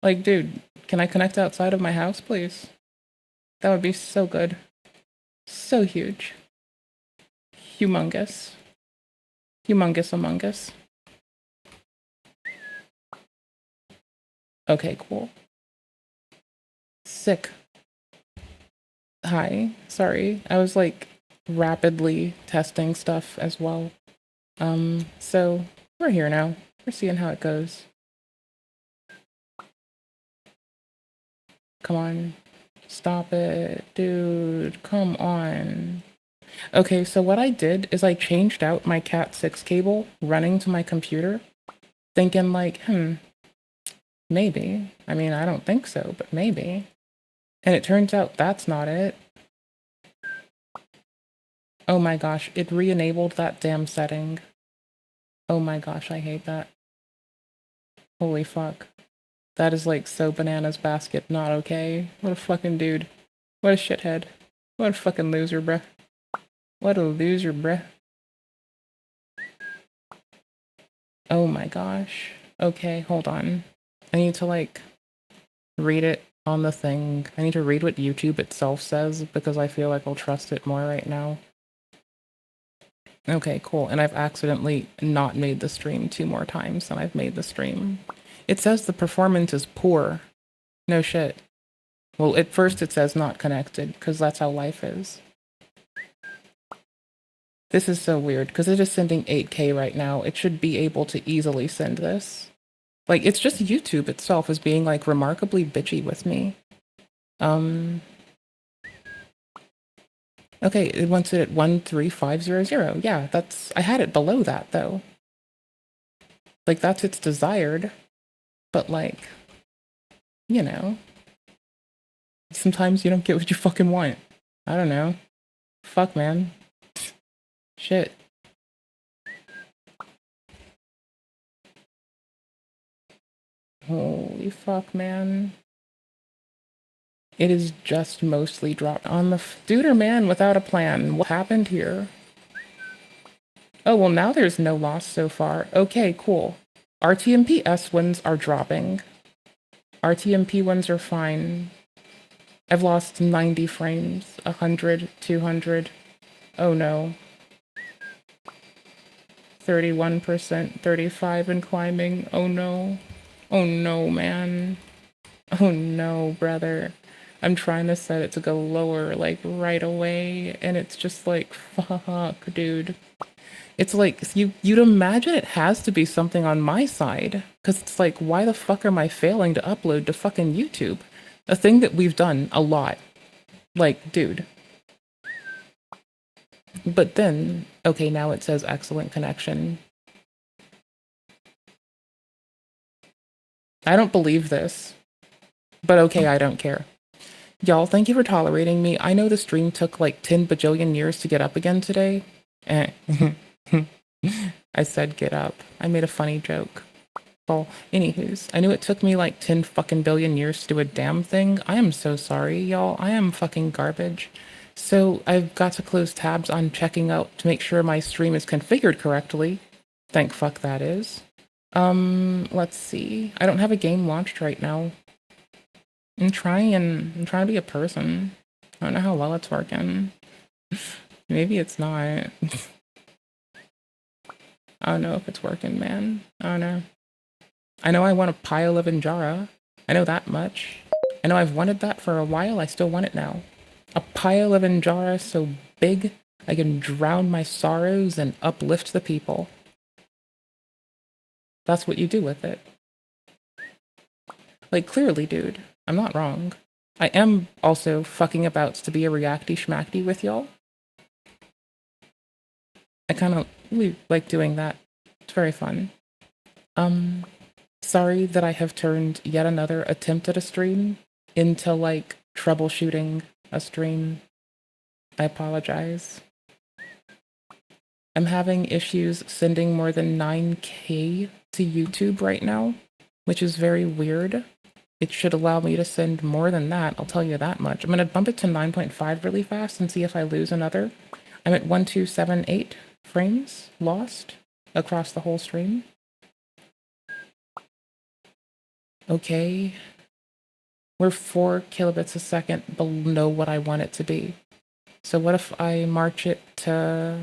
Like, dude, can I connect outside of my house, please? That would be so good. So huge. Humongous. Humongous among us. Okay, cool. Sick. Hi. Sorry. I was like rapidly testing stuff as well. So we're here now. We're seeing how it goes. Come on. Stop it. Dude, come on. Okay, so what I did is I changed out my Cat 6 cable running to my computer, thinking like, maybe. I mean, I don't think so, but maybe. And it turns out that's not it. Oh my gosh, it re-enabled that damn setting. Oh my gosh, I hate that. Holy fuck. That is like so bananas basket, not okay. What a fucking dude. What a shithead. What a fucking loser, bruh. What a loser, bruh. Oh my gosh. Okay, hold on. I need to like read it on the thing. I need to read what YouTube itself says because I feel like I'll trust it more right now. Okay, cool. And I've accidentally not made the stream 2 more times than I've made the stream. It says the performance is poor. No shit. Well, at first it says not connected because that's how life is. This is so weird because it is sending 8K right now. It should be able to easily send this. Like, it's just YouTube itself is being like remarkably bitchy with me. Okay, it wants it at 13500. Yeah, I had it below that though. Like, that's its desired. But like, you know, sometimes you don't get what you fucking want. I don't know. Fuck, man. Shit. Holy fuck, man. It is just mostly dropped on the duder man without a plan. What happened here? Oh, well, now there's no loss so far. Okay, cool. RTMP S ones are dropping. RTMP ones are fine. I've lost 90 frames, 100, 200. Oh no. 31%, 35 and climbing. Oh no. Oh no, man. Oh no, brother. I'm trying to set it to go lower, like, right away, and it's just like, fuck, dude. It's like, you'd imagine it has to be something on my side, because it's like, why the fuck am I failing to upload to fucking YouTube? A thing that we've done a lot. Like, dude. But then, okay, now it says excellent connection. I don't believe this. But okay, I don't care. Y'all, thank you for tolerating me. I know the stream took like 10 bajillion years to get up again today. I said get up. I made a funny joke. Well, anywho's, I knew it took me like 10 fucking billion years to do a damn thing. I am so sorry, y'all. I am fucking garbage. So I've got to close tabs on checking out to make sure my stream is configured correctly. Thank fuck that is. Let's see. I don't have a game launched right now. I'm trying to be a person. I don't know how well it's working. Maybe it's not. I don't know if it's working, man. I don't know. I know I want a pile of Injara. I know that much. I know I've wanted that for a while. I still want it now. A pile of Injara so big I can drown my sorrows and uplift the people. That's what you do with it. Like, clearly, dude. I'm not wrong. I am also fucking about to be a reacty schmackty with y'all. I kind of like doing that. It's very fun. Sorry that I have turned yet another attempt at a stream into, like, troubleshooting a stream. I apologize. I'm having issues sending more than 9K to YouTube right now, which is very weird. It should allow me to send more than that, I'll tell you that much. I'm going to bump it to 9.5 really fast and see if I lose another. I'm at 1278 frames lost across the whole stream. Okay, We're 4 kilobits a second below what I want it to be. So what if I march it to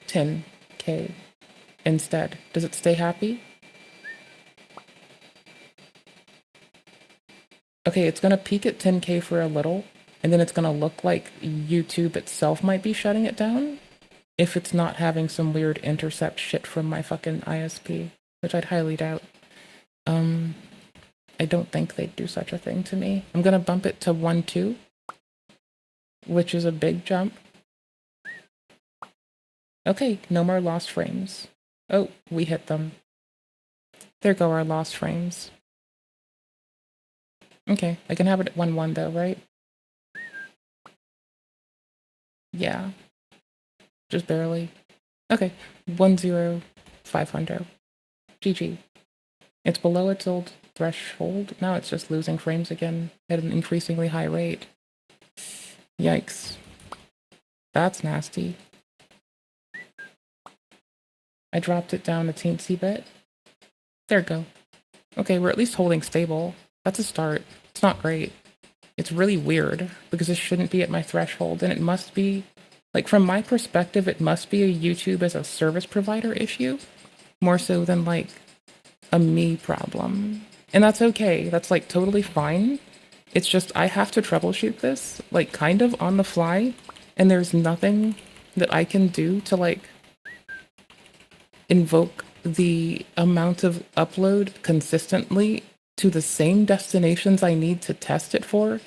10K instead? Does it stay happy? Okay, it's gonna peak at 10K for a little, and then it's gonna look like YouTube itself might be shutting it down if it's not having some weird intercept shit from my fucking ISP, which I'd highly doubt. I don't think they'd do such a thing to me. I'm gonna bump it to 1.2, which is a big jump. Okay, no more lost frames. Oh, we hit them. There go our lost frames. Okay, I can have it at 1.1 though, right? Yeah. Just barely. Okay, 1.0500. GG. It's below its old threshold. Now it's just losing frames again at an increasingly high rate. Yikes. That's nasty. I dropped it down a teensy bit. There we go. Okay, we're at least holding stable. That's a start. It's not great. It's really weird because this shouldn't be at my threshold, and it must be, like, from my perspective, it must be a YouTube as a service provider issue more so than like a me problem. And that's okay. That's like totally fine. It's just I have to troubleshoot this like kind of on the fly, and there's nothing that I can do to like invoke the amount of upload consistently to the same destinations I need to test it for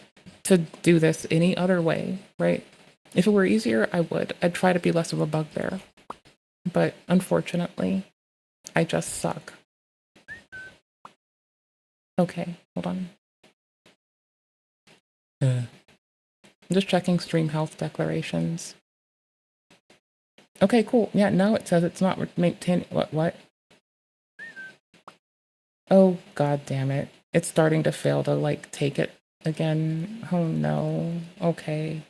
to do this any other way, right? If it were easier, I would. I'd try to be less of a bugbear. But unfortunately, I just suck. Okay, hold on. I'm just checking stream health declarations. Okay, cool. Yeah, now it says it's not maintained. What? Oh, god damn it. It's starting to fail to, like, take it again. Oh, no. Okay.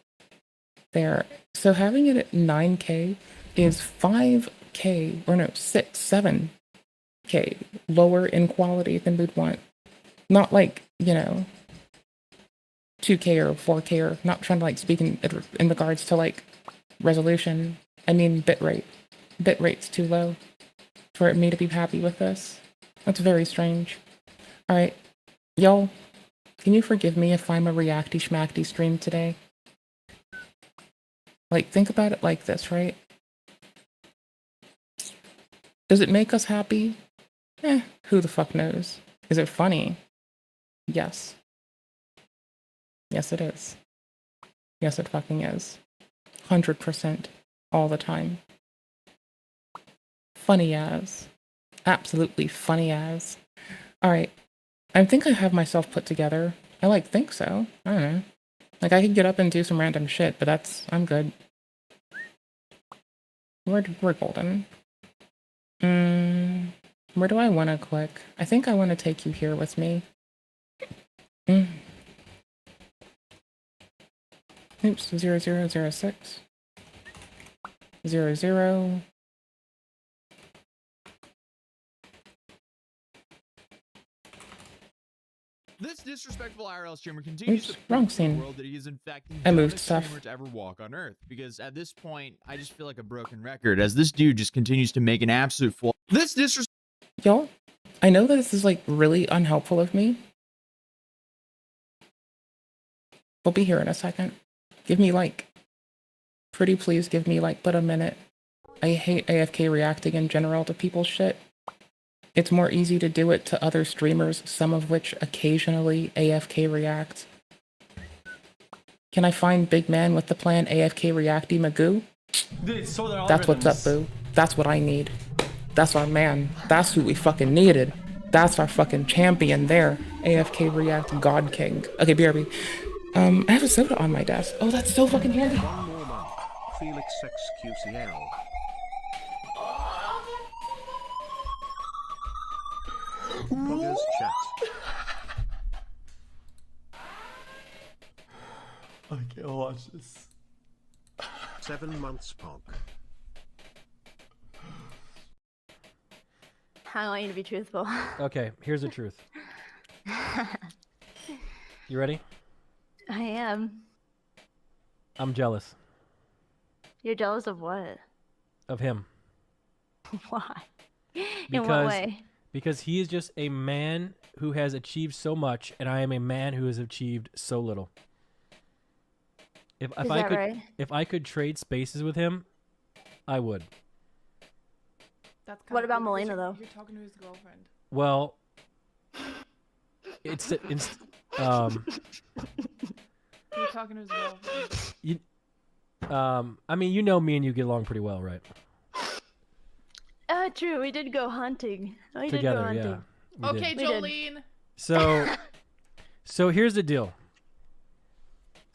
There. So having it at 9K is 5K, or no, 7K lower in quality than we'd want. Not like, you know, 2K or 4K, or not trying to, like, speak in regards to, like, resolution. I mean bitrate. Bitrate's too low for me to be happy with this. That's very strange. Alright, y'all, can you forgive me if I'm a reacty schmackty stream today? Like, think about it like this, right? Does it make us happy? Who the fuck knows? Is it funny? Yes. Yes, it is. Yes, it fucking is. 100%. All the time. Funny as. Absolutely funny as. Alright. I think I have myself put together. I, like, think so. I don't know. Like, I could get up and do some random shit, but I'm good. We're golden. Where do I want to click? I think I want to take you here with me. Oops, 0006. 00. This disrespectful IRL streamer continues to wrong prove to the scene. world that he is in fact the I moved dumbest stuff. streamer to ever walk on Earth. Because at this point, I just feel like a broken record, as this dude just continues to make an absolute fool. This disrespect. Y'all, I know that this is like really unhelpful of me. We'll be here in a second. Give me like, pretty please give me like but a minute. I hate AFK reacting in general to people's shit. It's more easy to do it to other streamers, some of which occasionally AFK react. Can I find Big Man with the plan AFK reacty Magoo? Dude, so that's what's up, boo. That's what I need. That's our man. That's who we fucking needed. That's our fucking champion there. AFK React God King. Okay, BRB. I have a soda on my desk. Oh, that's so fucking handy. One more month. Felix XQCL. Poggers chat. I can't watch this. 7 months Pog. I want you to be truthful. Okay, here's the truth. You ready? I am. I'm jealous You're jealous of what? of him Why? In what because way? because he is just a man who has achieved so much, and I am a man who has achieved so little. If Is I that could right? if I could trade spaces with him, I would. That's What kinda about weird because Melina, though? You're talking to his girlfriend. Well, it's You're talking to his girlfriend. you, I mean, you know me and you get along pretty well, right? True. We did go hunting. We did go Together, hunting. yeah. we did. Okay, We did. Jolene. So here's the deal.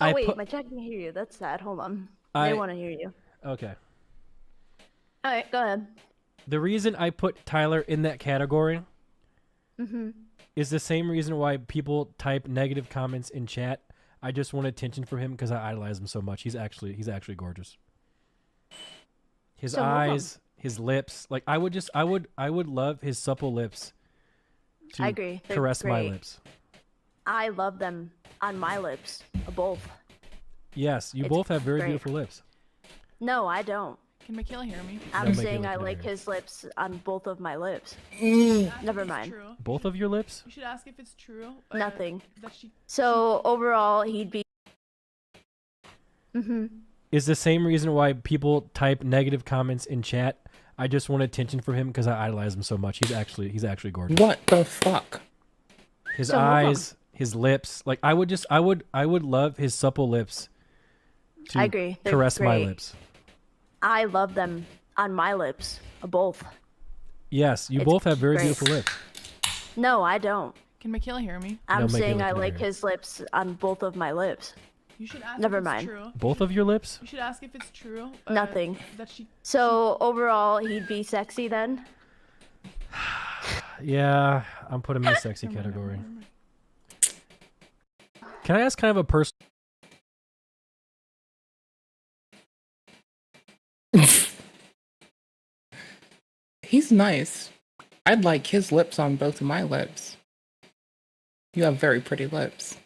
Oh wait, my chat can hear you. That's sad. Hold on. They want to hear you. Okay. All right, go ahead. The reason I put Tyler in that category Mm-hmm. is the same reason why people type negative comments in chat. I just want attention from him because I idolize him so much. He's actually gorgeous. His So eyes, his lips, like I would love his supple lips to I agree. They're caress my great. lips. I love them on my lips, both. Yes, you It's both have very great. beautiful lips. No, I don't. Can Michaela hear me? I'm No, saying Michaela I can like hear you. his lips on both of my lips. Ask Never if it's mind. True. Both of your lips? You should ask if it's true. Nothing. That she. So overall, he'd be. Mm-hmm. Is the same reason why people type negative comments in chat. I just want attention from him because I idolize him so much. He's actually gorgeous. What the fuck? His So move on. eyes, his lips, like I would love his supple lips to I agree. They're caress my great. lips. I love them on my lips, both. Yes, you It's both have very great. beautiful lips. No, I don't. Can Michaela hear me? I'm No, saying Michaela I can like hear you. his lips on both of my lips. You should ask Never if it's mind. true. Both of your lips? You should ask if it's true. Nothing. That she. So overall, he'd be sexy then. Yeah, I'm putting him in the sexy category. Can I ask kind of a person? He's nice. I'd like his lips on both of my lips. You have very pretty lips.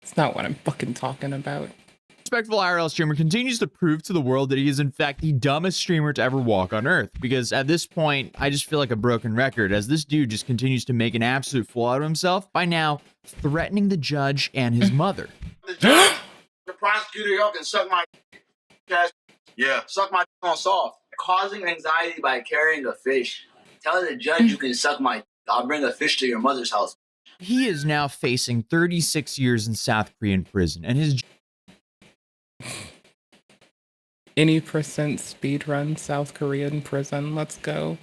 It's not what I'm fucking talking about. Respectful IRL streamer continues to prove to the world that he is in fact the dumbest streamer to ever walk on earth, because at this point I just feel like a broken record as this dude just continues to make an absolute fool out of himself by now threatening the judge and his mother. The judge, the prosecutor, y'all can suck my ass. Yeah, suck my on soft. Causing anxiety by carrying a fish. Tell the judge you can suck my. I'll bring a fish to your mother's house. He is now facing 36 years in South Korean prison, and his Any percent speedrun South Korean prison. Let's go.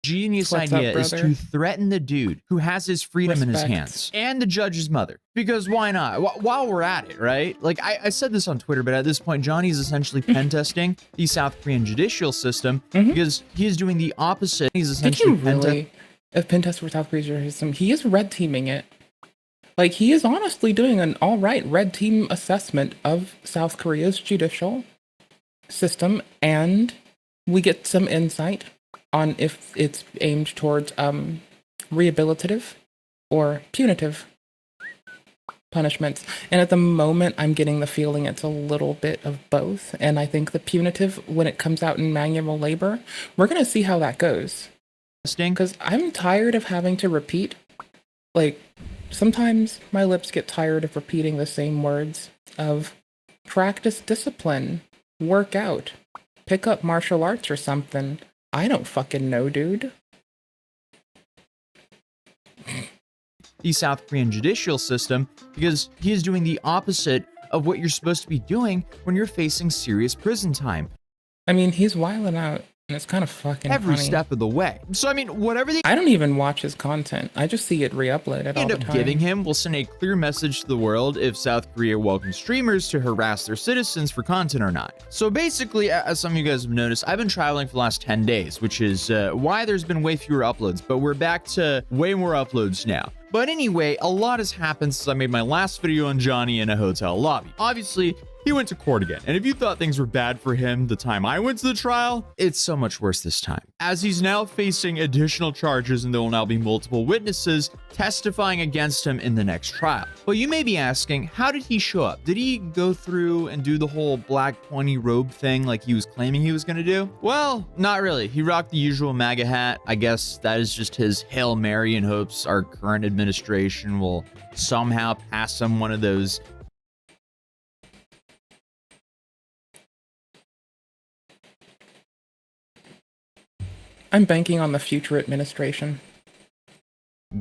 genius What's up, idea is brother? to threaten the dude who has his freedom in his Respect. hands and the judge's mother. Because why not? While we're at it, right? Like I said this on Twitter, but at this point, Johnny is essentially pen testing the South Korean judicial system because he is doing the opposite. He's Did essentially you really? If pen test for South Korea's system, he is red teaming it. Like, he is honestly doing an alright red team assessment of South Korea's judicial system, and we get some insight on if it's aimed towards rehabilitative or punitive punishments. And at the moment, I'm getting the feeling it's a little bit of both. And I think the punitive, when it comes out in manual labor, we're going to see how that goes. testing. Because I'm tired of having to repeat. Like, sometimes my lips get tired of repeating the same words of practice discipline, work out, pick up martial arts or something. I don't fucking know, dude. The South Korean judicial system because he is doing the opposite of what you're supposed to be doing when you're facing serious prison time. I mean, he's wilding out, and it's kind of fucking Every funny. step of the way. So I mean, whatever they I don't even watch his content. I just see it re-uploaded all end the up time. giving him will send a clear message to the world if South Korea welcomes streamers to harass their citizens for content or not. So basically, as some of you guys have noticed, I've been traveling for the last 10 days, which is why there's been way fewer uploads, but we're back to way more uploads now. But anyway, a lot has happened since I made my last video on Johnny in a hotel lobby. Obviously, he went to court again. And if you thought things were bad for him the time I went to the trial, it's so much worse this time, as he's now facing additional charges and there will now be multiple witnesses testifying against him in the next trial. But you may be asking, how did he show up? Did he go through and do the whole black pointy robe thing like he was claiming he was going to do? Well, not really. He rocked the usual MAGA hat. I guess that is just his Hail Mary in hopes our current administration will somehow pass him one of those I'm banking on the future administration.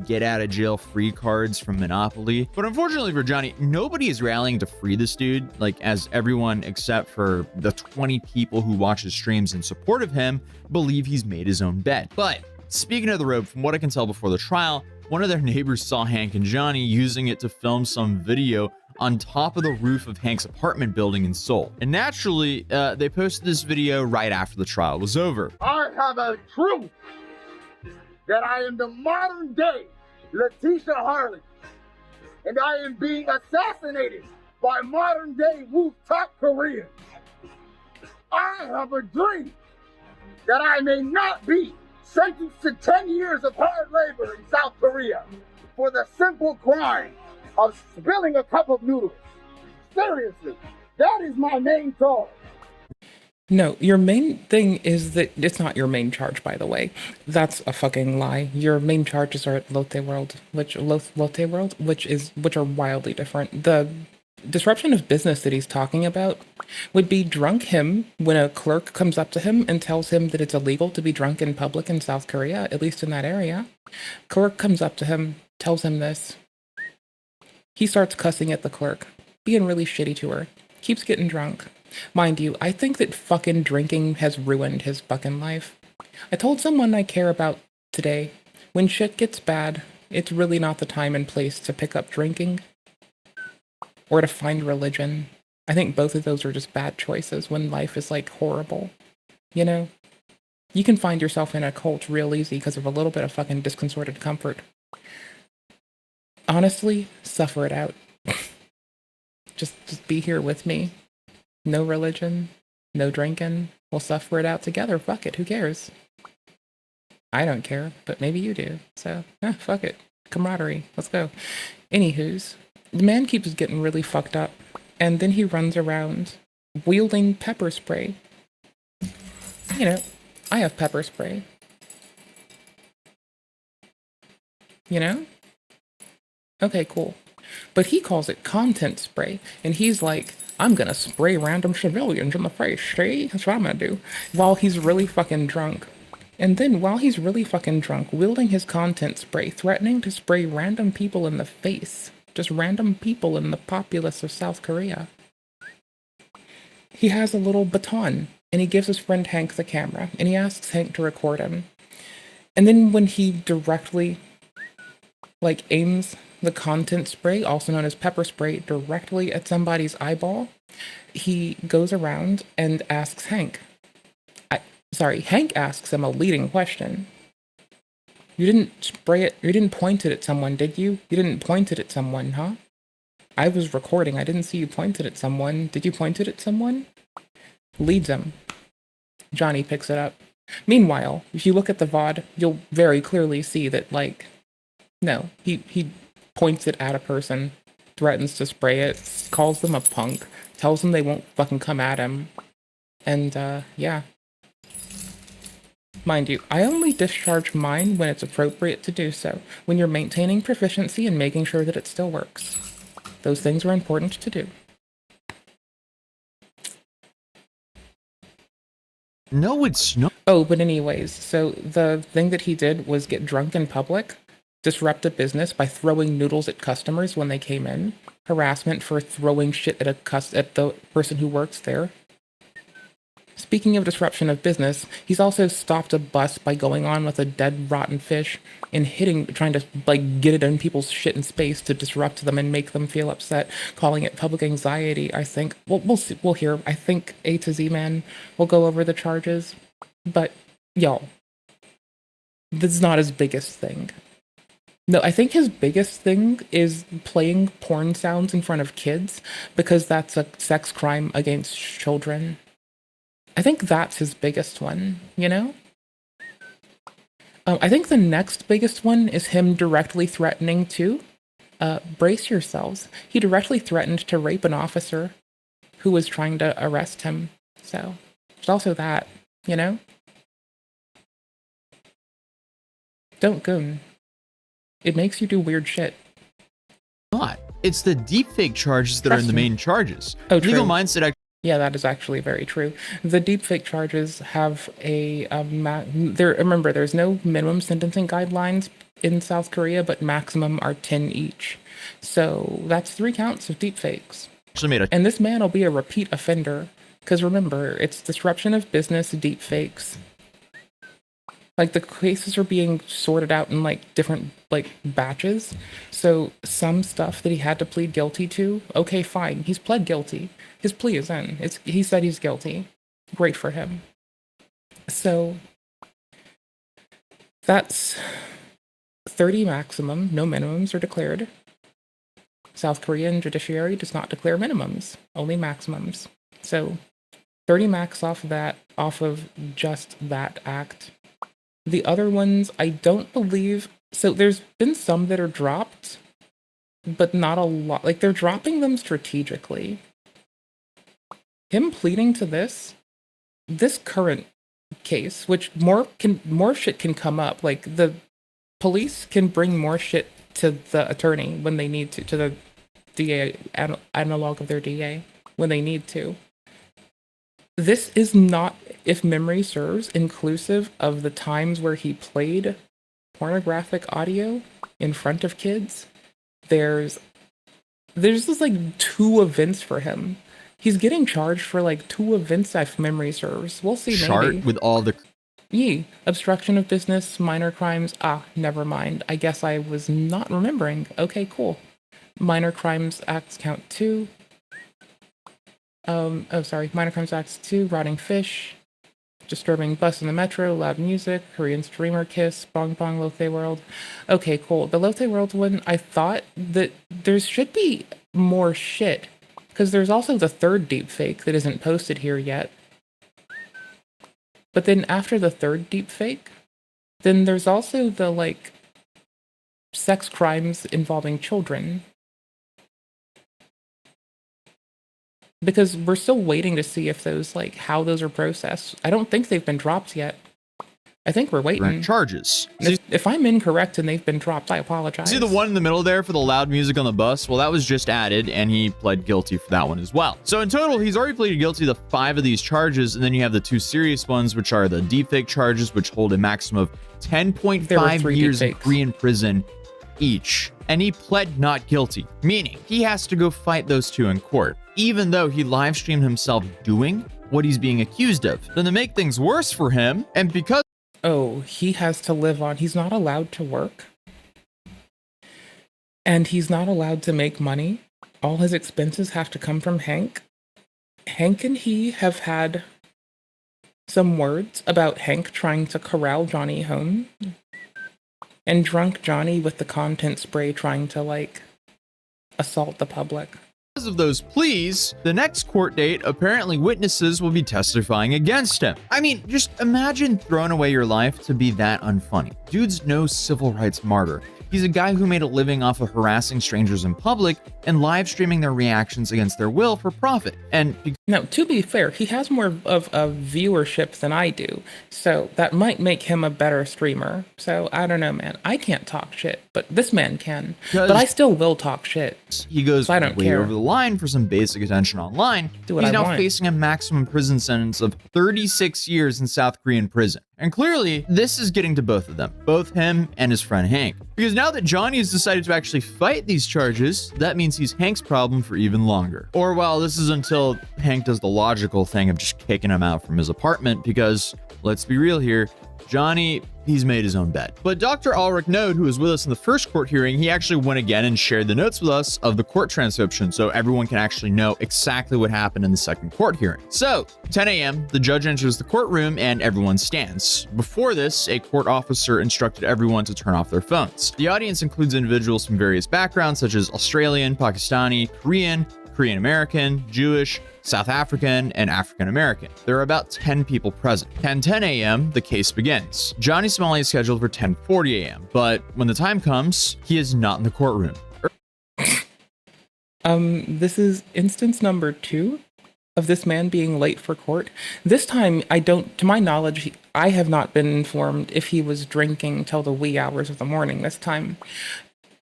get out of jail free cards from Monopoly. But unfortunately for Johnny, nobody is rallying to free this dude, like, as everyone except for the 20 people who watch his streams in support of him believe he's made his own bed. But speaking of the robe, from what I can tell before the trial, one of their neighbors saw Hank and Johnny using it to film some video on top of the roof of Hank's apartment building in Seoul. And naturally, they posted this video right after the trial was over. I have a truth that I am the modern day Letitia Harley, and I am being assassinated by modern day rooftop Koreans. I have a dream that I may not be sentenced to 10 years of hard labor in South Korea for the simple crime of spilling a cup of noodles. Seriously, that is my main charge. No, your main thing is that it's not your main charge, by the way. That's a fucking lie. Your main charges are at Lotte World, which are wildly different. The disruption of business that he's talking about would be drunk him when a clerk comes up to him and tells him that it's illegal to be drunk in public in South Korea, at least in that area. Clerk comes up to him, tells him this. He starts cussing at the clerk, being really shitty to her, keeps getting drunk. Mind you, I think that fucking drinking has ruined his fucking life. I told someone I care about today, when shit gets bad, it's really not the time and place to pick up drinking or to find religion. I think both of those are just bad choices when life is, like, horrible. You know? You can find yourself in a cult real easy because of a little bit of fucking disconcerted comfort. Honestly, suffer it out. just be here with me. No religion, no drinking. We'll suffer it out together. Fuck it. Who cares? I don't care, but maybe you do. So, fuck it. Camaraderie. Let's go. Anywho's, the man keeps getting really fucked up, and then he runs around wielding pepper spray. You know, I have pepper spray. You know? Okay, cool. But he calls it content spray, and he's like, I'm gonna spray random civilians in the face, see? That's what I'm gonna do. While he's really fucking drunk. And then, while he's really fucking drunk, wielding his content spray, threatening to spray random people in the face. Just random people in the populace of South Korea. He has a little baton, and he gives his friend Hank the camera, and he asks Hank to record him. And then when he directly, like, aims the content spray, also known as pepper spray, directly at somebody's eyeball, he goes around and asks Hank. Hank asks him a leading question. You didn't spray it, you didn't point it at someone, did you? You didn't point it at someone, huh? I was recording, I didn't see you point it at someone. Did you point it at someone? Leads him. Johnny picks it up. Meanwhile, if you look at the VOD, you'll very clearly see that, like, no, he points it at a person, threatens to spray it, calls them a punk, tells them they won't fucking come at him, and, yeah. Mind you, I only discharge mine when it's appropriate to do so, when you're maintaining proficiency and making sure that it still works. Those things are important to do. No, it's not. Oh, but anyways, so the thing that he did was get drunk in public, disrupt a business by throwing noodles at customers when they came in, harassment for throwing shit at the person who works there. Speaking of disruption of business, he's also stopped a bus by going on with a dead, rotten fish and trying to, like, get it in people's shit in space to disrupt them and make them feel upset, calling it public anxiety, I think. We'll see, we'll hear. I think A to Z Man will go over the charges. But, y'all, this is not his biggest thing. No, I think his biggest thing is playing porn sounds in front of kids because that's a sex crime against children. I think that's his biggest one, you know? I think the next biggest one is him directly threatening to, brace yourselves. He directly threatened to rape an officer who was trying to arrest him. So, there's also that, you know? Don't goon. It makes you do weird shit. Not. It's the deepfake charges that are in Trust the me. main charges. Oh, Legal true. Mindset Yeah, that is actually very true. The deepfake charges have a remember, there's no minimum sentencing guidelines in South Korea, but maximum are 10 each. So that's 3 counts of deepfakes. actually made a And this man will be a repeat offender because remember, it's disruption of business, deepfakes. Like the cases are being sorted out in like different like batches. So some stuff that he had to plead guilty to, okay, fine, he's pled guilty. His plea is in. He said he's guilty. Great for him. So that's 30 maximum. No minimums are declared. South Korean judiciary does not declare minimums, only maximums. So 30 max off of that, off of just that act. The other ones, I don't believe. So there's been some that are dropped, but not a lot. Like they're dropping them strategically. Him pleading to this current case, which more shit can come up. Like the police can bring more shit to the attorney when they need to the DA analog of their DA when they need to. This is not, if memory serves, inclusive of the times where he played pornographic audio in front of kids. There's just like 2 events for him. He's getting charged for like 2 events if memory serves. We'll see. chart Maybe. with all the Obstruction of business, minor crimes. Never mind. I guess I was not remembering. Okay, cool. Minor crimes acts count 2. Minor crimes acts 2, rotting fish, disturbing bus in the metro, loud music, Korean streamer kiss, bong bong, Lotte World. Okay, cool. The Lotte World one, I thought that there should be more shit, because there's also the 3rd deepfake that isn't posted here yet. But then after the 3rd deepfake, then there's also the, like, sex crimes involving children. Because we're still waiting to see if those, like, how those are processed. I don't think they've been dropped yet. I think we're waiting. charges. If I'm incorrect and they've been dropped, I apologize. See the one in the middle there for the loud music on the bus? Well, that was just added, and he pled guilty for that one as well. So in total, he's already pleaded guilty to 5 of these charges, and then you have the 2 serious ones, which are the deepfake charges, which hold a maximum of 10.5 years in Korean prison each. And he pled not guilty, meaning he has to go fight those 2 in court, even though he live streamed himself doing what he's being accused of. Then to make things worse for him, and because he has to live on. He's not allowed to work. And he's not allowed to make money. All his expenses have to come from Hank. Hank and he have had some words about Hank trying to corral Johnny home. And drunk Johnny with the content spray trying to, like, assault the public. Because of those pleas, the next court date, apparently witnesses will be testifying against him. I mean, just imagine throwing away your life to be that unfunny. Dude's no civil rights martyr. He's a guy who made a living off of harassing strangers in public and live streaming their reactions against their will for profit. And now, to be fair, he has more of a viewership than I do, so that might make him a better streamer. So I don't know, man. I can't talk shit, but this man can. But I still will talk shit. He goes so I don't way care. over the line for some basic attention online. Do what He's I now want. facing a maximum prison sentence of 36 years in South Korean prison. And clearly, this is getting to both of them, both him and his friend Hank. Because now that Johnny has decided to actually fight these charges, that means he's Hank's problem for even longer. Or well, this is until Hank does the logical thing of just kicking him out from his apartment, because let's be real here, Johnny, he's made his own bed. But Dr. Ulrich Node, who was with us in the first court hearing, he actually went again and shared the notes with us of the court transcription so everyone can actually know exactly what happened in the second court hearing. So, 10 a.m., the judge enters the courtroom and everyone stands. Before this, a court officer instructed everyone to turn off their phones. The audience includes individuals from various backgrounds such as Australian, Pakistani, Korean, Korean American, Jewish, South African, and African American. There are about 10 people present. 10:10 a.m., the case begins. Johnny Smalley is scheduled for 10:40 a.m., but when the time comes, he is not in the courtroom. This is instance number 2 of this man being late for court. This time, to my knowledge, I have not been informed if he was drinking till the wee hours of the morning this time.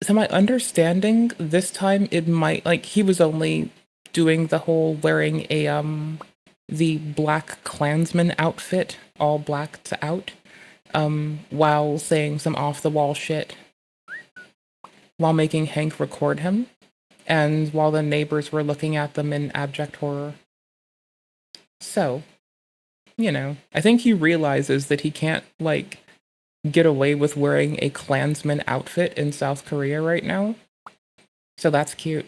So my understanding, this time it might, like, he was only doing the whole wearing the black Klansman outfit, all black to out, while saying some off-the-wall shit, while making Hank record him, and while the neighbors were looking at them in abject horror. So, I think he realizes that he can't, get away with wearing a Klansman outfit in South Korea right now. So that's cute.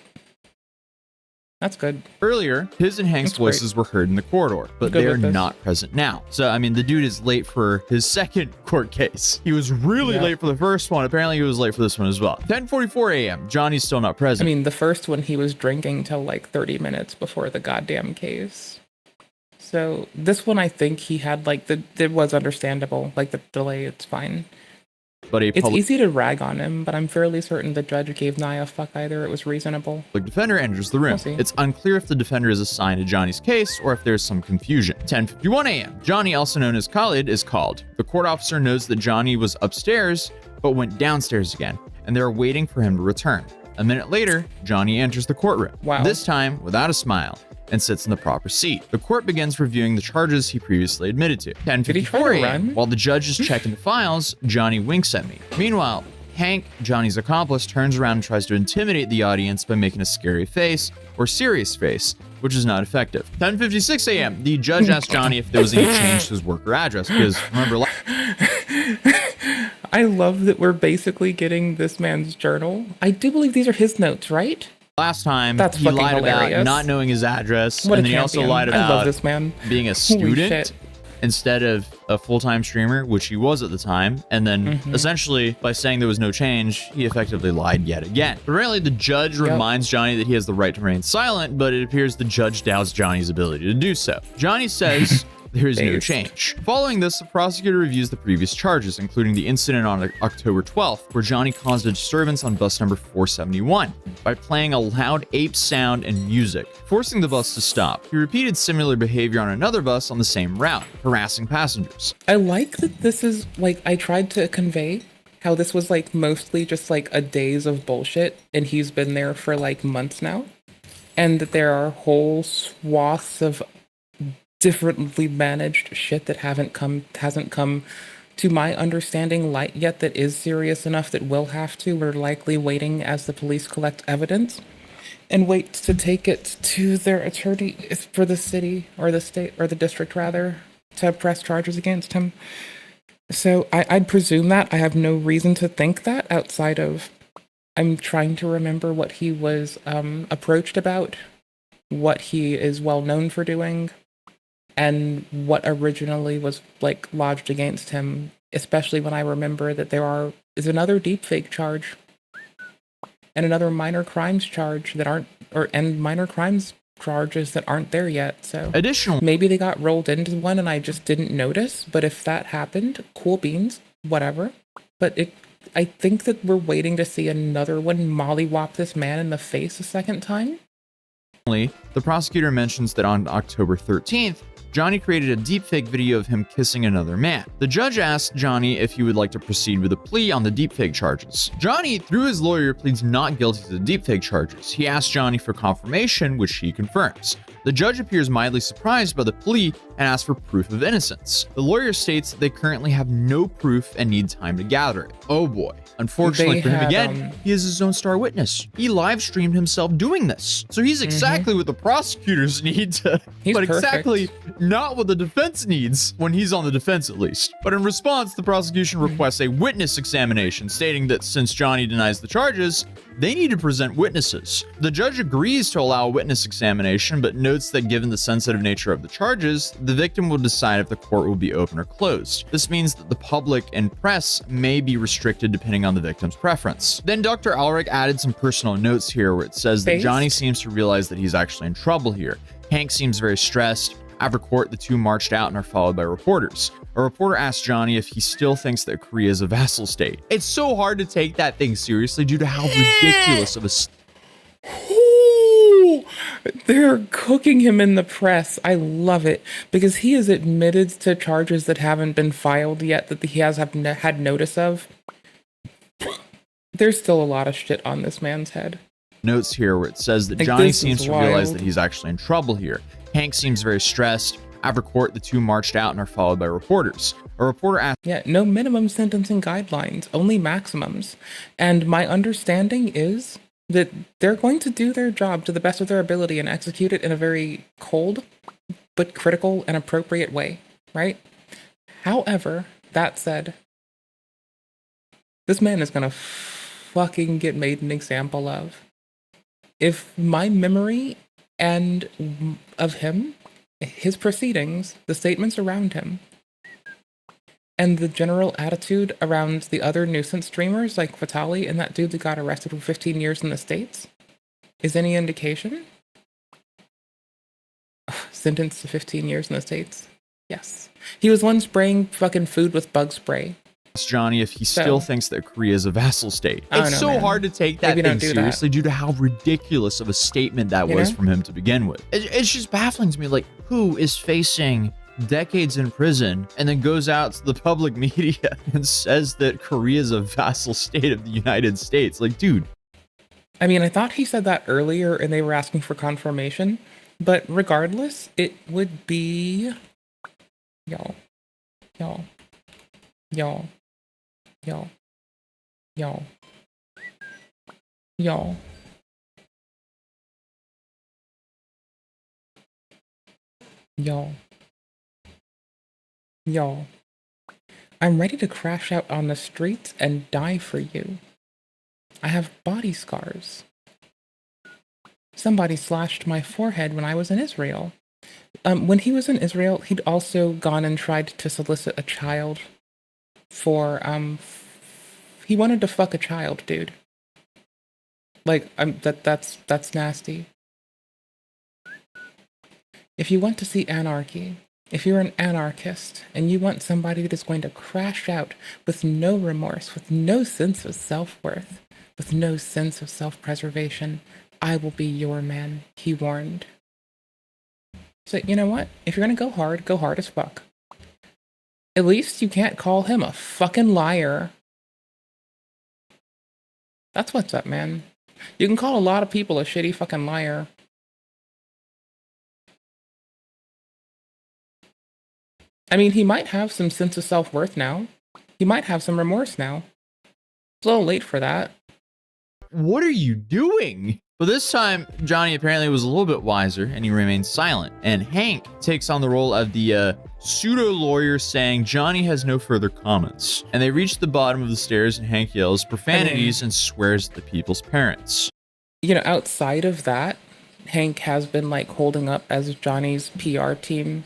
That's good. Earlier, his and Hank's voices were heard in the corridor, but they're not present now. So, I mean, the dude is late for his second court case. He was really late for the first one. Apparently, he was late for this one as well. 10:44 a.m. Johnny's still not present. I mean, the first one he was drinking till 30 minutes before the goddamn case. So this one, I think he had it was understandable, the delay, it's fine. But it's easy to rag on him, but I'm fairly certain the judge gave Nye a fuck either. It was reasonable. The defender enters the room. It's unclear if the defender is assigned to Johnny's case or if there's some confusion. 10:51 a.m. Johnny, also known as Khalid, is called. The court officer knows that Johnny was upstairs, but went downstairs again, and they're waiting for him to return. A minute later, Johnny enters the courtroom. Wow. This time without a smile, and sits in the proper seat. The court begins reviewing the charges he previously admitted to. 10:54 a.m. While the judge is checking the files, Johnny winks at me. Meanwhile, Hank, Johnny's accomplice, turns around and tries to intimidate the audience by making a scary face or serious face, which is not effective. 10:56 a.m. The judge asked Johnny if there was any change to his work or address, because remember, I love that we're basically getting this man's journal. I do believe these are his notes, right? last time That's he lied hilarious. about not knowing his address, What and a then he also champion. lied I love about this man. being a Holy student shit. instead of a full-time streamer, which he was at the time. And then essentially by saying there was no change, he effectively lied yet again. Apparently the judge reminds Johnny that he has the right to remain silent, but it appears the judge doubts Johnny's ability to do so. Johnny says there is no change. Following this, the prosecutor reviews the previous charges, including the incident on October 12th, where Johnny caused a disturbance on bus number 471 by playing a loud ape sound and music, forcing the bus to stop. He repeated similar behavior on another bus on the same route, harassing passengers. I like that this is, like, I tried to convey how this was, like, mostly just, like, a days of bullshit, and he's been there for, like, months now, and that there are whole swaths of differently managed shit that hasn't come to my understanding light yet that is serious enough that will have to. We're likely waiting as the police collect evidence and wait to take it to their attorney for the city or the state or the district rather to press charges against him. So I'd presume that. I have no reason to think that outside of I'm trying to remember what he was approached about, what he is well known for doing, and what originally was, like, lodged against him, especially when I remember that there is another deepfake charge and another minor crimes charge that and minor crimes charges that aren't there yet. So additionally, maybe they got rolled into one and I just didn't notice, but if that happened, cool beans, whatever. But I think that we're waiting to see another one mollywop this man in the face a second time. The prosecutor mentions that on October 13th, Johnny created a deepfake video of him kissing another man. The judge asked Johnny if he would like to proceed with a plea on the deepfake charges. Johnny, through his lawyer, pleads not guilty to the deepfake charges. He asked Johnny for confirmation, which he confirms. The judge appears mildly surprised by the plea and asks for proof of innocence. The lawyer states that they currently have no proof and need time to gather it. Oh boy. Unfortunately for him again, he is his own star witness. He live streamed himself doing this. So he's exactly what the prosecutors need to, but exactly not what the defense needs when he's on the defense at least. But in response, the prosecution requests a witness examination, stating that since Johnny denies the charges, they need to present witnesses. The judge agrees to allow a witness examination, but notes that given the sensitive nature of the charges, the victim will decide if the court will be open or closed. This means that the public and press may be restricted depending on the victim's preference. Then Dr. Ulrich added some personal notes here where it says that Johnny seems to realize that he's actually in trouble here. Hank seems very stressed. After court, the two marched out and are followed by reporters. A reporter asked Johnny if he still thinks that Korea is a vassal state. It's so hard to take that thing seriously due to how ridiculous of a... Ooh, they're cooking him in the press. I love it because he has admitted to charges that haven't been filed yet that he has had notice of. There's still a lot of shit on this man's head. Notes here where it says that Johnny seems to realize that he's actually in trouble here. Hank seems very stressed. After court, the two marched out and are followed by reporters. A reporter asked... Yeah, no minimum sentencing guidelines, only maximums. And my understanding is that they're going to do their job to the best of their ability and execute it in a very cold, but critical and appropriate way, right? However, that said, this man is going to fucking get made an example of. If my memory and of him, his proceedings, the statements around him, and the general attitude around the other nuisance streamers like Vitali and that dude that got arrested for 15 years in the States is any indication, sentenced to 15 years in the States. Yes. He was one spraying fucking food with bug spray. Johnny if he still thinks that Korea is a vassal state. It's so hard to take that thing seriously due to how ridiculous of a statement that was from him to begin with. It's just baffling to me, like, who is facing decades in prison and then goes out to the public media and says that Korea is a vassal state of the United States? Like, dude. I mean, I thought he said that earlier and they were asking for confirmation, but regardless, it would be... Y'all. Y'all. Y'all. Y'all. Y'all. Y'all. Y'all. Y'all. I'm ready to crash out on the streets and die for you. I have body scars. Somebody slashed my forehead when I was in Israel. When he was in Israel, he'd also gone and tried to solicit a child for, he wanted to fuck a child, dude. Like, that's nasty. If you want to see anarchy, if you're an anarchist and you want somebody that is going to crash out with no remorse, with no sense of self-worth, with no sense of self-preservation, I will be your man, he warned. So, you know what? If you're gonna go hard as fuck. At least you can't call him a fucking liar. That's what's up, man. You can call a lot of people a shitty fucking liar. I mean, he might have some sense of self-worth now. He might have some remorse now. It's a little late for that. What are you doing? But this time, Johnny apparently was a little bit wiser and he remains silent. And Hank takes on the role of the pseudo-lawyer saying Johnny has no further comments. And they reach the bottom of the stairs and Hank yells profanities and swears at the people's parents. You know, outside of that, Hank has been like holding up as Johnny's PR team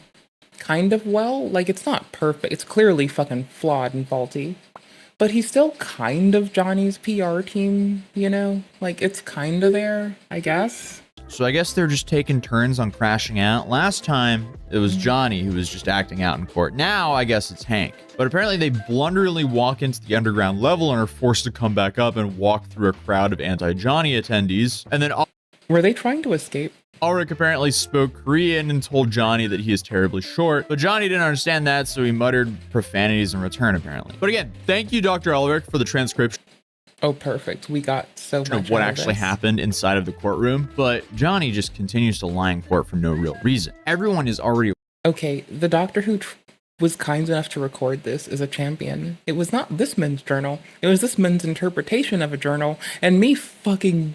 kind of well. Like, it's not perfect. It's clearly fucking flawed and faulty. But he's still kind of Johnny's PR team, you know? Like, it's kind of there, I guess. So I guess they're just taking turns on crashing out. Last time, it was Johnny who was just acting out in court. Now, I guess it's Hank. But apparently they blunderingly walk into the underground level and are forced to come back up and walk through a crowd of anti-Johnny attendees. And then... Were they trying to escape? Ulrich apparently spoke Korean and told Johnny that he is terribly short, but Johnny didn't understand that, so he muttered profanities in return, apparently. But again, thank you, Dr. Ulrich, for the transcription. Oh, perfect. We got so much of what out of actually this. happened inside of the courtroom, but Johnny just continues to lie in court for no real reason. Everyone is already Okay, the doctor who was kind enough to record this is a champion. It was not this man's journal. It was this man's interpretation of a journal, and me fucking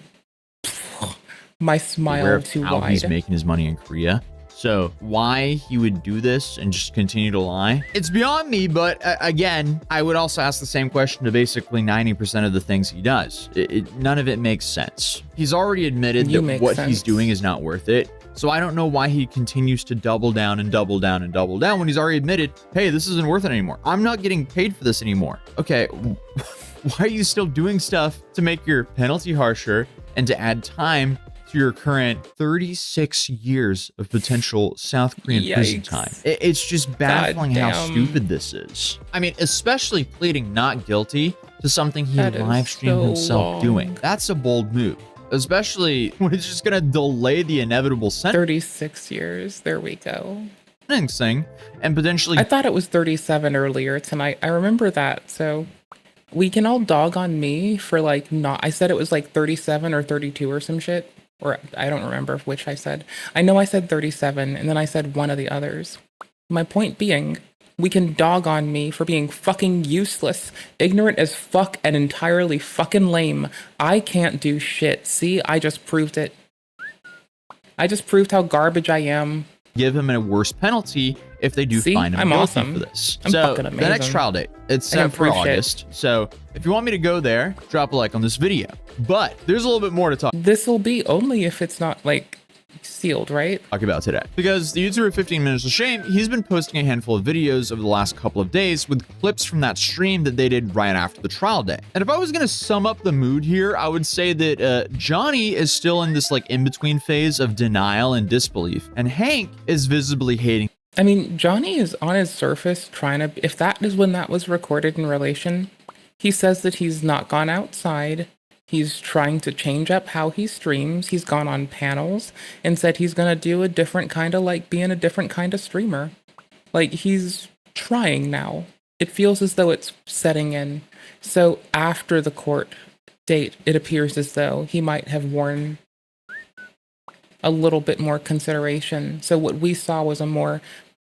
my aware smile of too how wide. he's making his money in Korea. So why he would do this and just continue to lie, it's beyond me. But again, I would also ask the same question to basically 90% of the things he does. None of it makes sense. He's already admitted You that make what he's sense. doing is not worth it. So I don't know why he continues to double down and double down and double down when he's already admitted, hey, this isn't worth it anymore. I'm not getting paid for this anymore. Okay, why are you still doing stuff to make your penalty harsher and to add time to your current 36 years of potential South Korean prison Yikes. time? It's just baffling how Goddamn. stupid this is. I mean, especially pleading not guilty to something he That is live streamed so himself long. doing. That's a bold move, especially when it's just going to delay the inevitable 36 years. There we go. sentencing and potentially I thought it was 37 earlier tonight. I remember that. So we can all dog on me for like not. I said it was like 37 or 32 or some shit. Or I don't remember which I said. I know I said 37 and then I said one of the others. My point being, we can dog on me for being fucking useless, ignorant as fuck, and entirely fucking lame. I can't do shit. See, I just proved it. I just proved how garbage I am. give him a worse penalty if they do See? find him I'm guilty awesome. for this. I'm so fucking the next amazing. trial date, it's I can set for prove shit. August. So if you want me to go there, drop a like on this video. But there's a little bit more to talk This'll be only if it's not like sealed, right? about today. Because the YouTuber 15 Minutes of Shame, he's been posting a handful of videos over the last couple of days with clips from that stream that they did right after the trial day. And if I was going to sum up the mood here, I would say that Johnny is still in this like in-between phase of denial and disbelief. And Hank is visibly hating I mean, Johnny is on his surface trying to, if that is when that was recorded in relation, he says that he's not gone outside. He's trying to change up how he streams. He's gone on panels and said he's going to do a different kind of like being a different kind of streamer. Like he's trying now. It feels as though it's setting in. So after the court date, it appears as though he might have worn a little bit more consideration. So what we saw was a more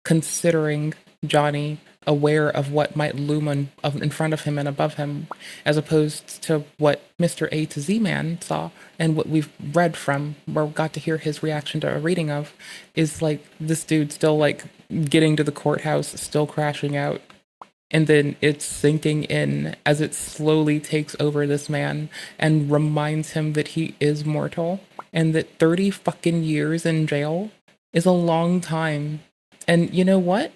considering Johnny, aware of what might loom in front of him and above him, as opposed to what Mr. A to Z Man saw and what we've read from, or got to hear his reaction to a reading of, is like this dude still like getting to the courthouse, still crashing out. And then it's sinking in as it slowly takes over this man and reminds him that he is mortal and that 30 fucking years in jail is a long time. And you know what?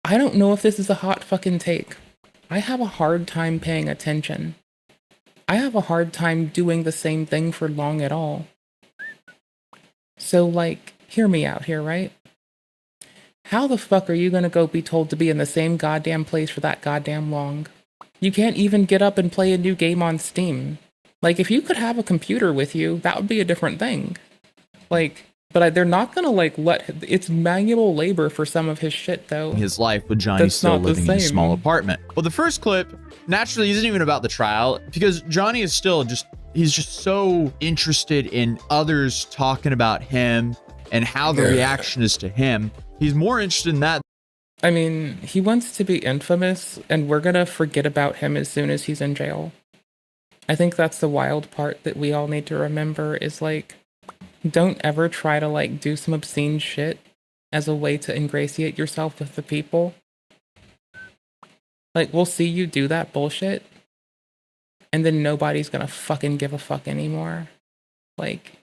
I don't know if this is a hot fucking take. I have a hard time paying attention. I have a hard time doing the same thing for long at all. So, like, hear me out here, right? How the fuck are you gonna go be told to be in the same goddamn place for that goddamn long? You can't even get up and play a new game on Steam. Like, if you could have a computer with you, that would be a different thing. Like, but they're not gonna, like, it's manual labor for some of his shit, though. his life with Johnny That's still not the living in a same. small apartment. Well, the first clip naturally isn't even about the trial because Johnny is still he's just so interested in others talking about him and how the reaction is to him. He's more interested in that. I mean, he wants to be infamous, and we're gonna forget about him as soon as he's in jail. I think that's the wild part that we all need to remember is, like, don't ever try to, like, do some obscene shit as a way to ingratiate yourself with the people. Like, we'll see you do that bullshit, and then nobody's gonna fucking give a fuck anymore. Like,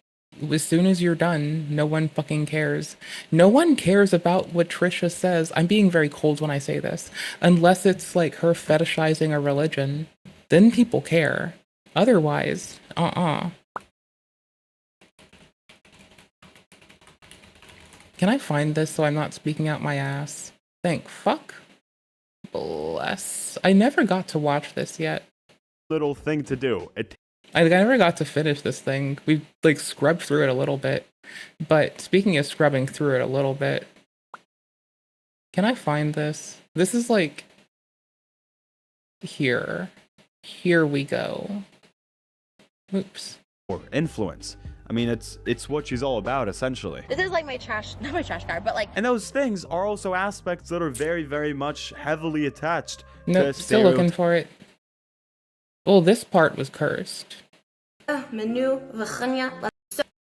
as soon as you're done, no one fucking cares. No one cares about what Trisha says. I'm being very cold when I say this. Unless it's like her fetishizing a religion, then people care. Otherwise, Can I find this so I'm not speaking out my ass? Thank fuck. Bless. I never got to watch this yet. Little thing to do. I never got to finish this thing. We like scrubbed through it a little bit. But speaking of scrubbing through it a little bit, can I find this? This is like here. Here we go. Oops. Or influence. I mean, it's what she's all about, essentially. This is like my trash, not my trash car, but like. And those things are also aspects that are very, very much heavily attached Nope, to still looking for it. Well, this part was cursed.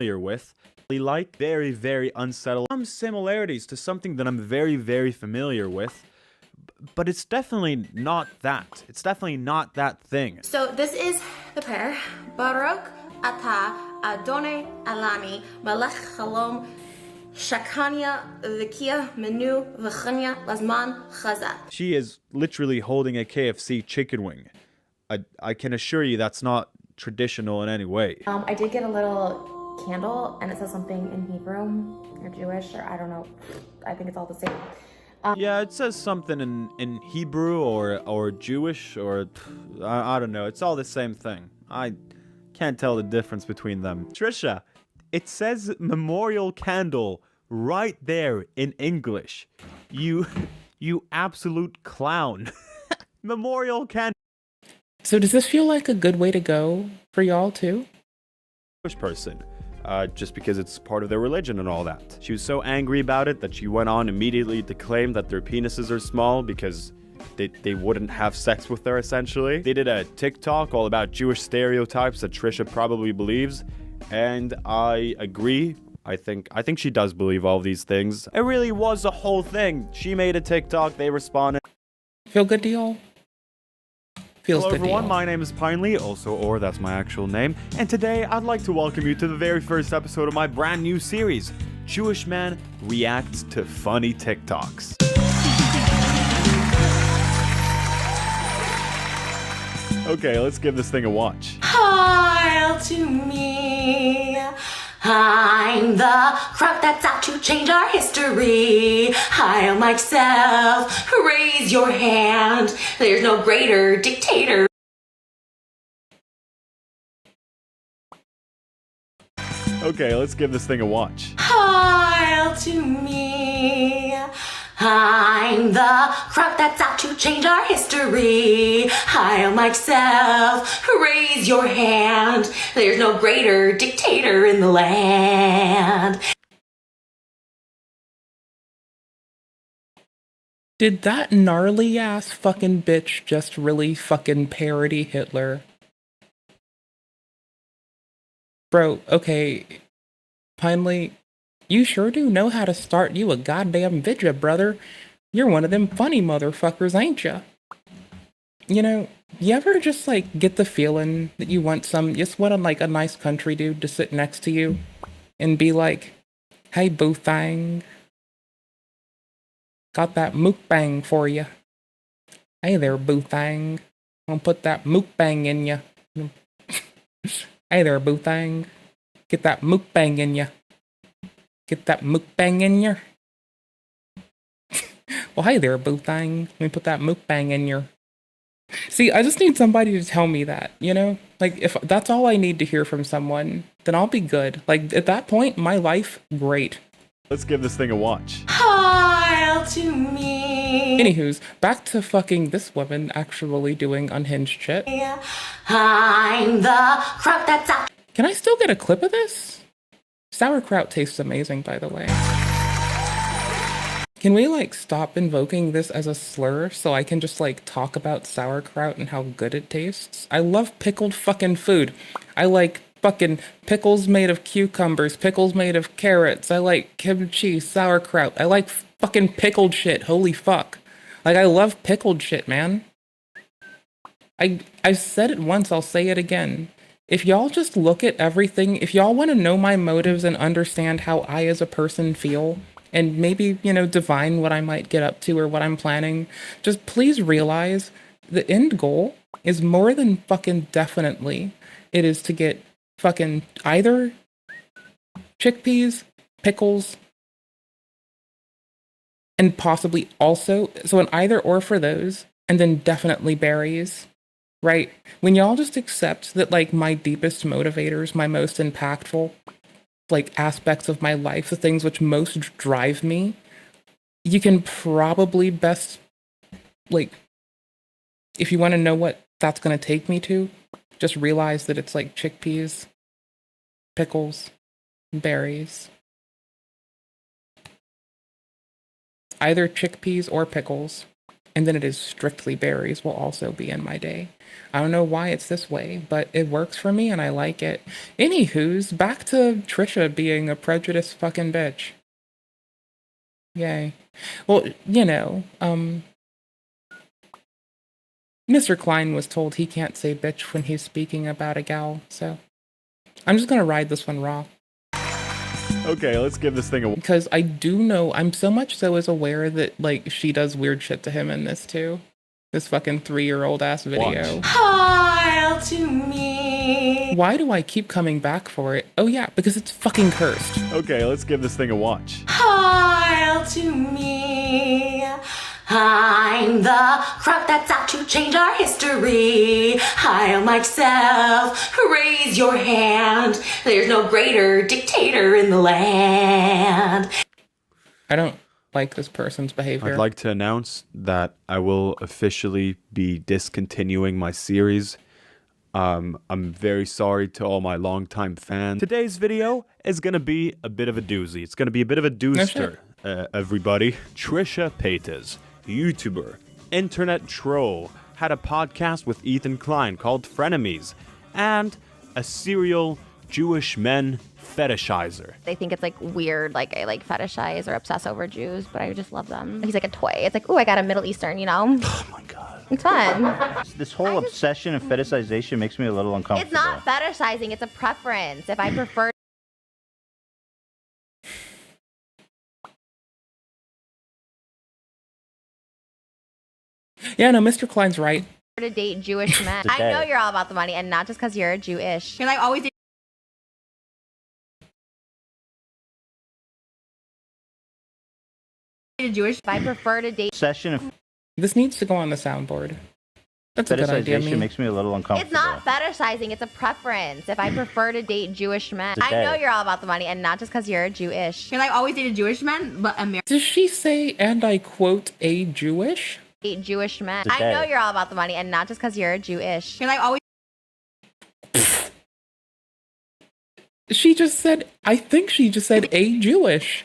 familiar with. Like very, very unsettled. Some similarities to something that I'm very, very familiar with. But it's definitely not that. It's definitely not that thing. So this is the prayer. Baruch Ata Adonai Alami Malach Chalom Shakanya Vikia Menu V'chanya Lazman Chazak. She is literally holding a KFC chicken wing. I can assure you that's not traditional in any way. I did get a little candle and it says something in Hebrew or Jewish or I don't know. I think it's all the same. Yeah, it says something in Hebrew or Jewish or I don't know. It's all the same thing. I can't tell the difference between them. Trisha, it says memorial candle right there in English. You absolute clown. Memorial candle. So does this feel like a good way to go for y'all too? Jewish person. Just because it's part of their religion and all that. She was so angry about it that she went on immediately to claim that their penises are small because they wouldn't have sex with her, essentially. They did a TikTok all about Jewish stereotypes that Trisha probably believes, and I agree. I think she does believe all these things. It really was a whole thing. She made a TikTok, they responded. Feel good to y'all? Feels Hello good everyone, to my name is Pinely, also Or, that's my actual name, and today I'd like to welcome you to the very first episode of my brand new series, Jewish Man Reacts to Funny TikToks. Okay, let's give this thing a watch. Hail to me. I'm the crowd that's out to change our history. Hail myself. Raise your hand. There's no greater dictator. Okay, let's give this thing a watch. Hail to me. I'm the crowd that's out to change our history. Hail myself. Raise your hand. There's no greater dictator in the land. Did that gnarly ass fucking bitch just really fucking parody Hitler? Bro, okay, Pinely, you sure do know how to start you a goddamn vidya, brother. You're one of them funny motherfuckers, ain't ya? You know, you ever just like get the feeling that you want like a nice country dude to sit next to you and be like, hey boo thang, got that mukbang for you. Hey there boo thang, I'm gonna put that mukbang in ya. Hey there, boo thang. Get that mukbang in ya. Get that mukbang in ya. Well, hey there, boo thang. Let me put that mukbang in ya. See, I just need somebody to tell me that, you know? Like, if that's all I need to hear from someone, then I'll be good. Like, at that point, my life, great. Let's give this thing a watch. Hail to me. Anywho's, back to fucking this woman actually doing unhinged shit. I'm the crowd that's out. Can I still get a clip of this? Sauerkraut tastes amazing, by the way. Can we, like, stop invoking this as a slur so I can just, like, talk about sauerkraut and how good it tastes? I love pickled fucking food. I like fucking pickles made of cucumbers, pickles made of carrots. I like kimchi, sauerkraut. I like fucking pickled shit. Holy fuck. Like, I love pickled shit, man. I've said it once, I'll say it again. If y'all just look at everything, if y'all want to know my motives and understand how I as a person feel, and maybe, you know, divine what I might get up to or what I'm planning, just please realize the end goal is more than fucking definitely it is to get fucking either chickpeas, pickles, and possibly also, so an either or for those, and then definitely berries, right? When y'all just accept that, like, my deepest motivators, my most impactful, like, aspects of my life, the things which most drive me, you can probably best, like, if you want to know what that's going to take me to. Just realize that it's like chickpeas, pickles, berries. Either chickpeas or pickles. And then it is strictly berries will also be in my day. I don't know why it's this way, but it works for me and I like it. Anywho's, back to Trisha being a prejudiced fucking bitch. Yay. Well, you know, Mr. Klein was told he can't say bitch when he's speaking about a gal, so I'm just gonna ride this one raw. Okay, let's give this thing a... Because I do know, I'm so much so as aware that, like, she does weird shit to him in this, too. This fucking 3-year-old ass video. Heil to me. Why do I keep coming back for it? Oh yeah, because it's fucking cursed. Okay, let's give this thing a watch. Heil to me. I'm the croc that's out to change our history. Heil myself, raise your hand. There's no greater dictator in the land. I don't like this person's behavior. I'd like to announce that I will officially be discontinuing my series. I'm very sorry to all my longtime fans. Today's video is gonna be a bit of a doozy. It's gonna be a bit of a dooster, everybody. Trisha Paytas, YouTuber, internet troll, had a podcast with Ethan Klein called Frenemies, and a serial Jewish men fetishizer. They think it's like weird, like I like fetishize or obsess over Jews, but I just love them. He's like a toy. It's like, ooh, I got a Middle Eastern, you know? Oh my god. It's fun. This whole obsession and fetishization makes me a little uncomfortable. It's not fetishizing, it's a preference. If I prefer Yeah, no, Mr. Klein's right. to date Jewish men. I know you're all about the money, and not just because you're Jewish. Because I always did. Jewish. If I prefer to date. Obsession and This needs to go on the soundboard. That's a good idea. fetishization makes me a little uncomfortable. It's not fetishizing, it's a preference. If I prefer to date Jewish men. I know you're all about the money, and not just because you're Jewish. Because I always dated Jewish men, but Does she say, and I quote, a Jewish? Jewish men. I know you're all about the money, and not just because you're Jewish. Because I always. She just said, I think she just said a Jewish.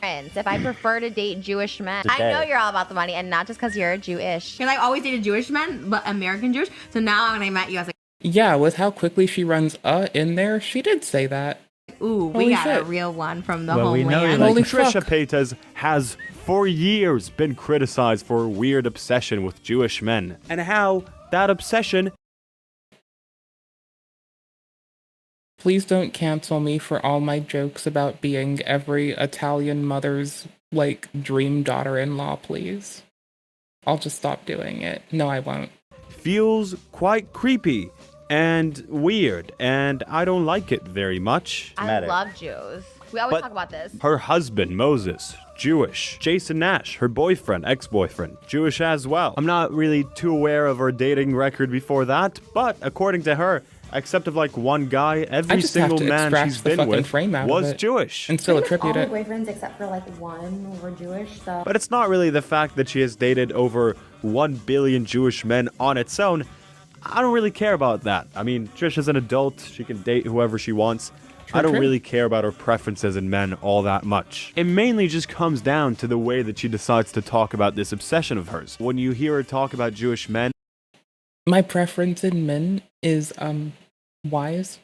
If I prefer to date Jewish men. I know you're all about the money, and not just because you're Jewish. Because I always dated Jewish men, but American Jewish. So now when I met you, I was like, Yeah, with how quickly she runs in there, she did say that. ooh, we Holy got shit. a real one from the Well, we know homeland. you Holy Trisha fuck. Paytas has for years been criticized for a weird obsession with Jewish men, and how that obsession... Please don't cancel me for all my jokes about being every Italian mother's, like, dream daughter-in-law, please. I'll just stop doing it. No, I won't. feels quite creepy and weird, and I don't like it very much. I love Jews. We always talk about this. Her husband, Moses, Jewish. Jason Nash, her boyfriend, ex-boyfriend, Jewish as well. I'm not really too aware of her dating record before that, but according to her, except of like one guy, every single man she's been with was Jewish. And still attribute all it. my boyfriends except for like one were Jewish, so. But it's not really the fact that she has dated over 1 billion Jewish men on its own. I don't really care about that. I mean, Trisha's an adult. She can date whoever she wants. I don't really care about her preferences in men all that much. It mainly just comes down to the way that she decides to talk about this obsession of hers. When you hear her talk about Jewish men... My preference in men is, wise,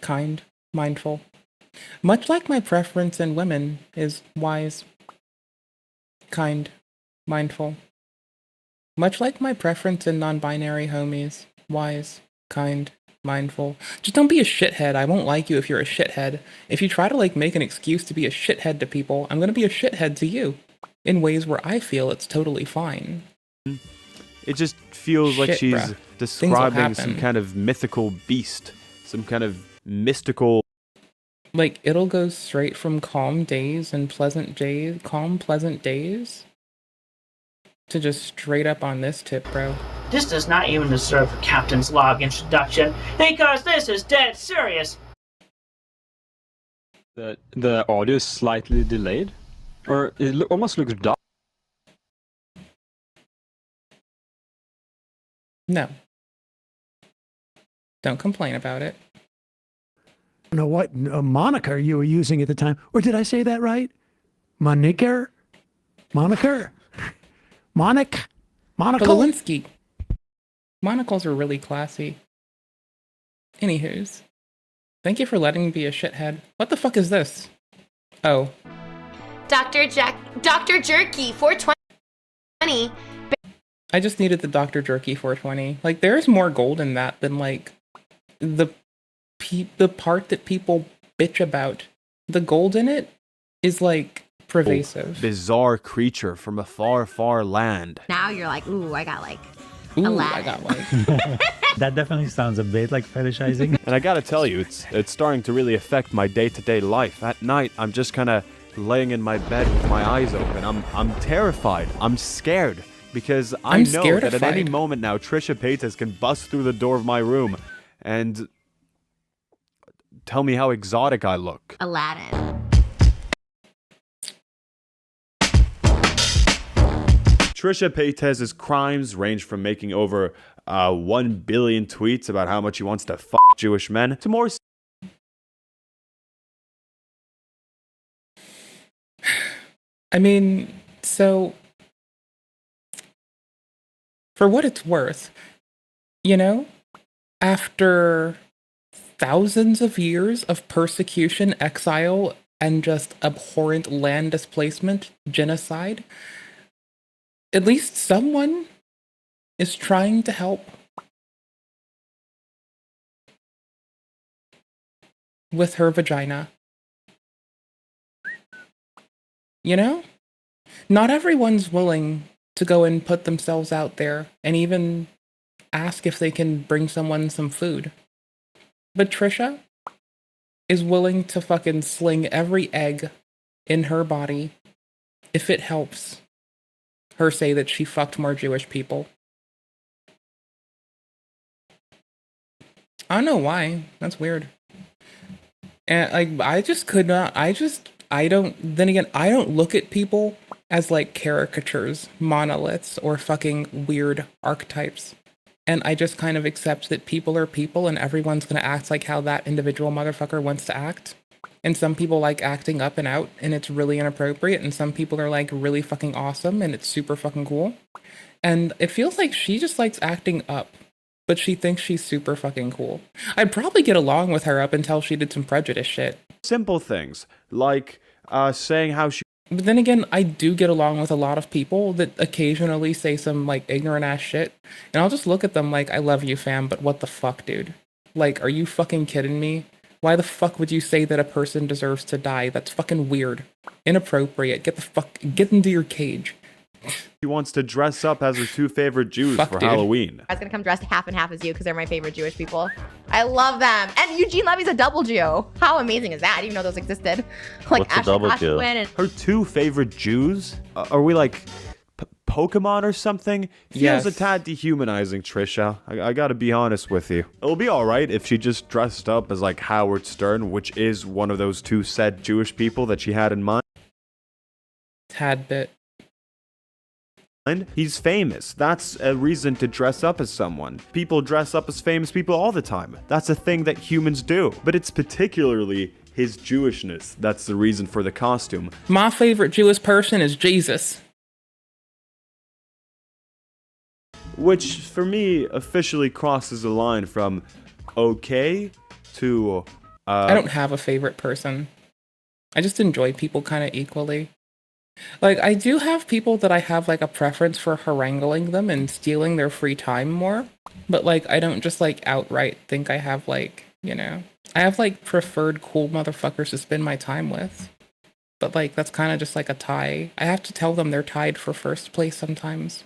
kind, mindful. Much like my preference in women is wise, kind, mindful. Much like my preference in non-binary homies, wise, kind, mindful. Just don't be a shithead. I won't like you if you're a shithead. If you try to like make an excuse to be a shithead to people, I'm gonna be a shithead to you in ways where I feel it's totally fine. It just feels like Shit, she's bruh. describing some happen. kind of mythical beast, some kind of mystical... Like, it'll go straight from calm, pleasant days, to just straight up on this tip, bro. This does not even deserve a captain's log introduction, because this is dead serious. The audio is slightly delayed, or it almost looks dark. No. Don't complain about it. I don't know what moniker you were using at the time. Or did I say that right? Moniker? Moniker? Monacle? Lewinsky. Monocles are really classy. Anywho's. Thank you for letting me be a shithead. What the fuck is this? Oh. Dr. Jerky 420. I just needed the Dr. Jerky 420. Like, there's more gold in that than, like, the part that people bitch about. The gold in it is, like, pervasive. Bizarre creature from a far, far land. Now you're like, ooh, I got like I got like. That definitely sounds a bit like fetishizing. And I gotta tell you, it's starting to really affect my day-to-day life. At night, I'm just kind of laying in my bed with my eyes open. I'm terrified. I'm scared. Because I know that at any moment now, Trisha Paytas can bust through the door of my room and tell me how exotic I look. Aladdin. Trisha Paytas' crimes range from making over 1 billion tweets about how much he wants to fuck Jewish men to more. I mean, so for what it's worth, you know, after thousands of years of persecution, exile, and just abhorrent land displacement, genocide, at least someone is trying to help with her vagina. You know? Not everyone's willing to go and put themselves out there and even ask if they can bring someone some food. But Trisha is willing to fucking sling every egg in her body if it helps her say that she fucked more Jewish people. I don't know why. That's weird. And like, I just could not, then again, I don't look at people as like caricatures, monoliths, or fucking weird archetypes. And I just kind of accept that people are people and everyone's gonna act like how that individual motherfucker wants to act. And some people like acting up and out and it's really inappropriate, and some people are like really fucking awesome and it's super fucking cool. And it feels like she just likes acting up, but she thinks she's super fucking cool. I'd probably get along with her up until she did some prejudice shit. Simple things, like saying how she... But then again, I do get along with a lot of people that occasionally say some like ignorant ass shit. And I'll just look at them like, I love you, fam, but what the fuck, dude? Like, are you fucking kidding me? Why the fuck would you say that a person deserves to die? That's fucking weird. Inappropriate. Get into your cage. She wants to dress up as her two favorite Jews for Halloween. I was gonna come dressed half and half as you because they're my favorite Jewish people. I love them. And Eugene Levy's a double Jew. How amazing is that? I didn't even know those existed. Like What's a double Jew? Her two favorite Jews? Are we like Pokemon or something? Feels a tad dehumanizing, Trisha. I gotta be honest with you. It'll be alright if she just dressed up as like Howard Stern, which is one of those two said Jewish people that she had in mind. Tad bit. He's famous. That's a reason to dress up as someone. People dress up as famous people all the time. That's a thing that humans do. But it's particularly his Jewishness that's the reason for the costume. My favorite Jewish person is Jesus. Which, for me, officially crosses the line from okay to... I don't have a favorite person. I just enjoy people kind of equally. Like, I do have people that I have, like, a preference for haranguing them and stealing their free time more. But, like, I don't just, like, outright think I have, like, you know... I have, like, preferred cool motherfuckers to spend my time with. But, like, that's kind of just, like, a tie. I have to tell them they're tied for first place sometimes.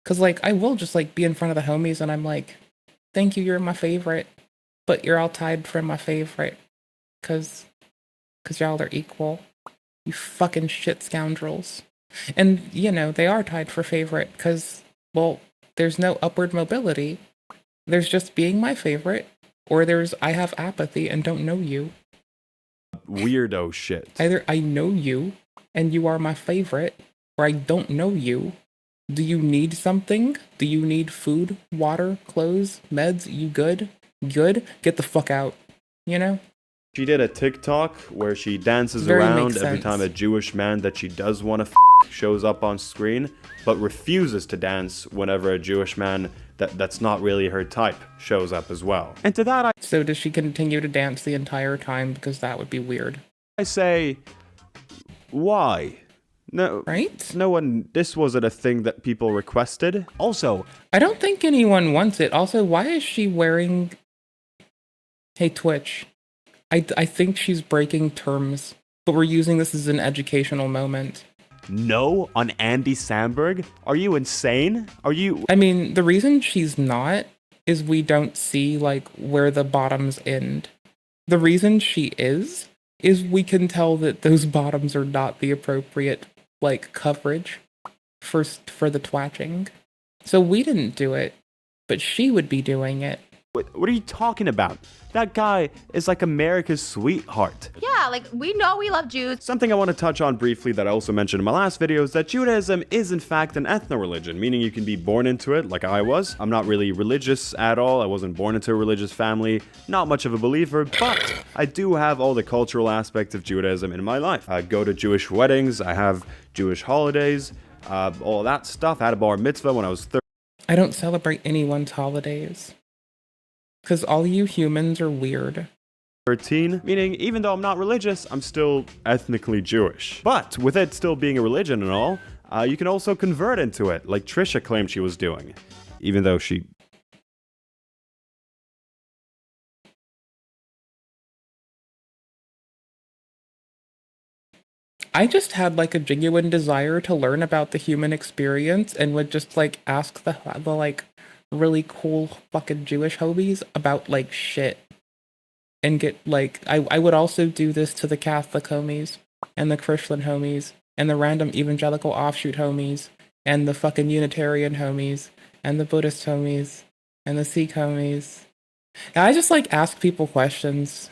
Because, like, I will just, like, be in front of the homies and I'm like, thank you, you're my favorite. But you're all tied for my favorite. Because y'all are equal. You fucking shit scoundrels. And, you know, they are tied for favorite because, well, there's no upward mobility. There's just being my favorite, or there's I have apathy and don't know you. Weirdo shit. Either I know you and you are my favorite, or I don't know you. Do you need something? Do you need food, water, clothes, meds? You good? good, get the fuck out. You know? She did a TikTok where she dances Very around makes every sense. time a Jewish man that she does want to shows up on screen, but refuses to dance whenever a Jewish man that's not really her type shows up as well. And to that So does she continue to dance the entire time? Because that would be weird. I say, why? No, right? No one, this wasn't a thing that people requested. Also, I don't think anyone wants it. Also, why is she wearing... Hey, Twitch. I think she's breaking terms, but we're using this as an educational moment. No, on Andy Samberg? Are you insane? Are you... I mean, the reason she's not is we don't see, like, where the bottoms end. The reason she is we can tell that those bottoms are not the appropriate, like, coverage for the twatching. So we didn't do it, but she would be doing it. What are you talking about? That guy is like America's sweetheart. Yeah, like, we know we love Jews. Something I want to touch on briefly that I also mentioned in my last video is that Judaism is in fact an ethno-religion, meaning you can be born into it like I was. I'm not really religious at all. I wasn't born into a religious family, not much of a believer, but I do have all the cultural aspects of Judaism in my life. I go to Jewish weddings, I have Jewish holidays, all that stuff. I had a bar mitzvah when I was 13. I don't celebrate anyone's holidays. Because all you humans are weird. 13, meaning even though I'm not religious, I'm still ethnically Jewish. But with it still being a religion and all, you can also convert into it, like Trisha claimed she was doing. Even though she... I just had like a genuine desire to learn about the human experience and would just like ask the like really cool fucking Jewish homies about like shit and get like I would also do this to the Catholic homies and the Christian homies and the random evangelical offshoot homies and the fucking Unitarian homies and the Buddhist homies and the Sikh homies. And I just like ask people questions.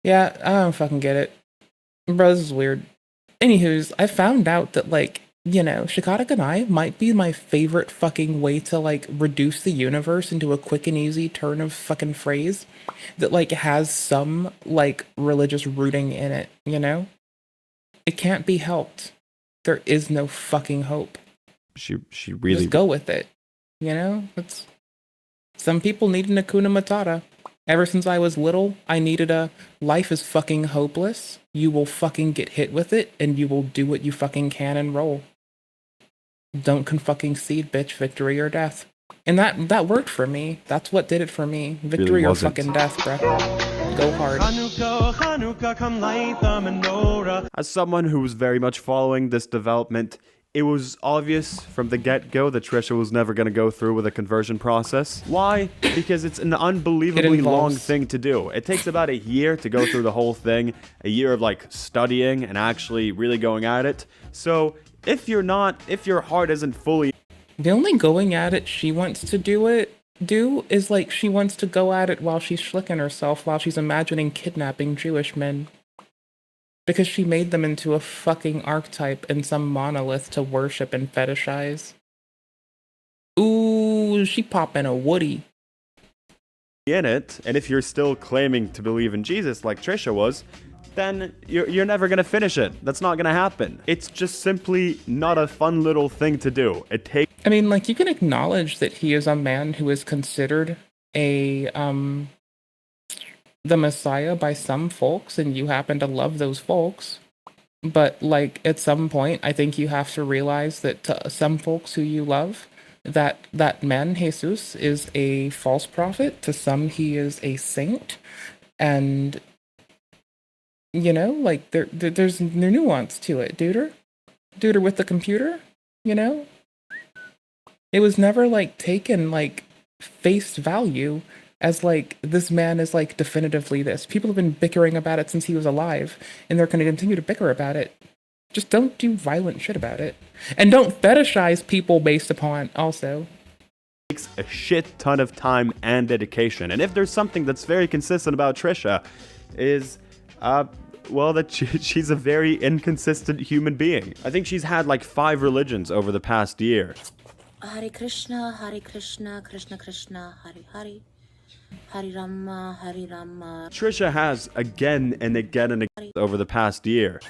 Yeah, I don't fucking get it. Bro, this is weird. Anywho's, I found out that like, you know, Shikata Ganai might be my favorite fucking way to, like, reduce the universe into a quick and easy turn of fucking phrase that, like, has some, like, religious rooting in it, you know? It can't be helped. There is no fucking hope. She really... Just go with it, you know? It's... Some people need an Hakuna Matata. Ever since I was little, I needed a life is fucking hopeless. You will fucking get hit with it, and you will do what you fucking can and roll. Don't fucking concede, bitch. Victory or death. And that worked for me. That's what did it for me. Victory Really or wasn't. fucking death, bro. Go hard. As someone who was very much following this development, it was obvious from the get-go that Trisha was never going to go through with a conversion process. Why? Because it's an unbelievably long thing to do. It takes about a year to go through the whole thing, a year of like studying and actually really going at it. So if your heart isn't fully... The only going at it she wants to do is like she wants to go at it while she's schlicking herself, while she's imagining kidnapping Jewish men. Because she made them into a fucking archetype and some monolith to worship and fetishize. Ooh, she popping a woody. In it, and if you're still claiming to believe in Jesus like Trisha was, then you're never gonna finish it. That's not gonna happen. It's just simply not a fun little thing to do. It takes... I mean, like, you can acknowledge that he is a man who is considered the Messiah by some folks, and you happen to love those folks. But, like, at some point, I think you have to realize that to some folks who you love, that man, Jesus, is a false prophet. To some, he is a saint. And, you know, like, there's nuance to it, duder. Duder with the computer, you know? It was never, like, taken, like, face value as, like, this man is, like, definitively this. People have been bickering about it since he was alive, and they're going to continue to bicker about it. Just don't do violent shit about it. And don't fetishize people based upon, also. It takes a shit ton of time and dedication. And if there's something that's very consistent about Trisha, is, well, that she's a very inconsistent human being. I think she's had, like, 5 religions over the past year. Hare Krishna, Krishna Krishna, Hare Hare. Hare Rama, Hare Rama. Trisha has again and again and again over the past year.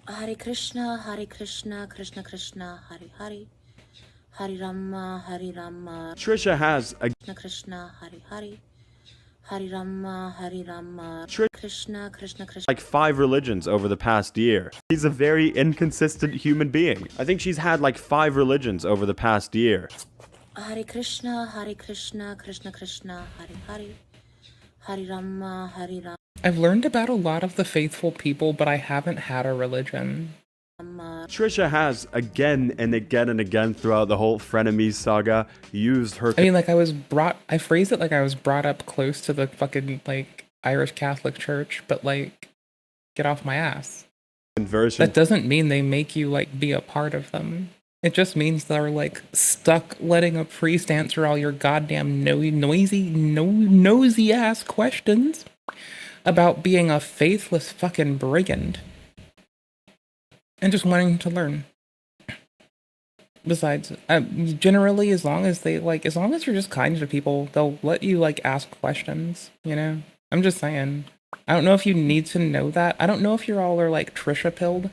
Hare Krishna, Krishna Krishna, Hare Hare. Hare Rama, Hare Rama. Trisha has Krishna, Hare Hare. Hare Rama, Hare Rama. Krishna Krishna. like 5 religions over the past year. She's a very inconsistent human being. I think she's had like 5 religions over the past year. Hare Krishna, Krishna Krishna, Hare Hare. Hare Rama, Hare Rama. I've learned about a lot of the faithful people, but I haven't had a religion. Trisha has again and again and again throughout the whole frenemies saga used her. I mean, like I phrased it like I was brought up close to the fucking like Irish Catholic Church, but like, get off my ass. Conversion. That doesn't mean they make you like be a part of them. It just means they're like stuck letting a priest answer all your goddamn nosy ass questions about being a faithless fucking brigand. And just wanting to learn. Besides, generally, as long as you're just kind to people, they'll let you like ask questions, you know? I'm just saying. I don't know if you need to know that. I don't know if you're all are like Trisha pilled.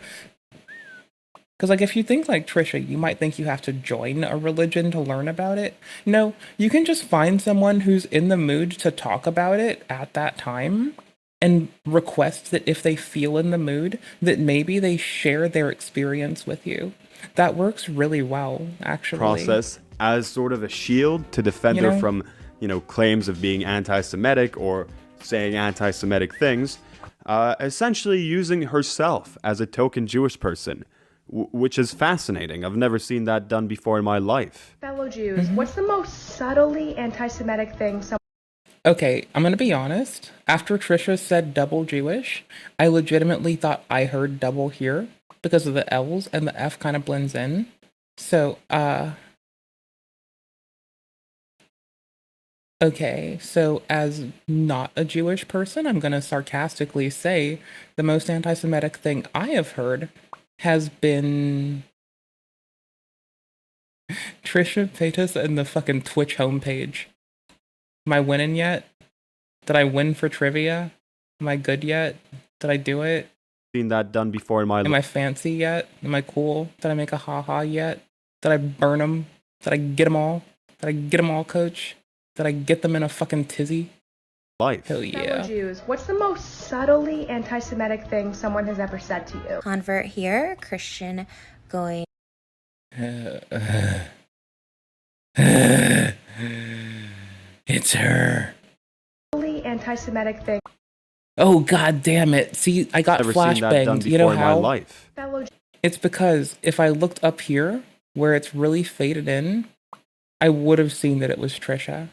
Because like if you think like Trisha, you might think you have to join a religion to learn about it. No, you can just find someone who's in the mood to talk about it at that time. And request that if they feel in the mood, that maybe they share their experience with you. That works really well, actually. Process as sort of a shield to defend her from, claims of being anti-Semitic or saying anti-Semitic things. Essentially using herself as a token Jewish person, which is fascinating. I've never seen that done before in my life. Fellow Jews, what's the most subtly anti-Semitic thing someone... Okay, I'm gonna be honest. After Trisha said double Jewish, I legitimately thought I heard double here because of the L's and the F kind of blends in. So, okay, so as not a Jewish person, I'm gonna sarcastically say the most anti-Semitic thing I have heard has been Trisha Paytas and the fucking Twitch homepage. Am I winning yet? Did I win for trivia? Am I good yet? Did I do it? Seen that done before in my life. Am I fancy yet? Am I cool? Did I make a haha yet? Did I burn them? Did I get them all? Did I get them all, coach? Did I get them in a fucking tizzy? Life. Hell yeah. Fellow Jews, what's the most subtly anti-Semitic thing someone has ever said to you? Convert here, Christian going. It's her. Subtly anti-Semitic thing. Oh god damn it. See, I got flashbanged. You know how? It's because if I looked up here where it's really faded in, I would have seen that it was Trisha.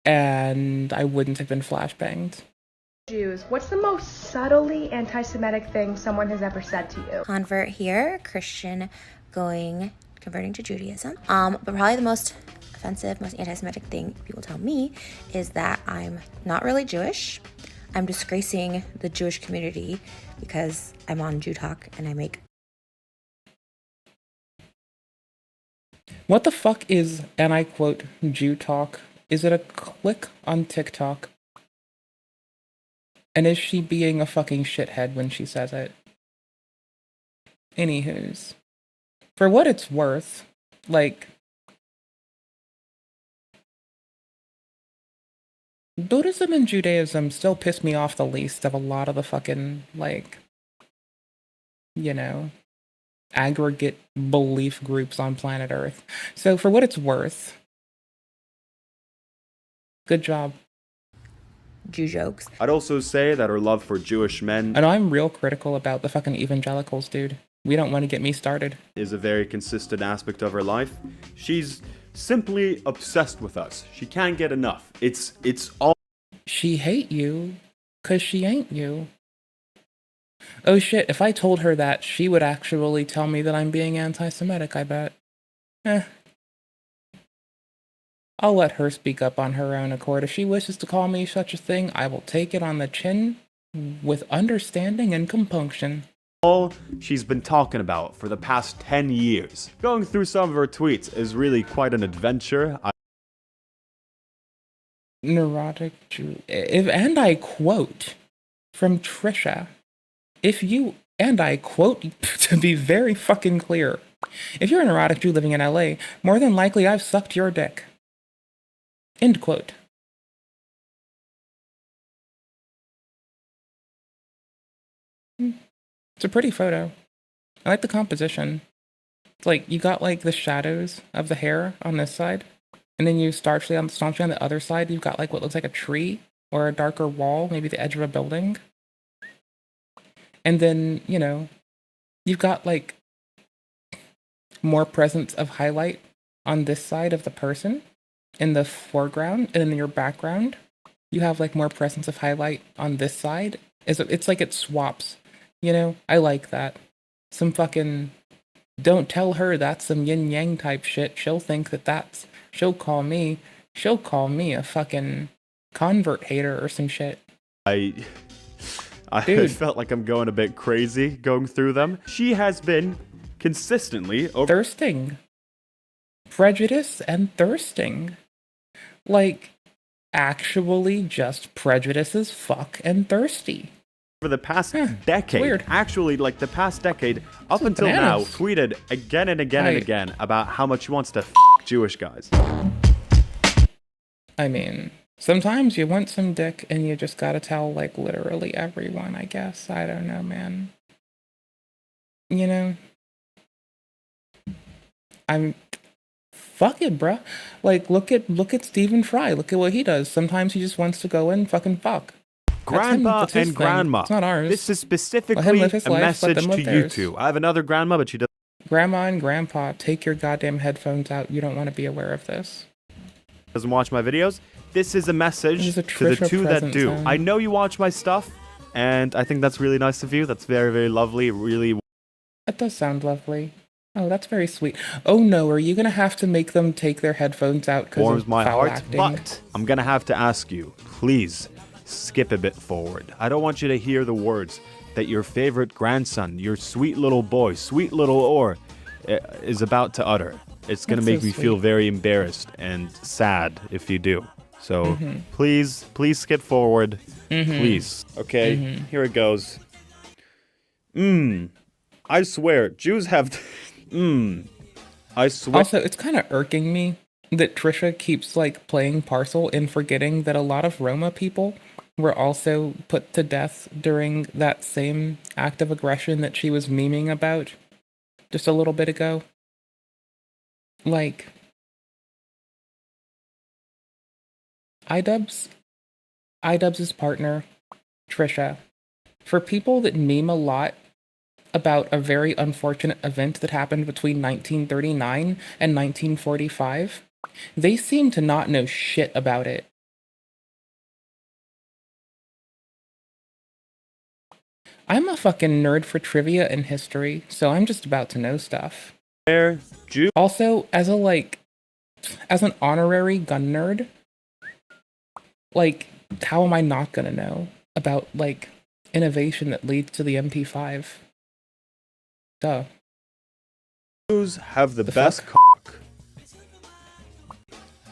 And I wouldn't have been flashbanged. Jews, what's the most subtly anti-Semitic thing someone has ever said to you? Convert here, Christian converting to Judaism. But probably the most offensive, most anti-Semitic thing people tell me is that I'm not really Jewish. I'm disgracing the Jewish community because I'm on Jew Talk and I make... What the fuck is, and I quote, Jew Talk? Is it a click on TikTok? And is she being a fucking shithead when she says it? Anywho's. For what it's worth, like, Buddhism and Judaism still piss me off the least of a lot of the fucking, like, aggregate belief groups on planet Earth. So for what it's worth, good job. Jew jokes. I'd also say that her love for Jewish men... I know I'm real critical about the fucking evangelicals, dude. We don't want to get me started. ...is a very consistent aspect of her life. She's simply obsessed with us. She can't get enough. It's all... She hate you, 'cause she ain't you. Oh shit, if I told her that, she would actually tell me that I'm being anti-Semitic, I bet. I'll let her speak up on her own accord. If she wishes to call me such a thing, I will take it on the chin with understanding and compunction. all she's been talking about for the past 10 years. Going through some of her tweets is really quite an adventure. Neurotic if, and I quote from Trisha, if you, and I quote, to be very fucking clear, if you're an erotic Jew living in LA, more than likely I've sucked your dick. End quote. It's a pretty photo. I like the composition. It's like you got like the shadows of the hair on this side, and then you staunchly on the other side, you've got like what looks like a tree or a darker wall, maybe the edge of a building. And then, you know, you've got like more presence of highlight on this side of the person in the foreground, and in your background, you have like more presence of highlight on this side. It's like it swaps, you know? I like that. Some fucking, don't tell her that's some yin yang type shit. She'll think that she'll call me a fucking convert hater or some shit. I felt like I'm going a bit crazy going through them. She has been consistently thirsting. Prejudice and thirsting. Like, actually just prejudice as fuck and thirsty. For the past decade, weird. Actually, like the past decade, up until now, tweeted again and again and again about how much she wants to Jewish guys. I mean, sometimes you want some dick and you just gotta tell, like, literally everyone, I guess. I don't know, man. You know? Fuck it, bruh. Like, look at Stephen Fry. Look at what he does. Sometimes he just wants to go and fucking fuck. Grandma that's his and thing. grandma. It's not ours. This is Let him specifically live his a life, let message them to live you theirs. two. I have another grandma, but she Grandma and grandpa, take your goddamn headphones out. You don't want to be aware of this. doesn't watch my videos. This is a message This is a to the Trisha two that present do. zone. I know you watch my stuff, and I think that's really nice of you. That's very, very lovely. Really. That does sound lovely. Oh, that's very sweet. Oh no, are you gonna have to make them take their headphones out because Warms of my foul heart, acting? but I'm gonna have to ask you, please skip a bit forward. I don't want you to hear the words that your favorite grandson, your sweet little boy, sweet little Or, is about to utter. It's gonna That's make so me sweet. feel very embarrassed and sad if you do. So Mhm. please skip forward, Mhm. please. Okay, Mhm. here it goes. I swear, Jews have. I swear. Also, it's kind of irking me that Trisha keeps like playing parcel and forgetting that a lot of Roma people were also put to death during that same act of aggression that she was memeing about just a little bit ago. Like, iDubbbz's partner, Trisha, for people that meme a lot about a very unfortunate event that happened between 1939 and 1945, they seem to not know shit about it. I'm a fucking nerd for trivia and history, so I'm just about to know stuff. Also, as an honorary gun nerd, like, how am I not gonna know about, like, innovation that leads to the MP5? Duh. Jews have the best cock.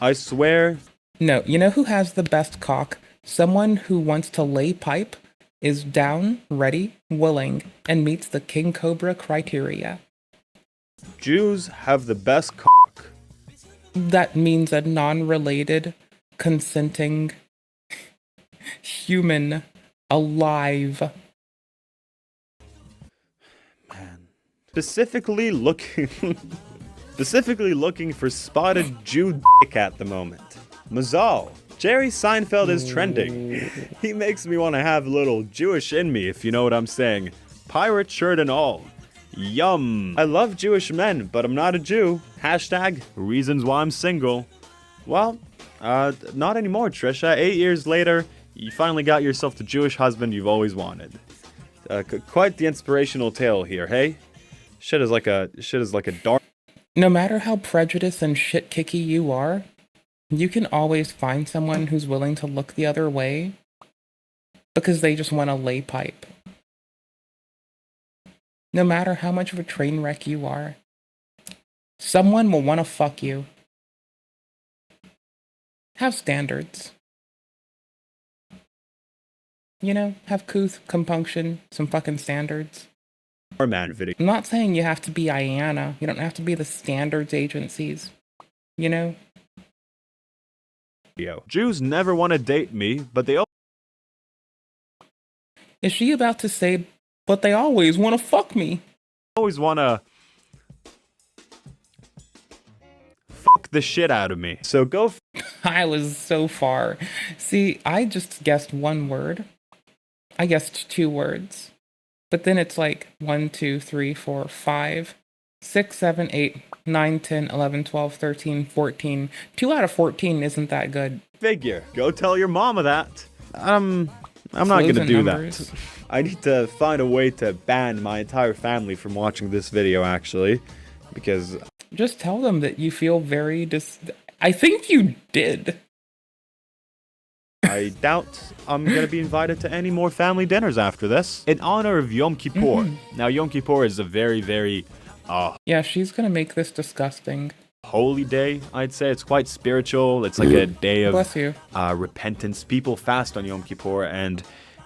I swear. No, you know who has the best cock? Someone who wants to lay pipe, is down, ready, willing, and meets the King Cobra criteria. Jews have the best cock. That means a non-related, consenting human alive. Specifically looking for spotted Jew dick at the moment. Mazal. Jerry Seinfeld is trending. He makes me want to have a little Jewish in me, if you know what I'm saying. Pirate shirt and all. Yum. I love Jewish men, but I'm not a Jew. Hashtag reasons why I'm single. Well, not anymore, Trisha. 8 years later, you finally got yourself the Jewish husband you've always wanted. Quite the inspirational tale here, hey? Shit is like a dark. No matter how prejudiced and shit-kicky you are, you can always find someone who's willing to look the other way because they just want to lay pipe. No matter how much of a train wreck you are, someone will want to fuck you. Have standards. You know, have couth, compunction, some fucking standards. Man video. I'm not saying you have to be Iana. You don't have to be the standards agencies. You know? Jews never want to date me, but they Is she about to say, but they always want to fuck me? always want to fuck the shit out of me. So go I was so far. See, I just guessed one word. I guessed 2 words. But then it's like 1, 2, 3, 4, 5, 6, 7, 8, 9, 10, 11, 12, 13, 14. 2 out of 14 isn't that good. figure. Go tell your mama that. I'm not gonna do that. I need to find a way to ban my entire family from watching this video, actually, because just tell them that you feel very I think you did. I doubt I'm gonna be invited to any more family dinners after this. In honor of Yom Kippur. Now, Yom Kippur is a very, very yeah, she's gonna make this disgusting. Holy day, I'd say. It's quite spiritual. It's like a day of Bless you. Repentance. People fast on Yom Kippur, and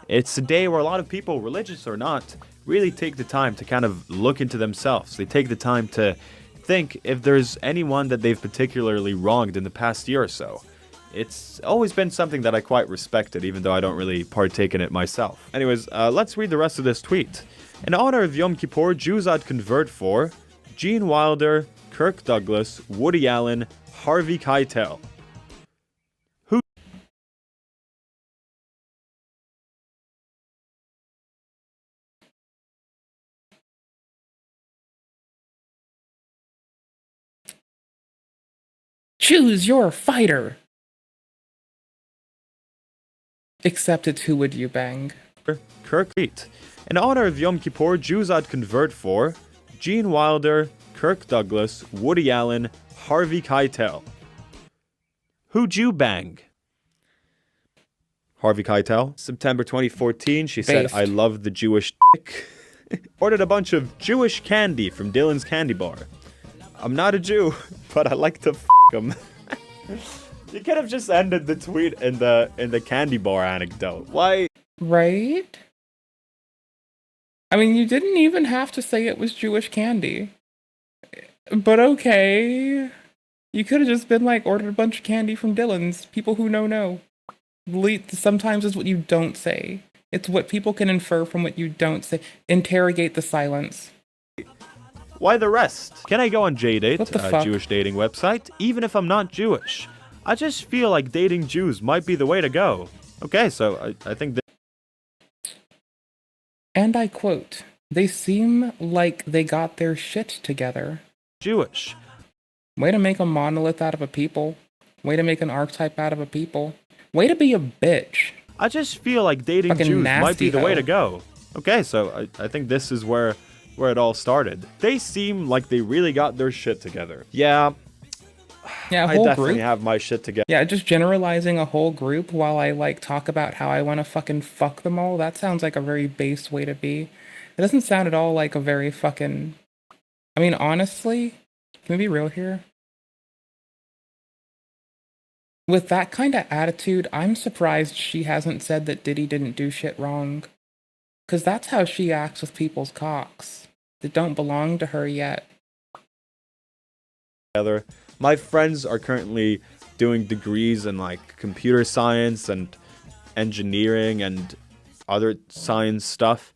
it's a day where a lot of people, religious or not, really take the time to kind of look into themselves. They take the time to think if there's anyone that they've particularly wronged in the past year or so. It's always been something that I quite respected, even though I don't really partake in it myself. Anyways, let's read the rest of this tweet. In honor of Yom Kippur, Jews I'd convert for Gene Wilder, Kirk Douglas, Woody Allen, Harvey Keitel. Who? Choose your fighter. Except it's who would you bang? Kirk Reed. In honor of Yom Kippur, Jews I'd convert for Gene Wilder, Kirk Douglas, Woody Allen, Harvey Keitel. Who'd you bang? Harvey Keitel. September 2014, she said, I love the Jewish dick. Ordered a bunch of Jewish candy from Dylan's Candy Bar. I'm not a Jew, but I like to f*** them. You could have just ended the tweet in the candy bar anecdote. Why? Right? I mean, you didn't even have to say it was Jewish candy. But okay. You could have just been like, ordered a bunch of candy from Dylan's. People who know. Sometimes it's what you don't say. It's what people can infer from what you don't say. Interrogate the silence. Why the rest? Can I go on JDate, What the a fuck? Jewish dating website, even if I'm not Jewish? I just feel like dating Jews might be the way to go. Okay, so I think that... And I quote, they seem like they got their shit together. Jewish. Way to make a monolith out of a people. Way to make an archetype out of a people. Way to be a bitch. I just feel like dating Fucking Jews might nasty be the way hoe. to go. Okay, so I think this is where it all started. They seem like they really got their shit together. Yeah, Yeah, a I whole definitely group. have my shit together. Yeah, just generalizing a whole group while I like talk about how I want to fucking fuck them all. That sounds like a very base way to be. It doesn't sound at all like a very fucking... I mean, honestly, can we be real here? With that kind of attitude, I'm surprised she hasn't said that Diddy didn't do shit wrong. Because that's how she acts with people's cocks that don't belong to her yet. My friends are currently doing degrees in like computer science and engineering and other science stuff.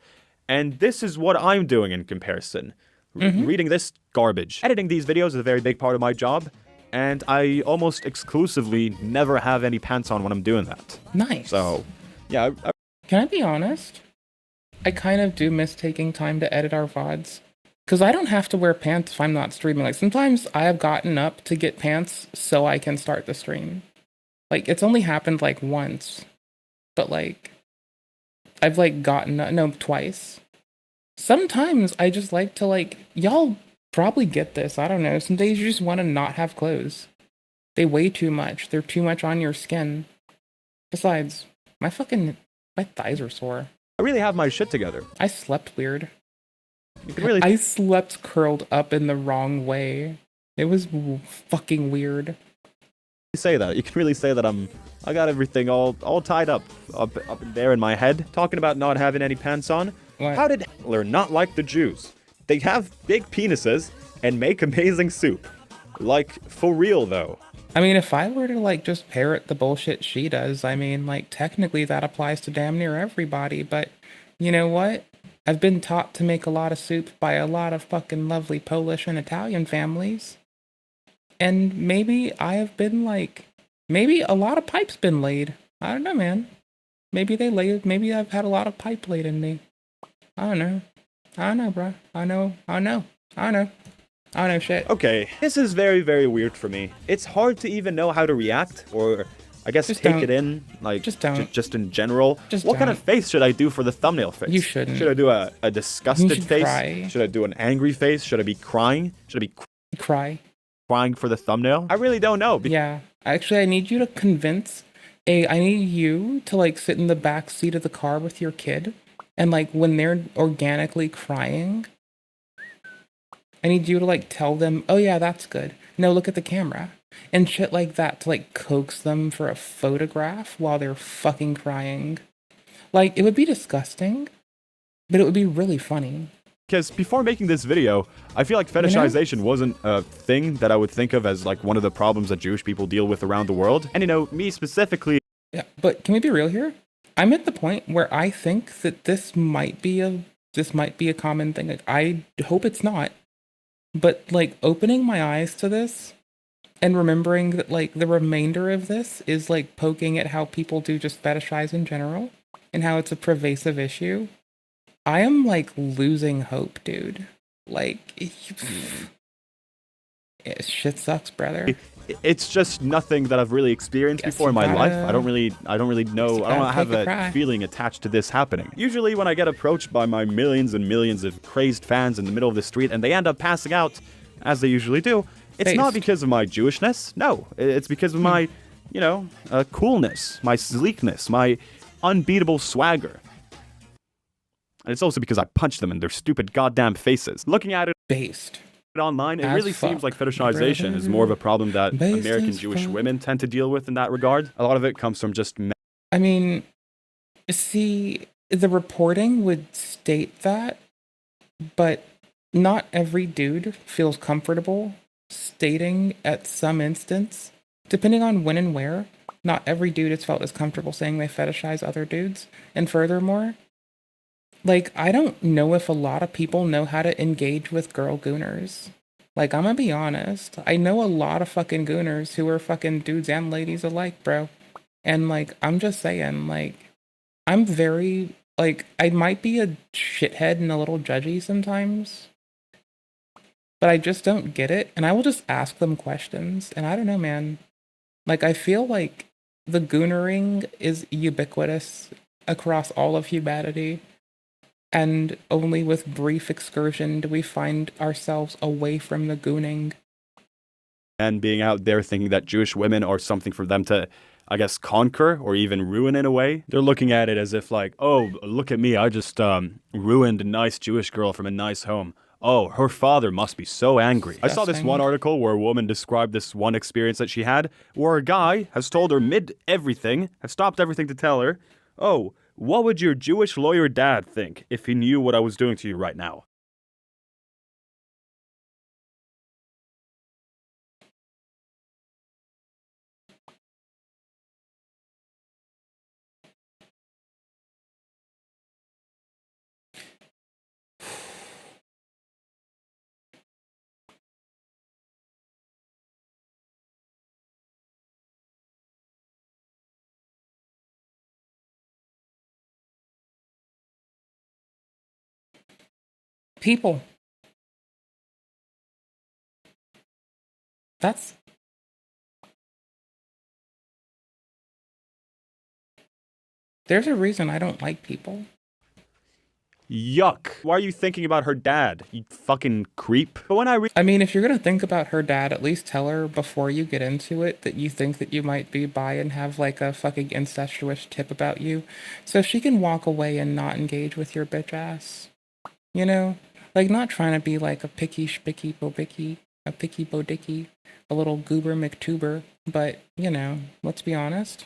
And this is what I'm doing in comparison. Reading this garbage. Editing these videos is a very big part of my job. And I almost exclusively never have any pants on when I'm doing that. Nice. So, yeah. Can I be honest? I kind of do miss taking time to edit our VODs. Because I don't have to wear pants if I'm not streaming. Like, sometimes I have gotten up to get pants so I can start the stream. Like, it's only happened, like, once. But, like, I've, like, twice. Sometimes I just like to, like, y'all probably get this. I don't know. Some days you just want to not have clothes. They weigh too much. They're too much on your skin. Besides, my thighs are sore. I really have my shit together. I slept weird. You can really I slept curled up in the wrong way. It was fucking weird. say that. You can really say that I got everything all tied up in there in my head. Talking about not having any pants on. What? How did Hitler not like the Jews? They have big penises and make amazing soup. Like, for real though. I mean, if I were to like just parrot the bullshit she does, I mean, like technically that applies to damn near everybody, but you know what? I've been taught to make a lot of soup by a lot of fucking lovely Polish and Italian families. And maybe I have been like, maybe a lot of pipe's been laid. I don't know, man. Maybe I've had a lot of pipe laid in me. I don't know. I don't know, bro. I don't know shit. Okay, this is very, very weird for me. It's hard to even know how to react, or I guess Just take don't. it in, like, Just don't. just in general. Just what kind of don't. face should I do for the thumbnail face? You shouldn't. Should I do a disgusted should face? cry. Should I do an angry face? Should I be crying? Should I be Cry. crying for the thumbnail? I really don't know. Yeah. Actually, I need you to I need you to like sit in the back seat of the car with your kid, and like when they're organically crying, I need you to like tell them, oh yeah, that's good. No, look at the camera. And shit like that to like coax them for a photograph while they're fucking crying. Like, it would be disgusting, but it would be really funny. Because before making this video, I feel like fetishization wasn't a thing that I would think of as like one of the problems that Jewish people deal with around the world. And you know, me specifically. Yeah, but can we be real here? I'm at the point where I think that this might be a common thing. Like, I hope it's not. But like opening my eyes to this and remembering that like the remainder of this is like poking at how people do just fetishize in general and how it's a pervasive issue. I am like losing hope, dude. Like, shit sucks, brother. It's just nothing that I've really experienced before in my life. I don't really know. I don't have a feeling attached to this happening. Usually when I get approached by my millions and millions of crazed fans in the middle of the street and they end up passing out, as they usually do, it's not because of my Jewishness. No, it's because of my, coolness, my sleekness, my unbeatable swagger. And it's also because I punched them in their stupid goddamn faces. Looking at it based online, it really seems like fetishization is more of a problem that American Jewish women tend to deal with in that regard. A lot of it comes from just I mean, see, the reporting would state that, but not every dude feels comfortable stating at some instance, depending on when and where, not every dude has felt as comfortable saying they fetishize other dudes. And furthermore, like, I don't know if a lot of people know how to engage with girl gooners. Like, I'm gonna be honest. I know a lot of fucking gooners who are fucking dudes and ladies alike, bro. And, like, I'm just saying, like, I'm very, like, I might be a shithead and a little judgy sometimes, but I just don't get it. And I will just ask them questions. And I don't know, man. Like, I feel like the goonering is ubiquitous across all of humanity. And only with brief excursion do we find ourselves away from the gooning. And being out there thinking that Jewish women are something for them to, I guess, conquer or even ruin in a way. They're looking at it as if like, oh, look at me, I just ruined a nice Jewish girl from a nice home. Oh, her father must be so angry. I saw this one article where a woman described this one experience that she had, where a guy has told her mid-everything, has stopped everything to tell her, oh, what would your Jewish lawyer dad think if he knew what I was doing to you right now? People. There's a reason I don't like people. Yuck. Why are you thinking about her dad, you fucking creep? But when I mean, if you're gonna think about her dad, at least tell her before you get into it that you think that you might be bi and have like a fucking incestuous tip about you, so she can walk away and not engage with your bitch ass. You know? Like, not trying to be like a picky spicky bobicky, a picky bodicky, a little goober McTuber, but, you know, let's be honest.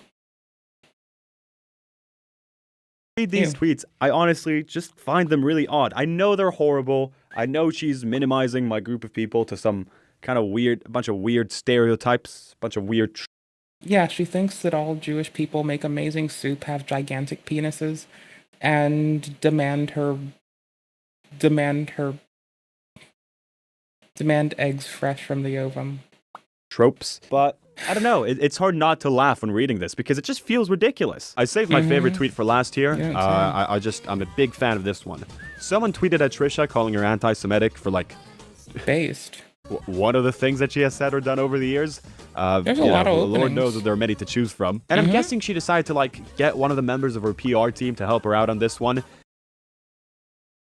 Read these tweets, I honestly just find them really odd. I know they're horrible. I know she's minimizing my group of people to some kind of weird, bunch of weird stereotypes, bunch of weird. Yeah, she thinks that all Jewish people make amazing soup, have gigantic penises, and demand eggs fresh from the ovum. Tropes, but I don't know. It's hard not to laugh when reading this because it just feels ridiculous. I saved my favorite tweet for last here. I'm a big fan of this one. Someone tweeted at Trisha calling her anti-Semitic for like based. One of the things that she has said or done over the years. There's a lot of Lord openings. knows that there are many to choose from. And I'm guessing she decided to like get one of the members of her PR team to help her out on this one.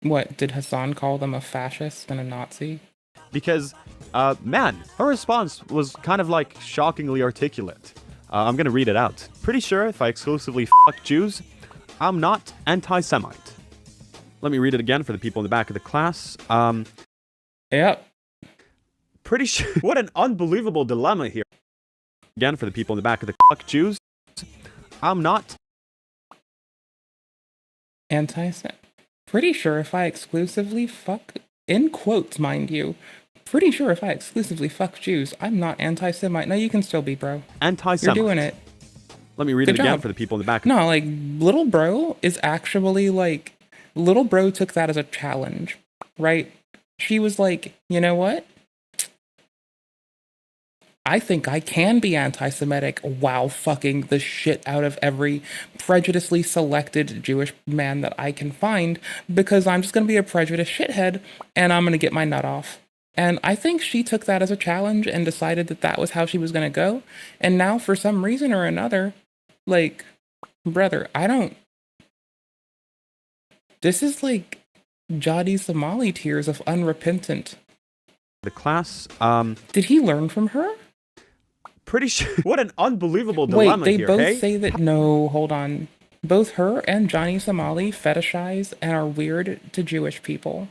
What, did Hassan call them a fascist and a Nazi? Because, man, her response was kind of like shockingly articulate. I'm gonna read it out. Pretty sure if I exclusively fuck Jews, I'm not anti-Semite. Let me read it again for the people in the back of the class. Yep. Pretty sure. What an unbelievable dilemma here. Again for the people in the back of the fuck Jews, I'm not anti-Semite. Pretty sure if I exclusively fuck, in quotes, mind you, pretty sure if I exclusively fuck Jews, I'm not anti-Semite. No, you can still be, bro. Anti-Semite. You're doing it. Let me read Good it again job. for the people in the back. No, like, little bro is actually like, little bro took that as a challenge, right? She was like, you know what? I think I can be anti-Semitic while fucking the shit out of every prejudicedly selected Jewish man that I can find, because I'm just going to be a prejudiced shithead and I'm going to get my nut off. And I think she took that as a challenge and decided that that was how she was going to go. And now for some reason or another, like, brother, this is like Jadi Somali tears of unrepentant. The class, Did he learn from her? Pretty sure. What an unbelievable dilemma Wait, they here, both hey? say that. No, hold on. Both her and Johnny Somali fetishize and are weird to Jewish people.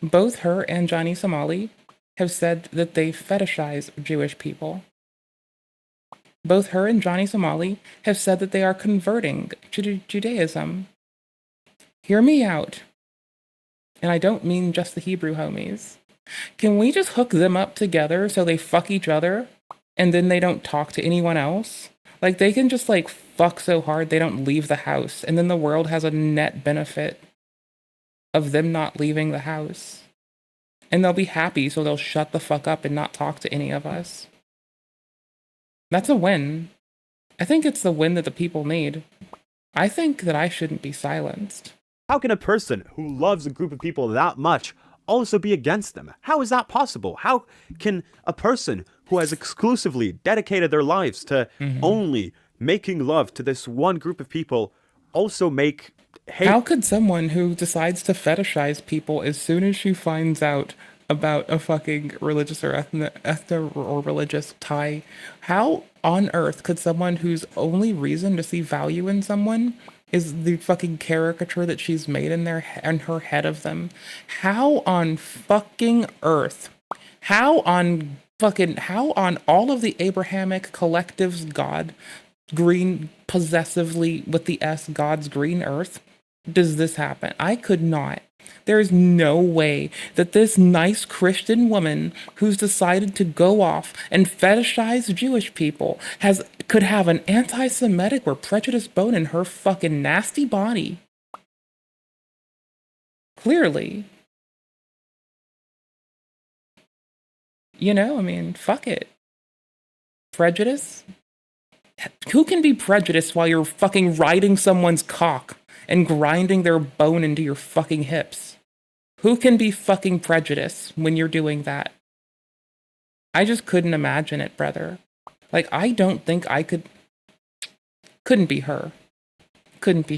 Both her and Johnny Somali have said that they fetishize Jewish people. Both her and Johnny Somali have said that they are converting to Judaism. Hear me out. And I don't mean just the Hebrew homies. Can we just hook them up together so they fuck each other and then they don't talk to anyone else? Like, they can just, like, fuck so hard they don't leave the house, and then the world has a net benefit of them not leaving the house. And they'll be happy, so they'll shut the fuck up and not talk to any of us. That's a win. I think it's the win that the people need. I think that I shouldn't be silenced. How can a person who loves a group of people that much also be against them? How is that possible? How can a person who has exclusively dedicated their lives to only making love to this one group of people also make hate? How could someone who decides to fetishize people as soon as she finds out about a fucking religious or ethno or religious tie, how on earth could someone whose only reason to see value in someone is the fucking caricature that she's made in her head of them? How on fucking earth? How on all of the Abrahamic collectives God, green, possessively with the S, God's green earth, does this happen? I could not. There is no way that this nice Christian woman who's decided to go off and fetishize Jewish people could have an anti-Semitic or prejudiced bone in her fucking nasty body. Clearly. You know, I mean, fuck it. Prejudice? Who can be prejudiced while you're fucking riding someone's cock and grinding their bone into your fucking hips? Who can be fucking prejudiced when you're doing that? I just couldn't imagine it, brother. Like, I don't think I could. Couldn't be her. Couldn't be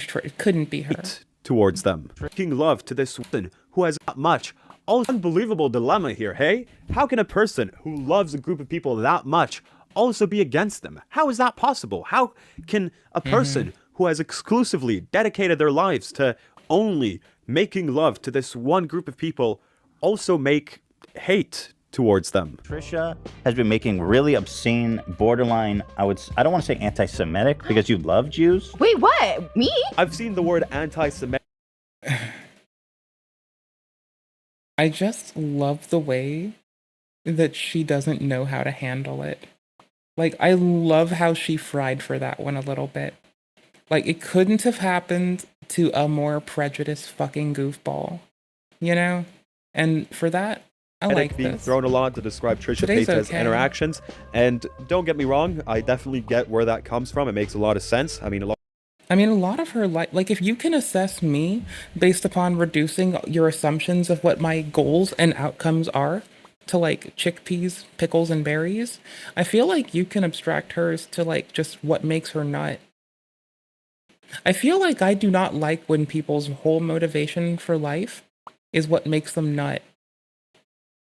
her. Towards them. Making love to this woman who has that much. Also, unbelievable dilemma here, hey? How can a person who loves a group of people that much also be against them? How is that possible? How can a person who has exclusively dedicated their lives to only making love to this one group of people also make hate towards them. Trisha has been making really obscene, borderline, I don't want to say anti-Semitic because you love Jews. Wait, what? Me? I've seen the word anti-Semitic. I just love the way that she doesn't know how to handle it. Like, I love how she fried for that one a little bit. Like, it couldn't have happened to a more prejudiced fucking goofball, you know? And for that, I like being this. thrown a lot to describe Trisha Today's Paytas' okay. interactions. And don't get me wrong, I definitely get where that comes from. It makes a lot of sense. I mean, a lot of her life, like if you can assess me based upon reducing your assumptions of what my goals and outcomes are to like chickpeas, pickles, and berries, I feel like you can abstract hers to like just what makes her nut. I feel like I do not like when people's whole motivation for life is what makes them nut.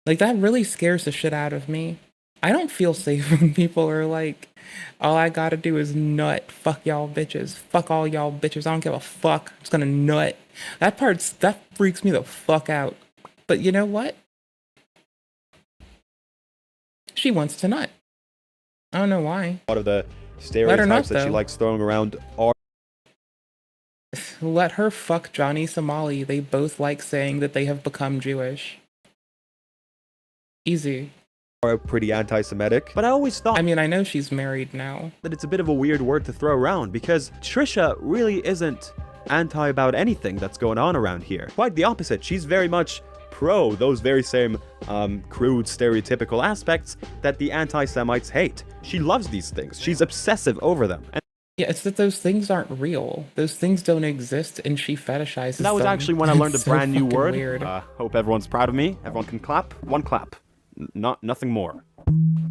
Like that really scares the shit out of me. I don't feel safe when people are like, all I gotta do is nut. Fuck y'all bitches. Fuck all y'all bitches. I don't give a fuck. I'm just gonna nut. That freaks me the fuck out. But you know what? She wants to nut. I don't know why. lot of the Let her nut, stereotypes that she though. likes throwing around are Let her fuck Johnny Somali. They both like saying that they have become Jewish. Easy. pretty anti-Semitic. But I always thought, I mean, I know she's married now, that it's a bit of a weird word to throw around because Trisha really isn't anti about anything that's going on around here. Quite the opposite. She's very much pro those very same crude stereotypical aspects that the anti-Semites hate. She loves these things. She's obsessive over them. And yeah, it's that those things aren't real. Those things don't exist, and she fetishizes them. that was actually when I learned a It's so brand new fucking word. weird. Hope everyone's proud of me. Everyone can clap. One clap. Nothing more.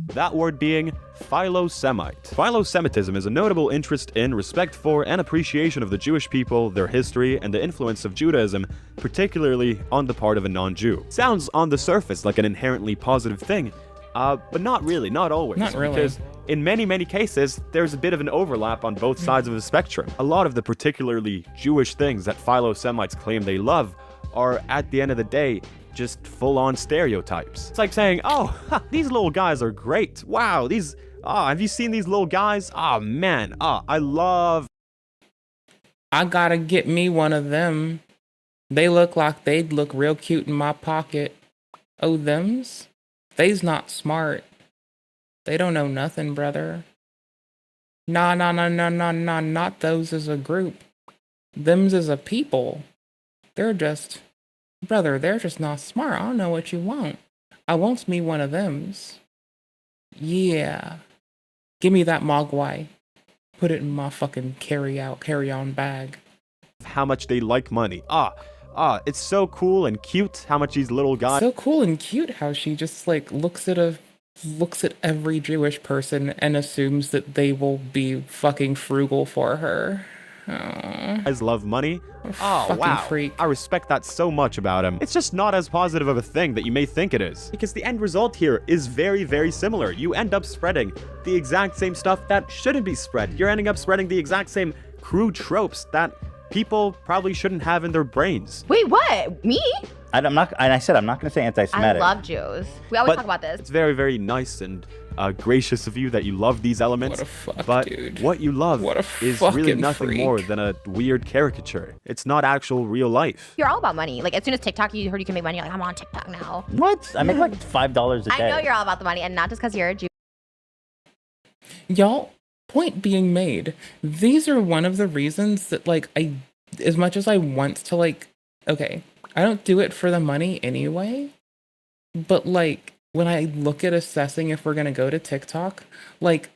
That word being Philo-Semite. Philo-Semitism is a notable interest in, respect for, and appreciation of the Jewish people, their history, and the influence of Judaism, particularly on the part of a non-Jew. Sounds on the surface like an inherently positive thing, but not really, not always. Not really. Because in many, many cases, there's a bit of an overlap on both sides of the spectrum. A lot of the particularly Jewish things that Philo-Semites claim they love are, at the end of the day, just full-on stereotypes. It's like saying, oh, these little guys are great. Wow, have you seen these little guys? Oh, man, I gotta get me one of them. They look like they'd look real cute in my pocket. Oh, thems? They's not smart. They don't know nothing, brother. Nah, not those as a group. Thems as a people. They're just not smart. I don't know what you want. I wants me one of thems. Yeah. Give me that mogwai. Put it in my fucking carry-on bag. how much they like money. It's so cool and cute how much these little guys... So cool and cute how she just like looks at every Jewish person and assumes that they will be fucking frugal for her. guys love money. Oh, wow. Freak. I respect that so much about him. It's just not as positive of a thing that you may think it is. Because the end result here is very, very similar. You end up spreading the exact same stuff that shouldn't be spread. You're ending up spreading the exact same crude tropes that people probably shouldn't have in their brains. Wait, what? Me? I said I'm not going to say I anti-Semitic. love Jews. We always talk about this. It's very, very nice and gracious of you that you love these elements. What a fuck, but dude. what you love What a is really fucking nothing freak. more than a weird caricature. It's not actual real life. You're all about money. Like, as soon as TikTok, you heard you can make money, you're like, I'm on TikTok now. What? I make like $5 a day. I know you're all about the money, and not just because you're a Jew. Y'all, point being made. These are one of the reasons that, like, as much as I want to, like, okay, I don't do it for the money anyway, but, like, when I look at assessing if we're going to go to TikTok, like,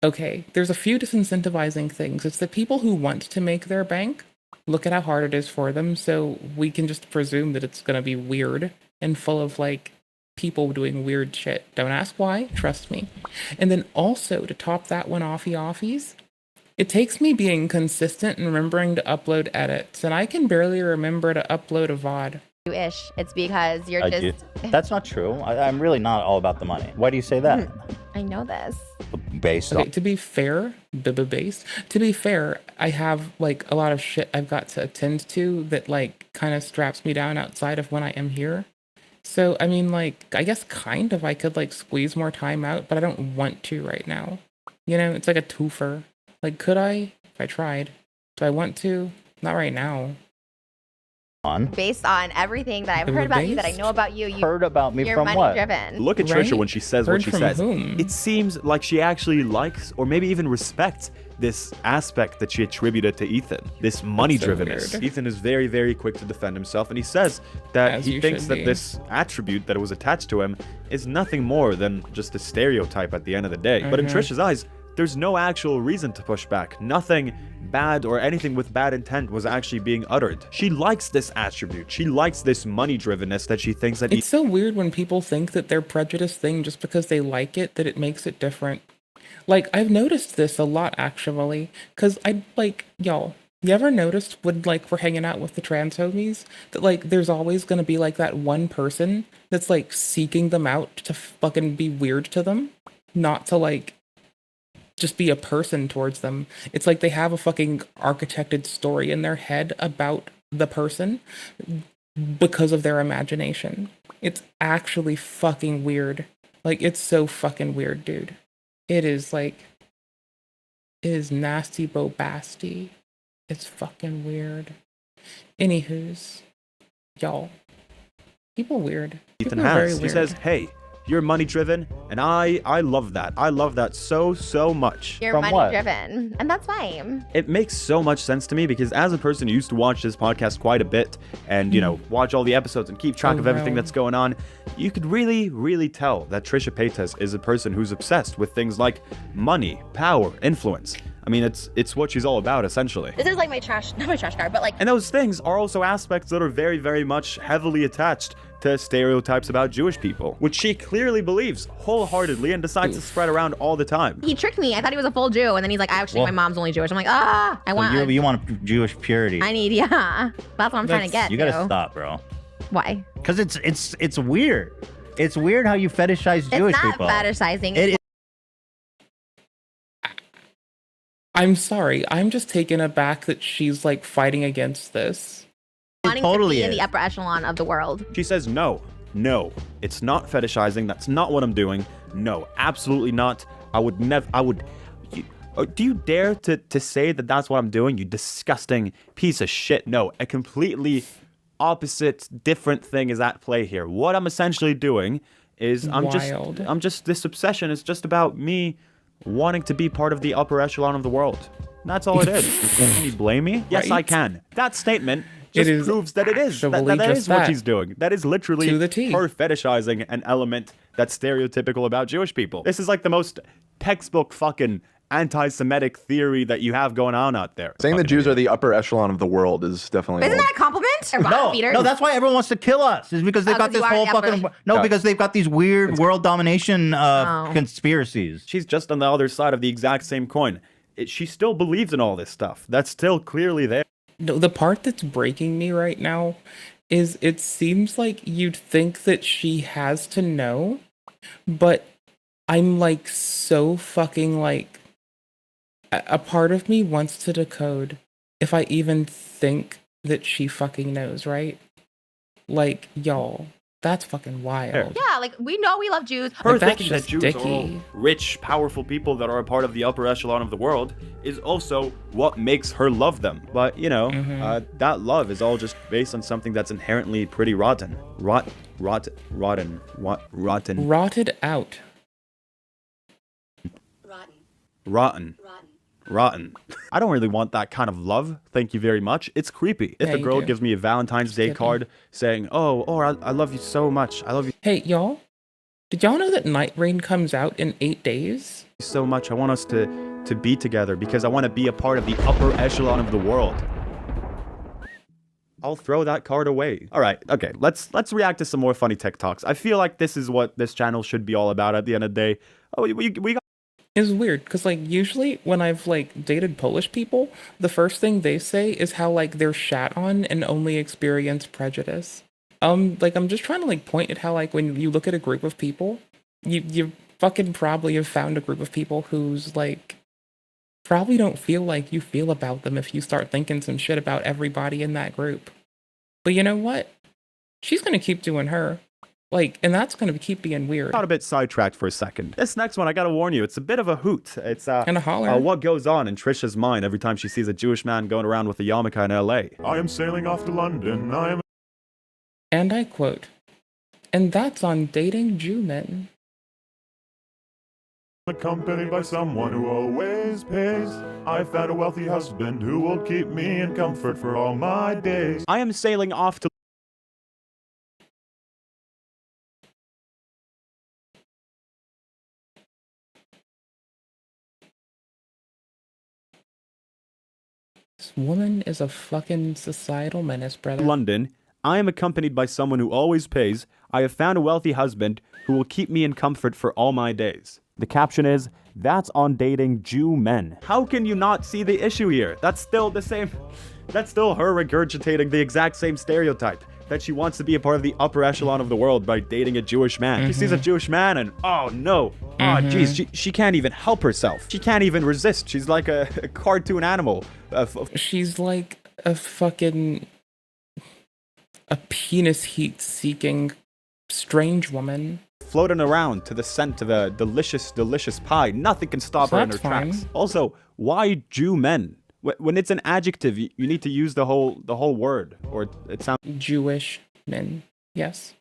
okay, there's a few disincentivizing things. It's the people who want to make their bank. Look at how hard it is for them, so we can just presume that it's going to be weird and full of, like, people doing weird shit. Don't ask why, trust me. And then also, to top that one offies, it takes me being consistent and remembering to upload edits, and I can barely remember to upload a VOD. Jewish. It's because you're I just... do. That's not true. I'm really not all about the money. Why do you say that? I know this. based Okay, on. to be fair, based. To be fair, I have like a lot of shit I've got to attend to that like kind of straps me down outside of when I am here. So I mean, like, I guess kind of I could like squeeze more time out, but I don't want to right now. You know, it's like a twofer. Like, could I? If I tried. Do I want to? Not right now. Based on everything that I've heard about you, that I know about you, Heard about me you're from money what? driven. Look at Right? Trisha when she says Heard what she from says. whom? It seems like she actually likes or maybe even respects this aspect that she attributed to Ethan, this money drivenness. weird. Ethan is very, very quick to defend himself, and he says that As he you thinks should that be. this attribute that was attached to him is nothing more than just a stereotype at the end of the day. But in Mhm. Trisha's eyes, there's no actual reason to push back. Nothing bad or anything with bad intent was actually being uttered. She likes this attribute. She likes this money drivenness that she thinks that It's so weird when people think that their prejudice thing, just because they like it, that it makes it different. Like, I've noticed this a lot, actually. Because I, like, y'all, you ever noticed when, like, we're hanging out with the trans homies, that, like, there's always gonna be, like, that one person that's, like, seeking them out to fucking be weird to them? Not to, like, just be a person towards them. It's like they have a fucking architected story in their head about the person because of their imagination. It's actually fucking weird. Like, it's so fucking weird, dude. It is like, it is nasty bobasty. It's fucking weird. Anywho's, y'all, people weird. Ethan People are very has. He weird. says, hey, you're money driven, and I love that. I love that so much. You're money driven, and that's fine. It makes so much sense to me because as a person who used to watch this podcast quite a bit and, you know, watch all the episodes and keep track of everything that's going on, you could really tell that Trisha Paytas is a person who's obsessed with things like money, power, influence. I mean, it's what she's all about, essentially. This is like my trash, not my trash car, but like. And those things are also aspects that are very much heavily attached to stereotypes about Jewish people, which she clearly believes wholeheartely and decides to spread around all the time. He tricked me. I thought he was a full Jew, and then he's like, "Actually, Well- my mom's only Jewish." I'm like, I want. You want Jewish purity. I need, yeah. That's what I'm trying to get. You gotta to. stop, bro. Why? Because it's weird. It's weird how you fetishize Jewish It's not people. fetishizing. It is. I'm sorry. I'm just taken aback that she's like fighting against this. Wanting to be in the upper echelon of the world. She says, no, it's not fetishizing. That's not what I'm doing. No, absolutely not. I would never, do you dare to say that that's what I'm doing? You disgusting piece of shit. No, a completely opposite, different thing is at play here. What I'm essentially doing is I'm just, this obsession is just about me wanting to be part of the upper echelon of the world. That's all it is. Can you blame me? Yes, I Right? can. That statement just proves that it is. That actually is just what that. she's doing. That is literally To the T. her fetishizing an element that's stereotypical about Jewish people. This is like the most textbook fucking anti-Semitic theory that you have going on out there. Saying the Jews are the upper echelon of the world is definitely. Isn't that a compliment? Or bottom feeders? No, that's why everyone wants to kill us. Is because they've got 'cause you this are whole the upper- fucking because they've got these weird world domination conspiracies. She's just on the other side of the exact same coin. She still believes in all this stuff. That's still clearly there. No, the part that's breaking me right now is it seems like you'd think that she has to know, but I'm like so fucking like a part of me wants to decode if I even think that she fucking knows, right? Like, y'all, that's fucking wild. Yeah, like we know we love Jews. Her Like, that's thinking that just Jews are all dicky. rich, powerful people that are a part of the upper echelon of the world is also what makes her love them. But, you know, that love is all just based on something that's inherently pretty rotten. Rotten. Rotted out. Rotten. I don't really want that kind of love. Thank you very much. It's creepy. If Yeah, a you girl do. gives me a Valentine's Day card saying, oh, I love you so much. I love you Hey, y'all, did y'all know that Night Rain comes out in 8 days? so much. I want us to be together because I want to be a part of the upper echelon of the world. I'll throw that card away. All right, okay, let's react to some more funny TikToks. I feel like this is what this channel should be all about at the end of the day. Oh, we got It's weird because like usually when I've like dated Polish people, the first thing they say is how like they're shat on and only experience prejudice. Like I'm just trying to like point at how like when you look at a group of people, you fucking probably have found a group of people who's like probably don't feel like you feel about them if you start thinking some shit about everybody in that group. But you know what? She's gonna keep doing her. Like, and that's gonna keep being weird. Got a bit sidetracked for a second. This next one, I gotta warn you, it's a bit of a hoot. It's and a holler. What goes on in Trisha's mind every time she sees a Jewish man going around with a yarmulke in LA. I am sailing off to London. I am. And I quote, and that's on dating Jew men. Accompanied by someone who always pays. I found a wealthy husband who will keep me in comfort for all my days. I am sailing off to. This woman is a fucking societal menace, brother. London. I am accompanied by someone who always pays. I have found a wealthy husband who will keep me in comfort for all my days. The caption is, that's on dating Jew men. How can you not see the issue here? That's still the same. That's still her regurgitating the exact same stereotype. That she wants to be a part of the upper echelon of the world by dating a Jewish man. She sees a Jewish man and, oh no. Oh geez, she can't even help herself. She can't even resist. She's like a cartoon animal. She's like a fucking... a penis heat-seeking strange woman. Floating around to the scent of a delicious, delicious pie. Nothing can stop her in her tracks. Also, why Jew men? When it's an adjective, you need to use the whole word, or it sounds... Jewish men, yes.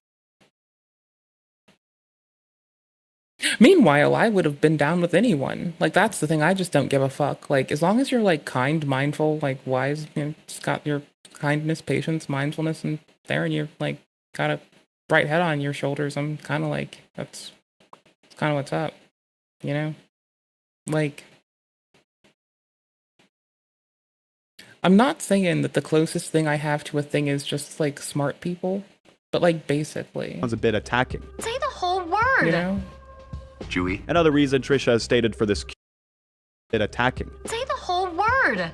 Meanwhile, I would have been down with anyone. Like, that's the thing, I just don't give a fuck. Like, as long as you're, like, kind, mindful, like, wise, you know, just got your kindness, patience, mindfulness, and there, and you're, like, got a bright head on your shoulders, I'm kind of like, that's kind of what's up, you know? Like... I'm not saying that the closest thing I have to a thing is just, like, smart people, but, like, basically. Sounds a bit attacking. Say the whole word. You know? Jewy. Another reason Trisha has stated for this bit attacking. Say the whole word.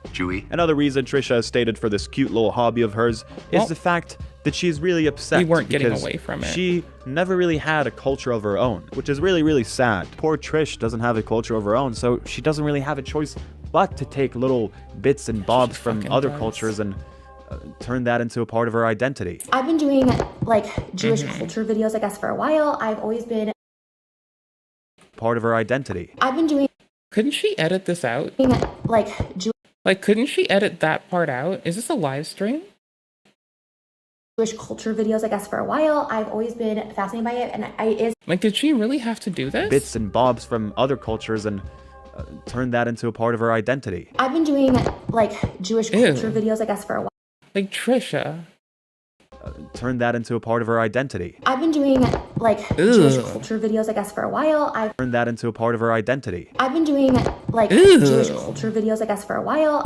Jewy. Another reason Trisha has stated for this cute little hobby of hers is the fact that she's really upset. We weren't getting because away from it. She never really had a culture of her own, which is really, really sad. Poor Trish doesn't have a culture of her own, so she doesn't really have a choice but to take little bits and bobs from other cultures and turn that into a part of her identity. I've been doing like Jewish culture videos, I guess, for a while. I've always been part of her identity. I've been doing. Couldn't she edit this out? Like couldn't she edit that part out? Is this a live stream? Jewish culture videos, I guess, for a while. I've always been fascinated by it, and like, did she really have to do this? Bits and bobs from other cultures and turn that into a part of her identity. I've been doing like Jewish culture videos, I guess, for a while. Like Trisha. Turn that into a part of her identity. I've been doing like Jewish culture videos, I guess, for a while. I've turned that into a part of her identity. I've been doing like Jewish culture videos, I guess, for a while.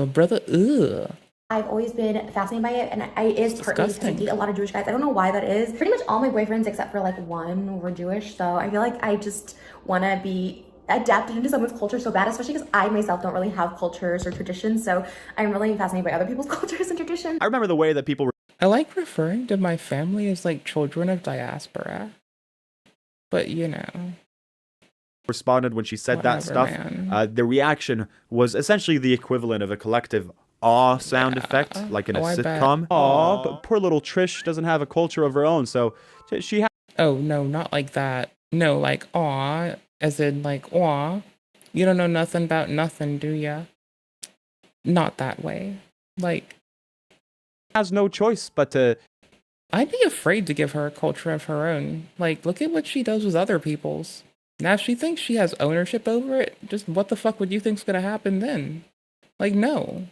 Brother, I've always been fascinated by it, and it is partly because I date a lot of Jewish guys. I don't know why that is. Pretty much all my boyfriends, except for like one, were Jewish, so I feel like I just want to be adapted into someone's culture so bad, especially because I myself don't really have cultures or traditions, so I'm really fascinated by other people's cultures and traditions. I remember the way that people I like referring to my family as like children of diaspora, but you know, responded when she said that stuff. Man. The reaction was essentially the equivalent of a collective awe sound effect, like in a sitcom. Aw, but poor little Trish doesn't have a culture of her own, so she has. Oh no, not like that. No, like aw, as in like aw. You don't know nothing about nothing, do ya? Not that way. Like, has no choice but to. I'd be afraid to give her a culture of her own. Like, look at what she does with other people's. Now, if she thinks she has ownership over it, just what the fuck would you think's gonna happen then? Like, no.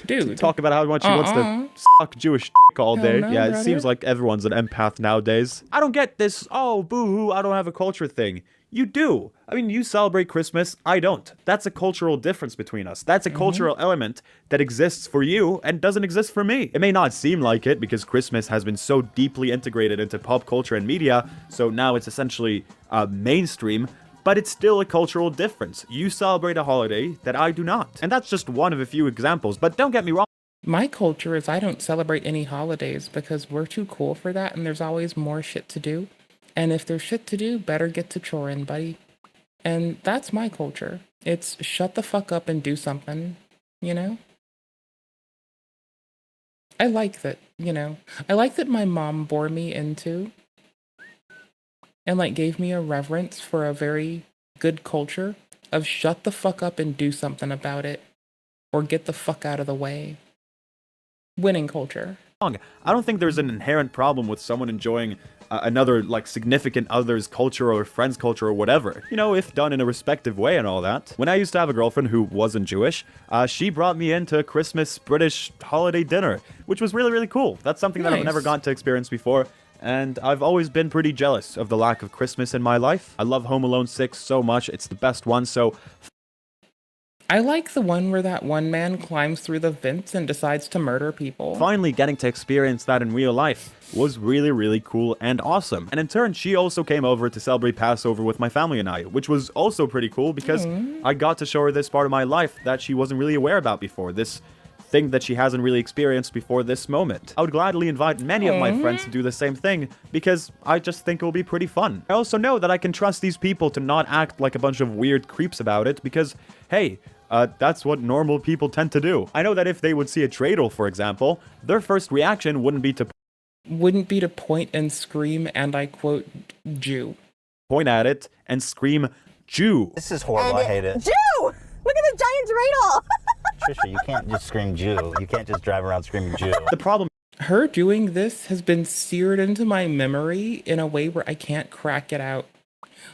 Dude. Talk about how much she wants to suck Jewish all day. No, yeah, it brother. seems like everyone's an empath nowadays. I don't get this, oh, boo-hoo, I don't have a culture thing. You do. I mean, you celebrate Christmas, I don't. That's a cultural difference between us. That's a cultural element that exists for you and doesn't exist for me. It may not seem like it because Christmas has been so deeply integrated into pop culture and media, so now it's essentially mainstream, but it's still a cultural difference. You celebrate a holiday that I do not. And that's just one of a few examples, but don't get me wrong. My culture is I don't celebrate any holidays because we're too cool for that and there's always more shit to do. And if there's shit to do, better get to choring, buddy. And that's my culture. It's shut the fuck up and do something, you know? I like that, you know. I like that my mom bore me into and like gave me a reverence for a very good culture of shut the fuck up and do something about it or get the fuck out of the way. Winning culture. I don't think there's an inherent problem with someone enjoying another like significant other's culture or friend's culture or whatever, you know, if done in a respective way and all that. When I used to have a girlfriend who wasn't Jewish, she brought me into Christmas British holiday dinner, which was really, really cool. That's something that I've never gotten to experience before, and I've always been pretty jealous of the lack of Christmas in my life. I love Home Alone 6 so much. It's the best one, so I like the one where that one man climbs through the vents and decides to murder people. finally getting to experience that in real life was really, really cool and awesome. And in turn, she also came over to celebrate Passover with my family and I, which was also pretty cool because I got to show her this part of my life that she wasn't really aware about before, this thing that she hasn't really experienced before this moment. I would gladly invite many of my friends to do the same thing because I just think it will be pretty fun. I also know that I can trust these people to not act like a bunch of weird creeps about it because, hey, that's what normal people tend to do. I know that if they would see a dreidel, for example, their first reaction wouldn't be to point and scream, and I quote, Jew. Point at it and scream, Jew. This is horrible. I hate it. Jew! Look at the giant dreidel! Trisha, you can't just scream Jew. You can't just drive around screaming Jew. The problem. Her doing this has been seared into my memory in a way where I can't crack it out.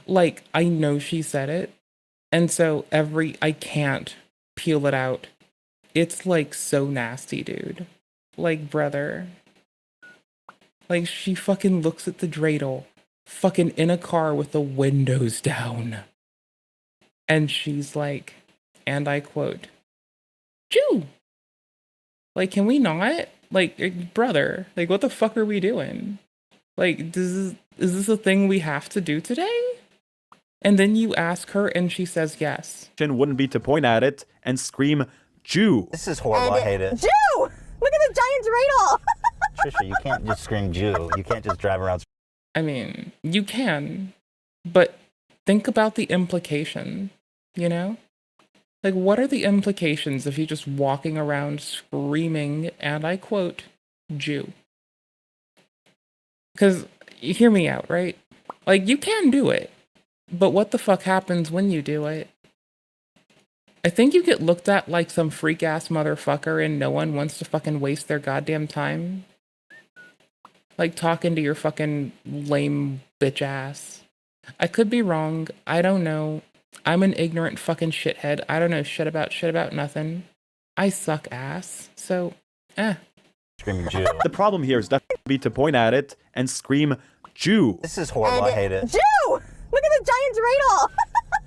Like, I know she said it, and so I can't peel it out. It's like so nasty, dude. Like, brother. Like, she fucking looks at the dreidel, fucking in a car with the windows down. And she's like, and I quote, Jew! Like, can we not? Like, brother, like, what the fuck are we doing? Like, is this a thing we have to do today? And then you ask her and she says yes. Wouldn't be to point at it and scream, Jew. This is horrible. I hate it. Jew! Look at the giant dreidel! Trisha, you can't just scream Jew. You can't just drive around. I mean, you can, but think about the implication, you know? Like, what are the implications of you just walking around screaming, and I quote, Jew? Because, hear me out, right? Like, you can do it, but what the fuck happens when you do it? I think you get looked at like some freak-ass motherfucker and no one wants to fucking waste their goddamn time. Like, talking to your fucking lame bitch ass. I could be wrong. I don't know. I'm an ignorant fucking shithead. I don't know shit about nothing. I suck ass. So, Screaming Jew. The problem here is definitely to point at it and scream, Jew. This is horrible. I hate it. Jew! Look at the giant dreidel!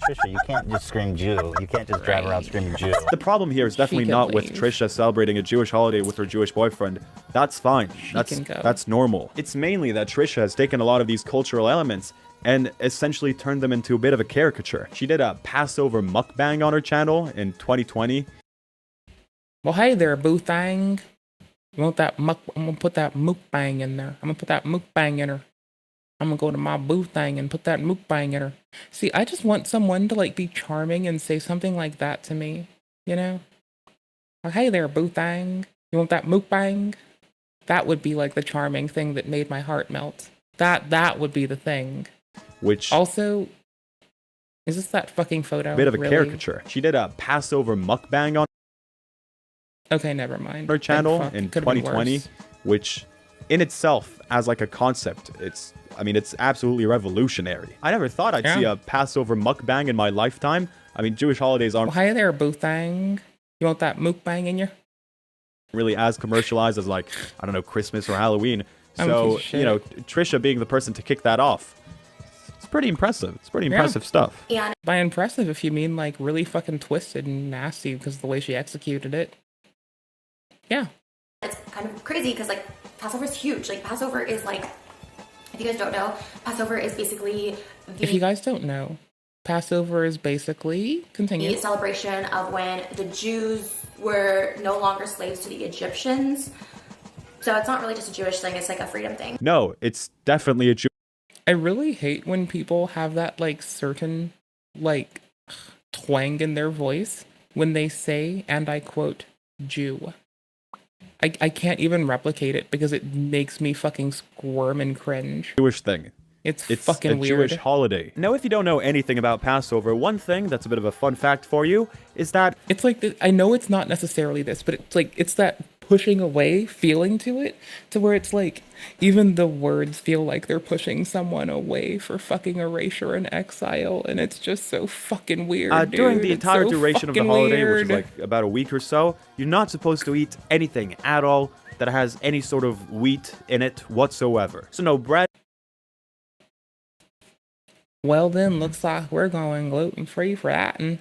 Trisha, you can't just scream Jew. You can't just drive around screaming Jew. The problem here is definitely not with Trisha celebrating a Jewish holiday with her Jewish boyfriend. That's fine. That's normal. It's mainly that Trisha has taken a lot of these cultural elements and essentially turned them into a bit of a caricature. She did a Passover mukbang on her channel in 2020. well, hey there, boo thang. You want that I'm gonna put that mukbang in there. I'm gonna put that mukbang in her. I'm gonna go to my boo thing and put that mukbang in her. See, I just want someone to like be charming and say something like that to me, you know? Like, hey there, boo thang. You want that mukbang? That would be like the charming thing that made my heart melt. That would be the thing. Which also, is this that fucking photo? Bit of a really? caricature. She did a Passover mukbang on Okay, never mind. her channel in Could've been 2020, worse. which in itself, as like a concept, it's absolutely revolutionary. I never thought I'd see a Passover mukbang in my lifetime. I mean, Jewish holidays aren't Well, hey there, boo thang. You want that mukbang in you? really as commercialized as, like, I don't know, Christmas or Halloween. I'm a So, piece of shit. you know, Trisha being the person to kick that off, it's pretty impressive. It's pretty impressive stuff. Yeah. By impressive, if you mean like really fucking twisted and nasty because of the way she executed it. Yeah. It's kind of crazy because like Passover is huge. Like Passover is like, if you guys don't know, Passover is basically If you guys don't know, Passover is basically the continue. celebration of when the Jews were no longer slaves to the Egyptians. So it's not really just a Jewish thing, it's like a freedom thing. No, it's definitely a I really hate when people have that like certain like twang in their voice when they say, and I quote, Jew. I can't even replicate it because it makes me fucking squirm and cringe. Jewish thing. It's a fucking weird. Jewish holiday. Now, if you don't know anything about Passover, one thing that's a bit of a fun fact for you is that it's like I know it's not necessarily this, but it's like it's that pushing away feeling to it, to where it's like even the words feel like they're pushing someone away for fucking erasure and exile, and it's just so fucking weird. during the It's entire so duration of the fucking holiday, which is weird. like about a week or so, you're not supposed to eat anything at all that has any sort of wheat in it whatsoever. So no bread. Well then, looks like we're going gluten-free for that, and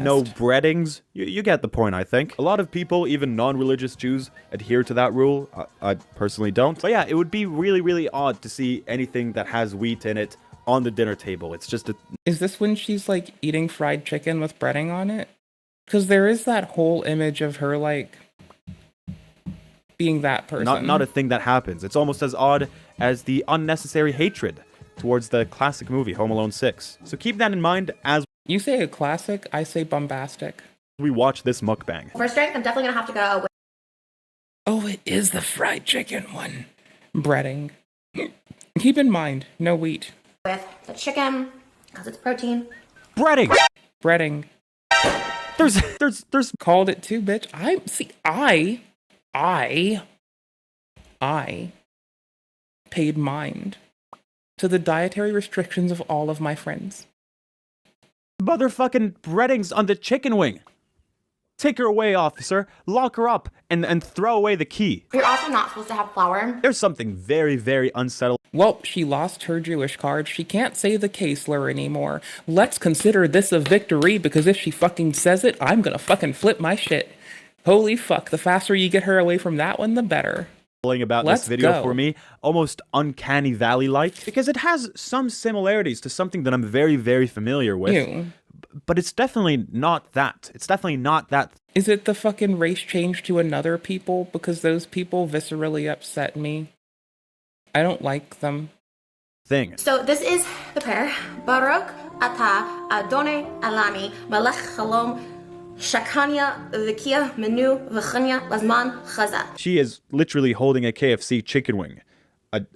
No breadings. You get the point, I think. A lot of people, even non-religious Jews, adhere to that rule. I personally don't. But yeah, it would be really, really odd to see anything that has wheat in it on the dinner table. It's just a... Is this when she's like eating fried chicken with breading on it? Because there is that whole image of her like being that person. Not a thing that happens. It's almost as odd as the unnecessary hatred towards the classic movie Home Alone 6. So keep that in mind as you say a classic, I say bombastic. We watch this mukbang. For strength, I'm definitely gonna have to go with Oh, it is the fried chicken one. Breading. Keep in mind, no wheat. the chicken because it's protein. Breading. Breading. There's called it too, bitch. I paid mind to the dietary restrictions of all of my friends. Motherfucking breadings on the chicken wing. Take her away, officer. Lock her up and throw away the key. You're also not supposed to have flour. There's something very, very unsettled. Well, she lost her Jewish card. She can't say the K slur anymore. Let's consider this a victory, because if she fucking says it, I'm gonna fucking flip my shit. Holy fuck, the faster you get her away from that one, the better. About Let's this video go. for me, almost Uncanny Valley-like, because it has some similarities to something that I'm very, very familiar with. Ew. But it's definitely not that. It's definitely not that. Is it the fucking race change to another people? Because those people viscerally upset me. I don't like them. Thing. So this is the prayer. Baruch Ata Adonai Alami Malech Shalom Shakanya Vikia Menu V'chanya Lazman Chaza. She is literally holding a KFC chicken wing.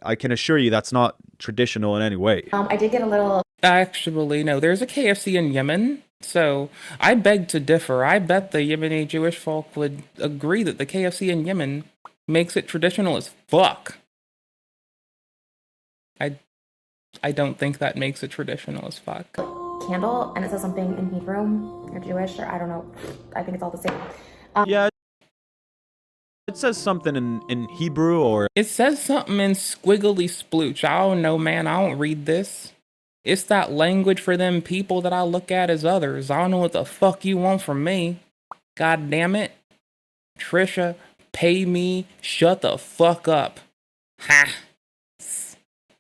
I can assure you that's not traditional in any way. I did get a little... Actually, no. There's a KFC in Yemen, so I beg to differ. I bet the Yemeni Jewish folk would agree that the KFC in Yemen makes it traditional as fuck. I don't think that makes it traditional as fuck. Candle, and it says something in Hebrew or Jewish, or I don't know. I think it's all the same. Yeah. It says something in Hebrew or... It says something in squiggly splooch. I don't know, man. I don't read this. It's that language for them people that I look at as others. I don't know what the fuck you want from me. God damn it. Trisha, pay me. Shut the fuck up. Ha.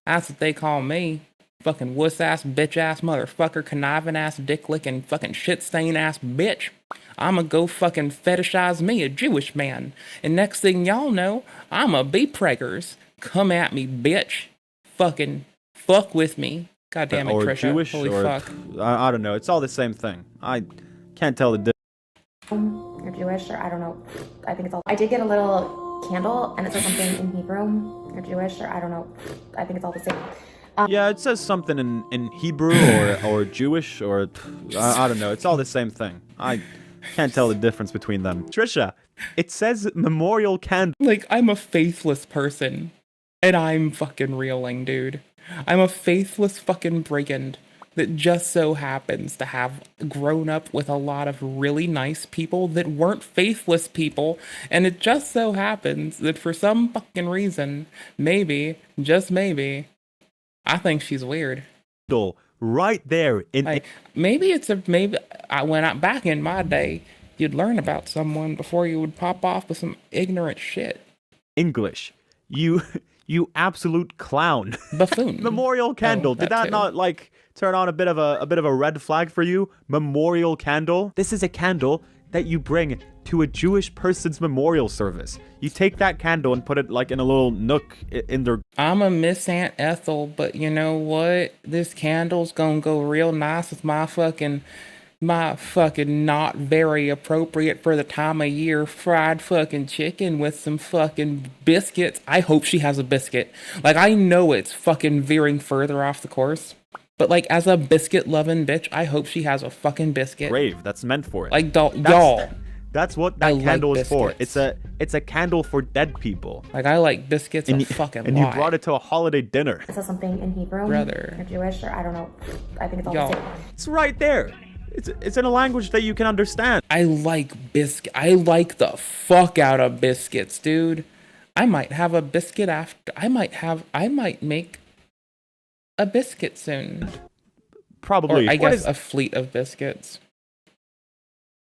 That's what they call me. Fucking wuss-ass, bitch-ass, motherfucker, conniving-ass, dick-licking, fucking shit-stain-ass bitch. I'ma go fucking fetishize me, a Jewish man. And next thing y'all know, I'ma be preggers. Come at me, bitch. Fucking fuck with me. God damn it, or Trisha. Jewish, Holy or fuck. I don't know. It's all the same thing. I can't tell the difference. Or Jewish, or I don't know. I think it's all... I did get a little candle, and it says something in Hebrew or Jewish, or I don't know. I think it's all the same. Yeah, it says something in Hebrew or Jewish or I don't know. It's all the same thing. I can't tell the difference between them. Trisha, it says memorial candle. Like, I'm a faithless person. And I'm fucking reeling, dude. I'm a faithless fucking brigand that just so happens to have grown up with a lot of really nice people that weren't faithless people. And it just so happens that for some fucking reason, maybe, just maybe, I think she's weird. Right there in like, maybe it's a maybe. Back in my day, you'd learn about someone before you would pop off with some ignorant shit. English, you absolute clown. Buffoon. Memorial candle. Did that not like turn on a bit of a red flag for you? Memorial candle. This is a candle that you bring to a Jewish person's memorial service. You take that candle and put it like in a little nook in their... I'm a Miss Aunt Ethel, but you know what? This candle's gonna go real nice with my fucking not very appropriate for the time of year fried fucking chicken with some fucking biscuits. I hope she has a biscuit. Like, I know it's fucking veering further off the course, but like, as a biscuit loving bitch, I hope she has a fucking biscuit. Grave that's meant for it. Like, y'all. That's what that candle like is for. biscuits. It's a candle for dead people. Like, I like biscuits a fucking And lot. you brought it to a holiday dinner. It says something in Hebrew Brother. or Jewish or I don't know. I think it's all Y'all. the same. It's right there. It's in a language that you can understand. I like I like the fuck out of biscuits, dude. I might have a biscuit after. I might make a biscuit soon. Probably. Or I guess a fleet of biscuits.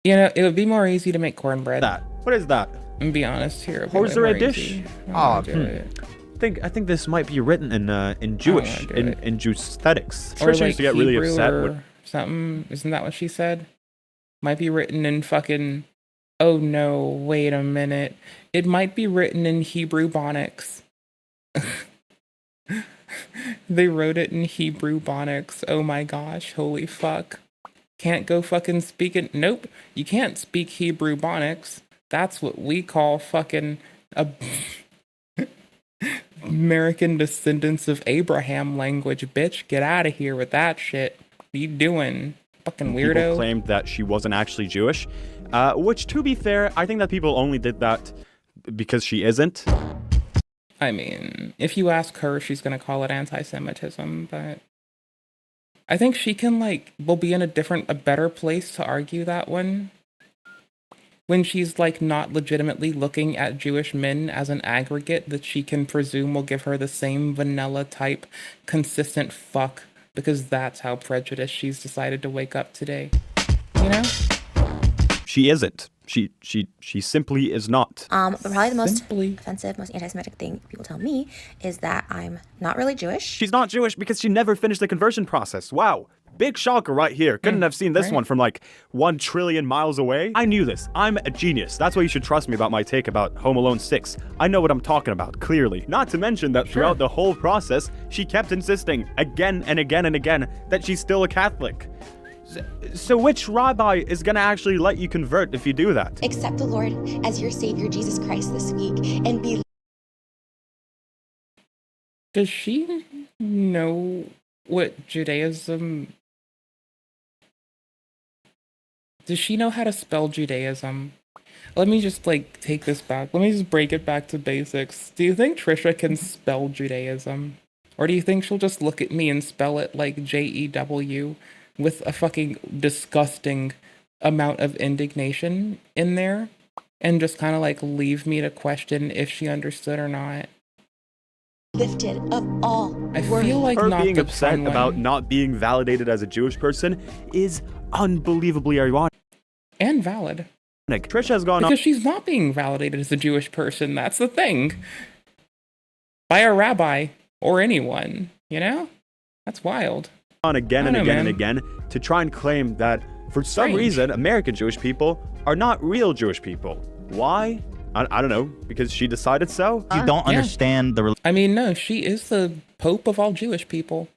You know, it would be more easy to make cornbread. What is that? And be honest here. Or is there a dish? Easy. I think this might be written in Jewish, in Jewish aesthetics. Or Trisha like used to get really Hebrew upset or with something. Isn't that what she said? Might be written in fucking. Oh no! Wait a minute. It might be written in Hebrew Bonics. They wrote it in Hebrew Bonics. Oh my gosh! Holy fuck! Can't go fucking speak it. Nope. You can't speak Hebrew Bonics. That's what we call fucking American descendants of Abraham language, bitch. Get out of here with that shit. What are you doing? Fucking weirdo. People claimed that she wasn't actually Jewish, which, to be fair, I think that people only did that because she isn't. I mean, if you ask her, she's gonna call it anti-Semitism, but I think she can, like, will be in a better place to argue that one. When she's, like, not legitimately looking at Jewish men as an aggregate that she can presume will give her the same vanilla type consistent fuck, because that's how prejudiced she's decided to wake up today. You know? She isn't. She simply is not. But probably the most offensive, most anti-Semitic thing people tell me is that I'm not really Jewish. She's not Jewish because she never finished the conversion process. Wow. Big shocker right here. Couldn't have seen this one from like 1 trillion miles away. I knew this. I'm a genius. That's why you should trust me about my take about Home Alone 6. I know what I'm talking about, clearly. Not to mention that throughout the whole process, she kept insisting again and again and again that she's still a Catholic. So which rabbi is gonna actually let you convert if you do that? Accept the Lord as your Savior, Jesus Christ, this week and be... Does she know what Judaism... Does she know how to spell Judaism? Let me just, like, take this back. Let me just break it back to basics. Do you think Trisha can spell Judaism? Or do you think she'll just look at me and spell it like Jew with a fucking disgusting amount of indignation in there? And just kind of, like, leave me to question if she understood or not? Lifted of all. I feel like her not being the upset fun about one. not being validated as a Jewish person is unbelievably ironic. And valid. Trisha has gone on because she's not being validated as a Jewish person. That's the thing. By a rabbi or anyone, you know? That's wild. again and again and again to try and claim that for some reason American Jewish people are not real Jewish people. Why? I don't know, because she decided so? You don't understand the... I mean, no, she is the Pope of all Jewish people.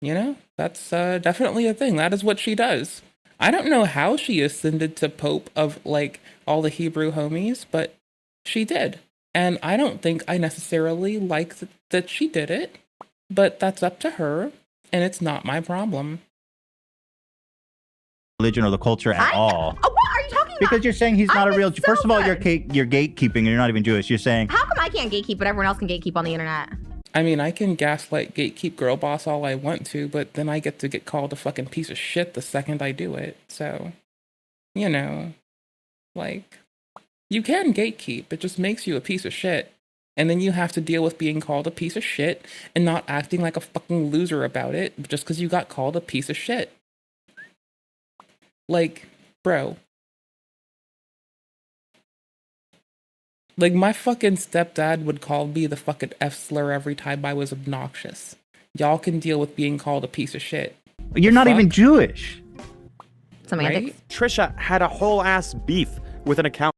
You know? That's definitely a thing. That is what she does. I don't know how she ascended to Pope of, like, all the Hebrew homies, but she did. And I don't think I necessarily like that she did it, but that's up to her, and it's not my problem. Religion or the culture at all. What are you talking about? Because you're saying he's not a real... First of all, you're gatekeeping and you're not even Jewish. You're saying... How come I can't gatekeep, but everyone else can gatekeep on the internet? I mean, I can gaslight gatekeep girl boss all I want to, but then I get to get called a fucking piece of shit the second I do it. So, you know, like, you can gatekeep. It just makes you a piece of shit. And then you have to deal with being called a piece of shit and not acting like a fucking loser about it just because you got called a piece of shit. Like, bro. Like, my fucking stepdad would call me the fucking F slur every time I was obnoxious. Y'all can deal with being called a piece of shit. You're not even Jewish. right? Trisha had a whole ass beef with an account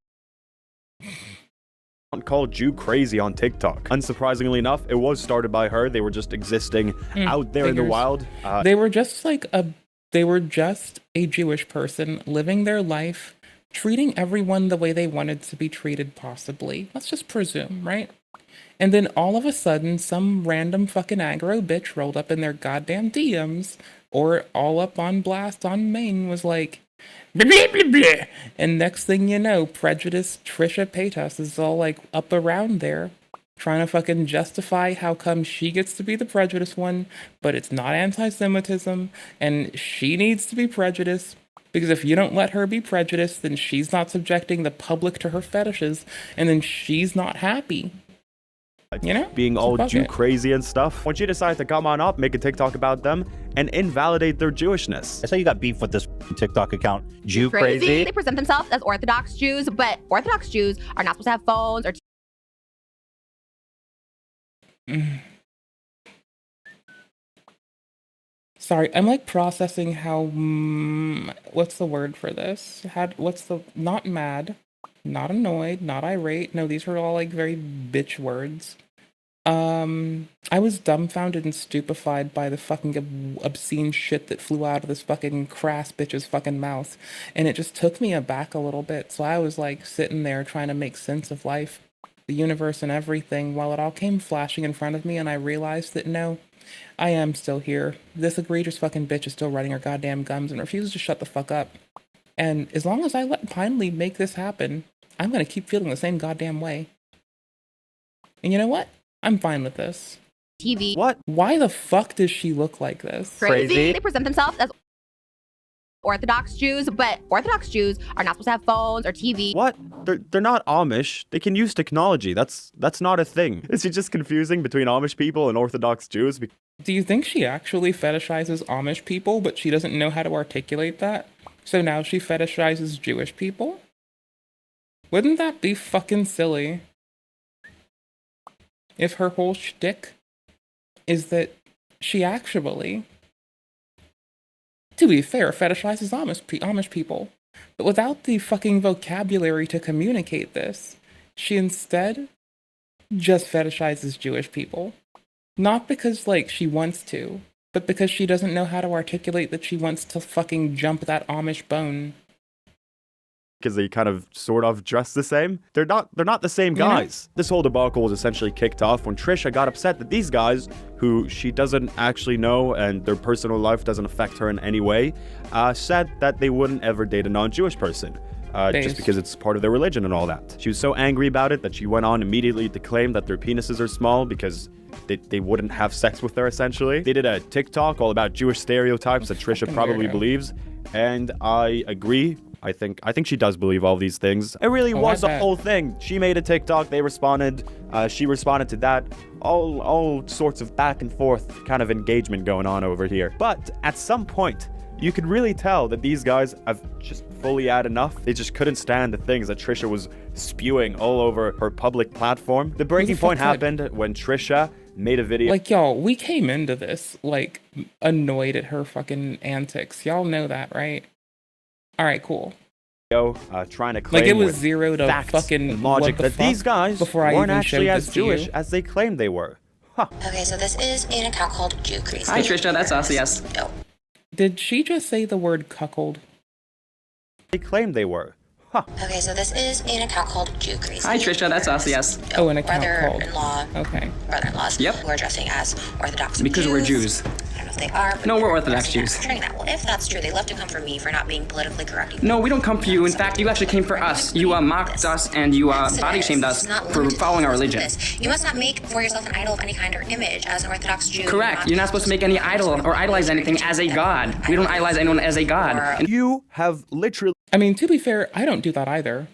called Jew Crazy on TikTok. Unsurprisingly enough, it was started by her. They were just existing out there in the wild. They were just a Jewish person living their life, treating everyone the way they wanted to be treated, possibly. Let's just presume, right? And then all of a sudden, some random fucking aggro bitch rolled up in their goddamn DMs or all up on blast on main was like, blah, blah, blah, blah. And next thing you know, prejudiced Trisha Paytas is all like up around there trying to fucking justify how come she gets to be the prejudiced one, but it's not anti-Semitism and she needs to be prejudiced. Because if you don't let her be prejudiced, then she's not subjecting the public to her fetishes, and then she's not happy. You know? Being all Jew crazy and stuff. Once you decide to come on up, make a TikTok about them, and invalidate their Jewishness. I saw you got beef with this TikTok account, Jew Crazy. They present themselves as Orthodox Jews, but Orthodox Jews are not supposed to have phones or. Sorry, I'm like processing how, what's the word for this? Not mad, not annoyed, not irate. No, these are all like very bitch words. I was dumbfounded and stupefied by the fucking obscene shit that flew out of this fucking crass bitch's fucking mouth. And it just took me aback a little bit. So I was like sitting there trying to make sense of life, the universe and everything, while it all came flashing in front of me, and I realized that no, I am still here. This egregious fucking bitch is still running her goddamn gums and refuses to shut the fuck up. And as long as I let Pinely make this happen, I'm gonna keep feeling the same goddamn way. And you know what? I'm fine with this. TV. What? Why the fuck does she look like this? Crazy. They present themselves as Orthodox Jews, but Orthodox Jews are not supposed to have phones or TV. What? They're not Amish. They can use technology. That's not a thing. Is it just confusing between Amish people and Orthodox Jews? Do you think she actually fetishizes Amish people, but she doesn't know how to articulate that? So now she fetishizes Jewish people? Wouldn't that be fucking silly? If her whole shtick is that she actually, to be fair, fetishizes Amish people, but without the fucking vocabulary to communicate this, she instead just fetishizes Jewish people. Not because, like, she wants to, but because she doesn't know how to articulate that she wants to fucking jump that Amish bone. Because they kind of sort of dress the same. They're not the same guys. This whole debacle was essentially kicked off when Trisha got upset that these guys, who she doesn't actually know and their personal life doesn't affect her in any way, said that they wouldn't ever date a non-Jewish person. Just because it's part of their religion and all that. She was so angry about it that she went on immediately to claim that their penises are small because they wouldn't have sex with her, essentially. They did a TikTok all about Jewish stereotypes that Trisha probably believes, and I agree. I think she does believe all these things. It really was the whole thing. She made a TikTok, they responded, she responded to that. All sorts of back and forth kind of engagement going on over here. But at some point, you could really tell that these guys have just fully had enough. They just couldn't stand the things that Trisha was spewing all over her public platform. The breaking point happened when Trisha made a video. Like, y'all, we came into this, like, annoyed at her fucking antics. Y'all know that, right? All right, cool. Trying to claim like it was 0 to fucking logic what the that fuck these guys before I weren't even actually showed as this to Jewish you. as they claimed they were. Huh. Okay, so this is an account called Jew Crazy. Hi Trisha, that's us, yes. No. Did she just say the word cuckold? They claimed they were. Huh. Okay, so this is an account called Jew Crazy. Hi Trisha, that's us, yes. Oh, an account called. Brother-in-laws Yep. who are dressing as Orthodox Because Jews. we're Jews. I don't know if they are, but No, we're they're Orthodox dressing as Jews. portraying that. Well, if that's true, they love to come for me for not being politically correct. No, we don't come for you. In fact, you actually came for us. You mocked us and you body shamed us for following our religion. You must not make for yourself an idol of any kind or image as an Orthodox Jew. Correct. You're not supposed to make any idol or idolize anything as a god. We don't idolize anyone as a god. And you have literally... I mean, to be fair, I don't do that either.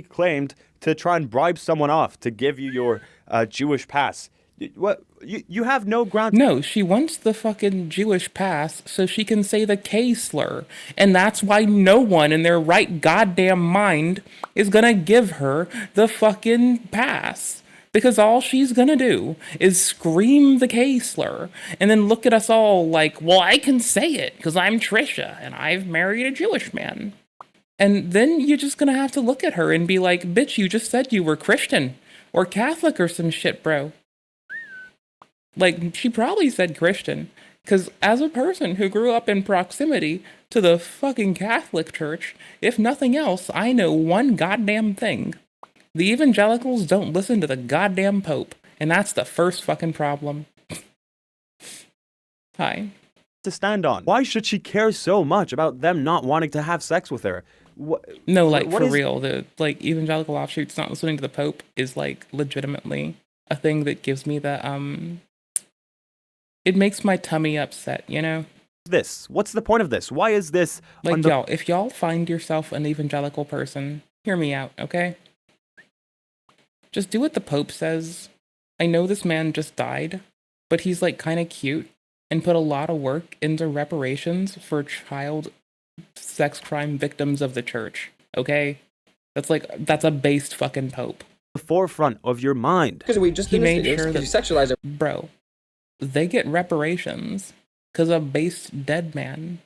...claimed to try and bribe someone off to give you your Jewish pass. What? You have no ground... No, she wants the fucking Jewish pass so she can say the K slur. And that's why no one in their right goddamn mind is gonna give her the fucking pass. Because all she's gonna do is scream the K slur and then look at us all like, well, I can say it because I'm Trisha and I've married a Jewish man. And then you're just gonna have to look at her and be like, bitch, you just said you were Christian or Catholic or some shit, bro. Like, she probably said Christian, because as a person who grew up in proximity to the fucking Catholic Church, if nothing else, I know one goddamn thing. The evangelicals don't listen to the goddamn Pope, and that's the first fucking problem. Hi. To stand on. Why should she care so much about them not wanting to have sex with her? No, like, what for is- real, the, like, evangelical offshoots not listening to the Pope is, like, legitimately a thing that gives me the, it makes my tummy upset, you know? What's the point of this? Why is this? Like, y'all, if y'all find yourself an evangelical person, hear me out, okay? Just do what the Pope says. I know this man just died, but he's, like, kind of cute and put a lot of work into reparations for child sex crime victims of the church, okay? That's a based fucking Pope. The forefront of your mind. Because we just He did this made video sure because that, you sexualize it. bro, they get reparations because a based dead man.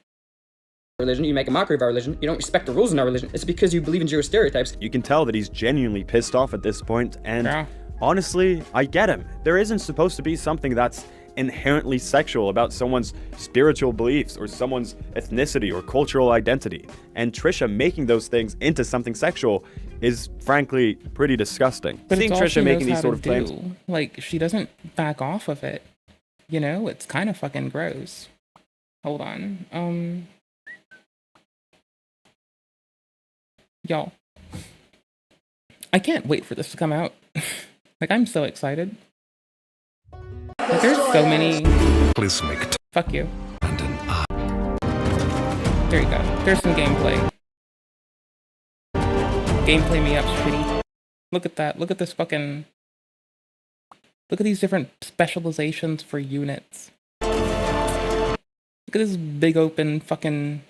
Religion, you make a mockery of our religion, you don't respect the rules in our religion. It's because you believe in Jewish stereotypes. You can tell that he's genuinely pissed off at this point, and Yeah. honestly, I get him. There isn't supposed to be something that's inherently sexual about someone's spiritual beliefs or someone's ethnicity or cultural identity. And Trisha making those things into something sexual is frankly pretty disgusting. But Seeing it's all Trisha she making knows these how sort to of claims. do. Like, she doesn't back off of it. You know, it's kind of fucking gross. Hold on. Y'all. I can't wait for this to come out. Like, I'm so excited. Like, there's so many... Fuck you. There you go. There's some gameplay. Gameplay me up, shitty. Look at that. Look at this fucking... Look at these different specializations for units. Look at this big open fucking...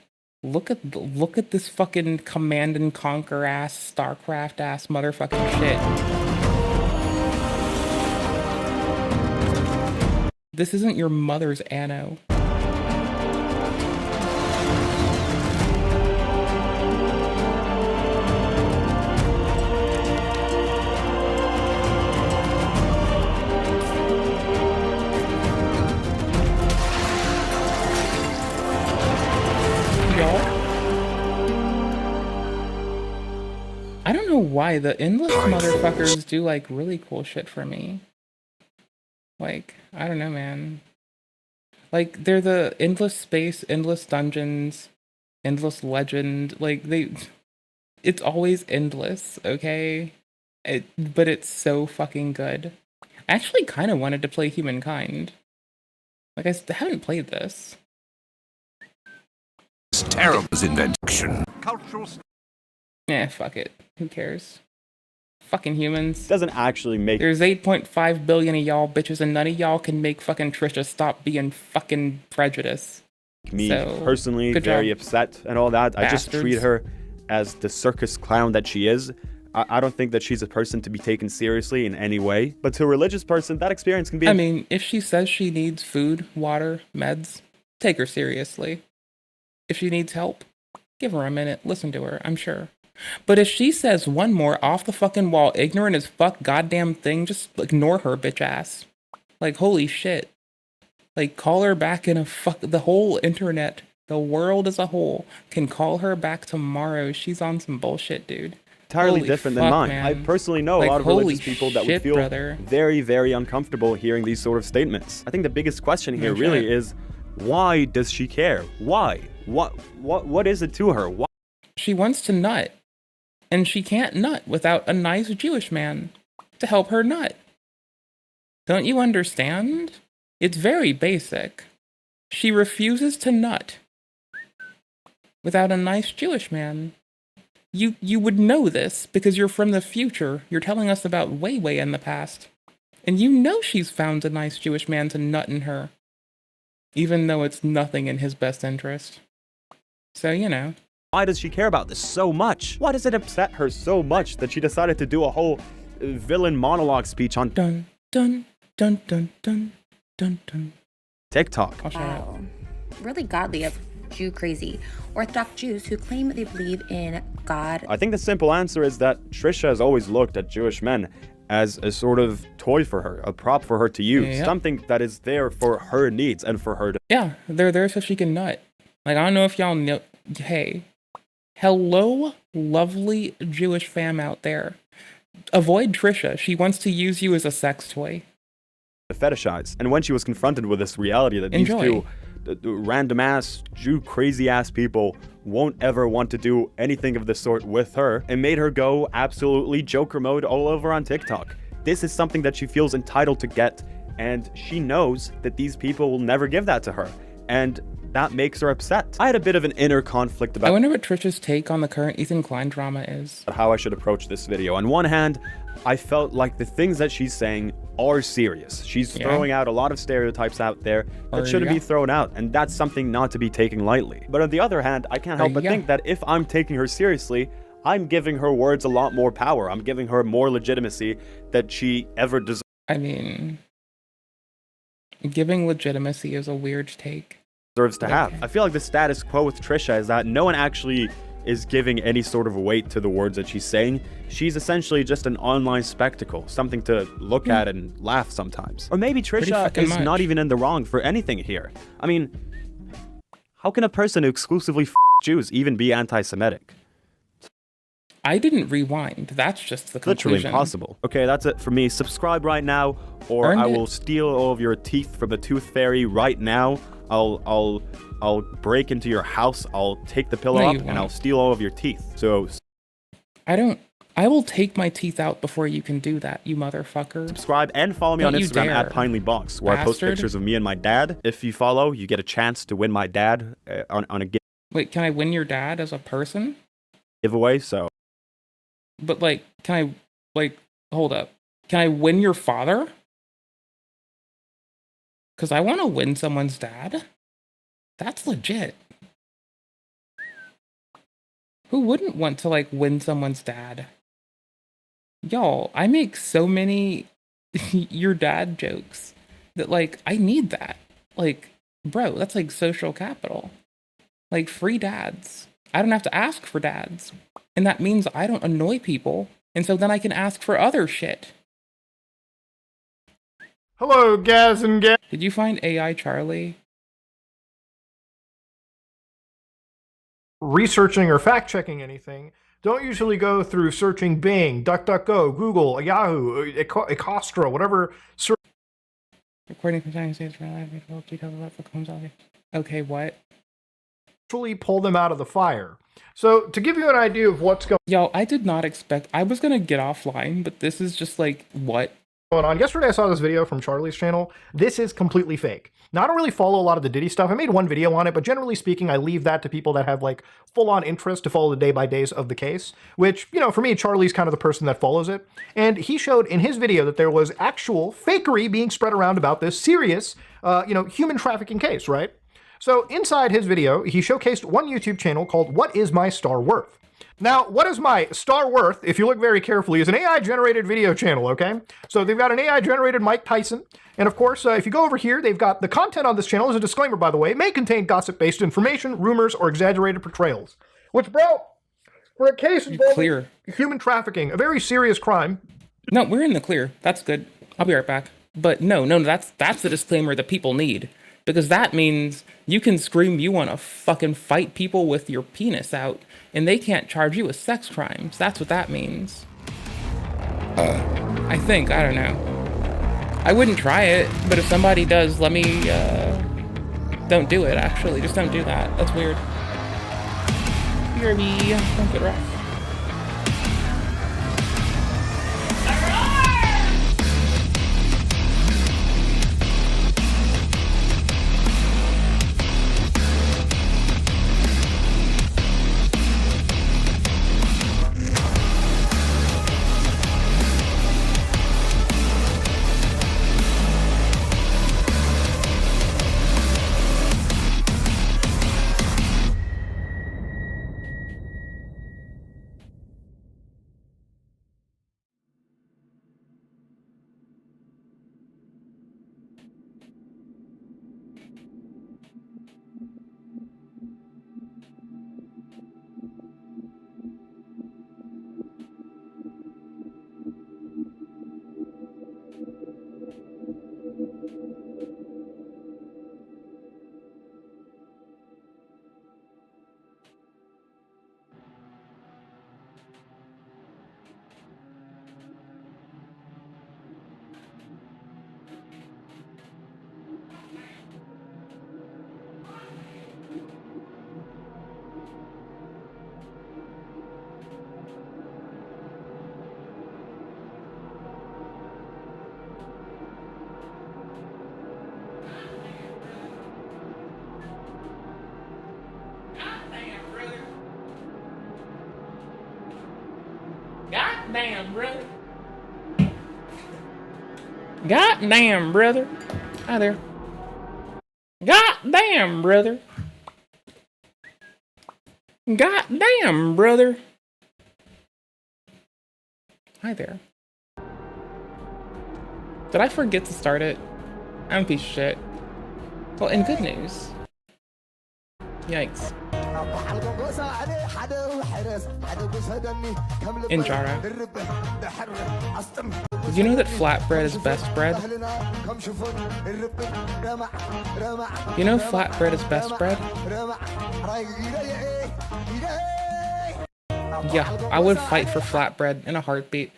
Look at this fucking Command and Conquer ass, StarCraft ass motherfucking shit. This isn't your mother's Anno. I don't know why the endless motherfuckers do like really cool shit for me. Like, I don't know, man. Like, they're the endless space, endless dungeons, endless legend. Like, it's always endless, okay? But it's so fucking good. I actually kind of wanted to play Humankind. Like, I haven't played this. It's terrible as invention. Cultural. Yeah, fuck it. Who cares? Fucking humans. Doesn't actually make... There's 8.5 billion of y'all bitches, and none of y'all can make fucking Trisha stop being fucking prejudiced. Me So, personally good very job. upset and all that. I just Bastards. treat her as the circus clown that she is. I don't think that she's a person to be taken seriously in any way. But to a religious person, that experience can be... I mean, if she says she needs food, water, meds, take her seriously. If she needs help, give her a minute, listen to her, I'm sure. But if she says one more off the fucking wall, ignorant as fuck goddamn thing, just ignore her, bitch ass. Like, holy shit. Like, call her back in the whole internet, the world as a whole, can call her back tomorrow. She's on some bullshit, dude. entirely Holy different fuck, than mine. man. I personally know Like, a lot of holy religious people that would shit, feel brother. very, very uncomfortable hearing these sort of statements. I think the biggest question here No really shit. is, why does she care? Why? What is it to her? Why? She wants to nut. And she can't nut without a nice Jewish man to help her nut. Don't you understand? It's very basic. She refuses to nut without a nice Jewish man. You would know this because you're from the future. You're telling us about way in the past. And you know she's found a nice Jewish man to nut in her. Even though it's nothing in his best interest. So, you know. Why does she care about this so much? Why does it upset her so much that she decided to do a whole villain monologue speech on dun dun dun dun dun dun dun TikTok. Wow. Really godly of Jew crazy Orthodox Jews who claim they believe in God. I think the simple answer is that Trisha has always looked at Jewish men as a sort of toy for her, a prop for her to use, Yep. something that is there for her needs and for her to. Yeah, they're there so she can nut. Like, I don't know if y'all know. Hey, hello, lovely Jewish fam out there. Avoid Trisha. She wants to use you as a sex toy. Fetishize. And when she was confronted with this reality that Enjoy. these two random ass Jew crazy ass people won't ever want to do anything of the sort with her, it made her go absolutely Joker mode all over on TikTok. This is something that she feels entitled to get, and she knows that these people will never give that to her, and that makes her upset. I had a bit of an inner conflict I about wonder what Trisha's take on the current Ethan Klein drama is. how I should approach this video. On one hand, I felt like the things that she's saying are serious. She's throwing out a lot of stereotypes out there that shouldn't be thrown out, and that's something not to be taken lightly. But on the other hand, I can't help but think that if I'm taking her seriously, I'm giving her words a lot more power. I'm giving her more legitimacy that she ever deserves. I mean, giving legitimacy is a weird take. To have. I feel like the status quo with Trisha is that no one actually is giving any sort of weight to the words that she's saying. She's essentially just an online spectacle, something to look at and laugh sometimes. Or maybe Trisha is not even in the wrong for anything here. I mean, how can a person who exclusively Jews even be anti-Semitic? I didn't rewind. That's just the conclusion. Literally impossible. Okay, that's it for me. Subscribe right now, or I will steal all of your teeth from the tooth fairy right now. I'll break into your house. I'll take the pillow up and I'll steal all of your teeth. So I will take my teeth out before you can do that, you motherfucker. Subscribe and follow me on Instagram at PinelyBox, where I post pictures of me and my dad. If you follow, you get a chance to win my dad on a Wait, can I win your dad as a person? giveaway. So But like, can I hold up? Can I win your father? Because I want to win someone's dad. That's legit. Who wouldn't want to like win someone's dad? Y'all, I make so many your dad jokes that like I need that. Like, bro, that's like social capital. Like free dads. I don't have to ask for dads. And that means I don't annoy people. And so then I can ask for other shit. Hello, Gaz and Gaz. Did you find AI Charlie? Researching or fact-checking anything, don't usually go through searching Bing, DuckDuckGo, Google, Yahoo, Ecostra, whatever. Recording from Chinese states for live details about the comes out. Okay, what? Actually pull them out of the fire. So to give you an idea of what's going Yo, I did not expect. I was gonna get offline, but this is just like what? Going on. Yesterday I saw this video from Charlie's channel. This is completely fake. Now I don't really follow a lot of the Diddy stuff. I made one video on it, but generally speaking, I leave that to people that have like full-on interest to follow the day-by-days of the case, which, you know, for me, Charlie's kind of the person that follows it. And he showed in his video that there was actual fakery being spread around about this serious, human trafficking case, right? So inside his video, he showcased one YouTube channel called What Is My Star Worth? Now, What Is My Star Worth, if you look very carefully, is an AI-generated video channel, okay? So they've got an AI-generated Mike Tyson, and of course, if you go over here, they've got the content on this channel, as a disclaimer, by the way, may contain gossip-based information, rumors, or exaggerated portrayals. Which, bro, for a case involving human trafficking, a very serious crime. No, we're in the clear. That's good. I'll be right back. But no, that's the disclaimer that people need. Because that means you can scream you want to fucking fight people with your penis out, and they can't charge you with sex crimes. That's what that means. I think. I don't know. I wouldn't try it, but if somebody does, let me, don't do it, actually. Just don't do that. That's weird. BRB. Don't get rough. Goddamn, brother. Goddamn, brother. Hi there. Goddamn, brother. Goddamn, brother. Hi there. Did I forget to start it? I'm a piece of shit. Well, in good news. Yikes. In Jara. Did you know that flatbread is best bread? You know flatbread is best bread? Yeah, I would fight for flatbread in a heartbeat.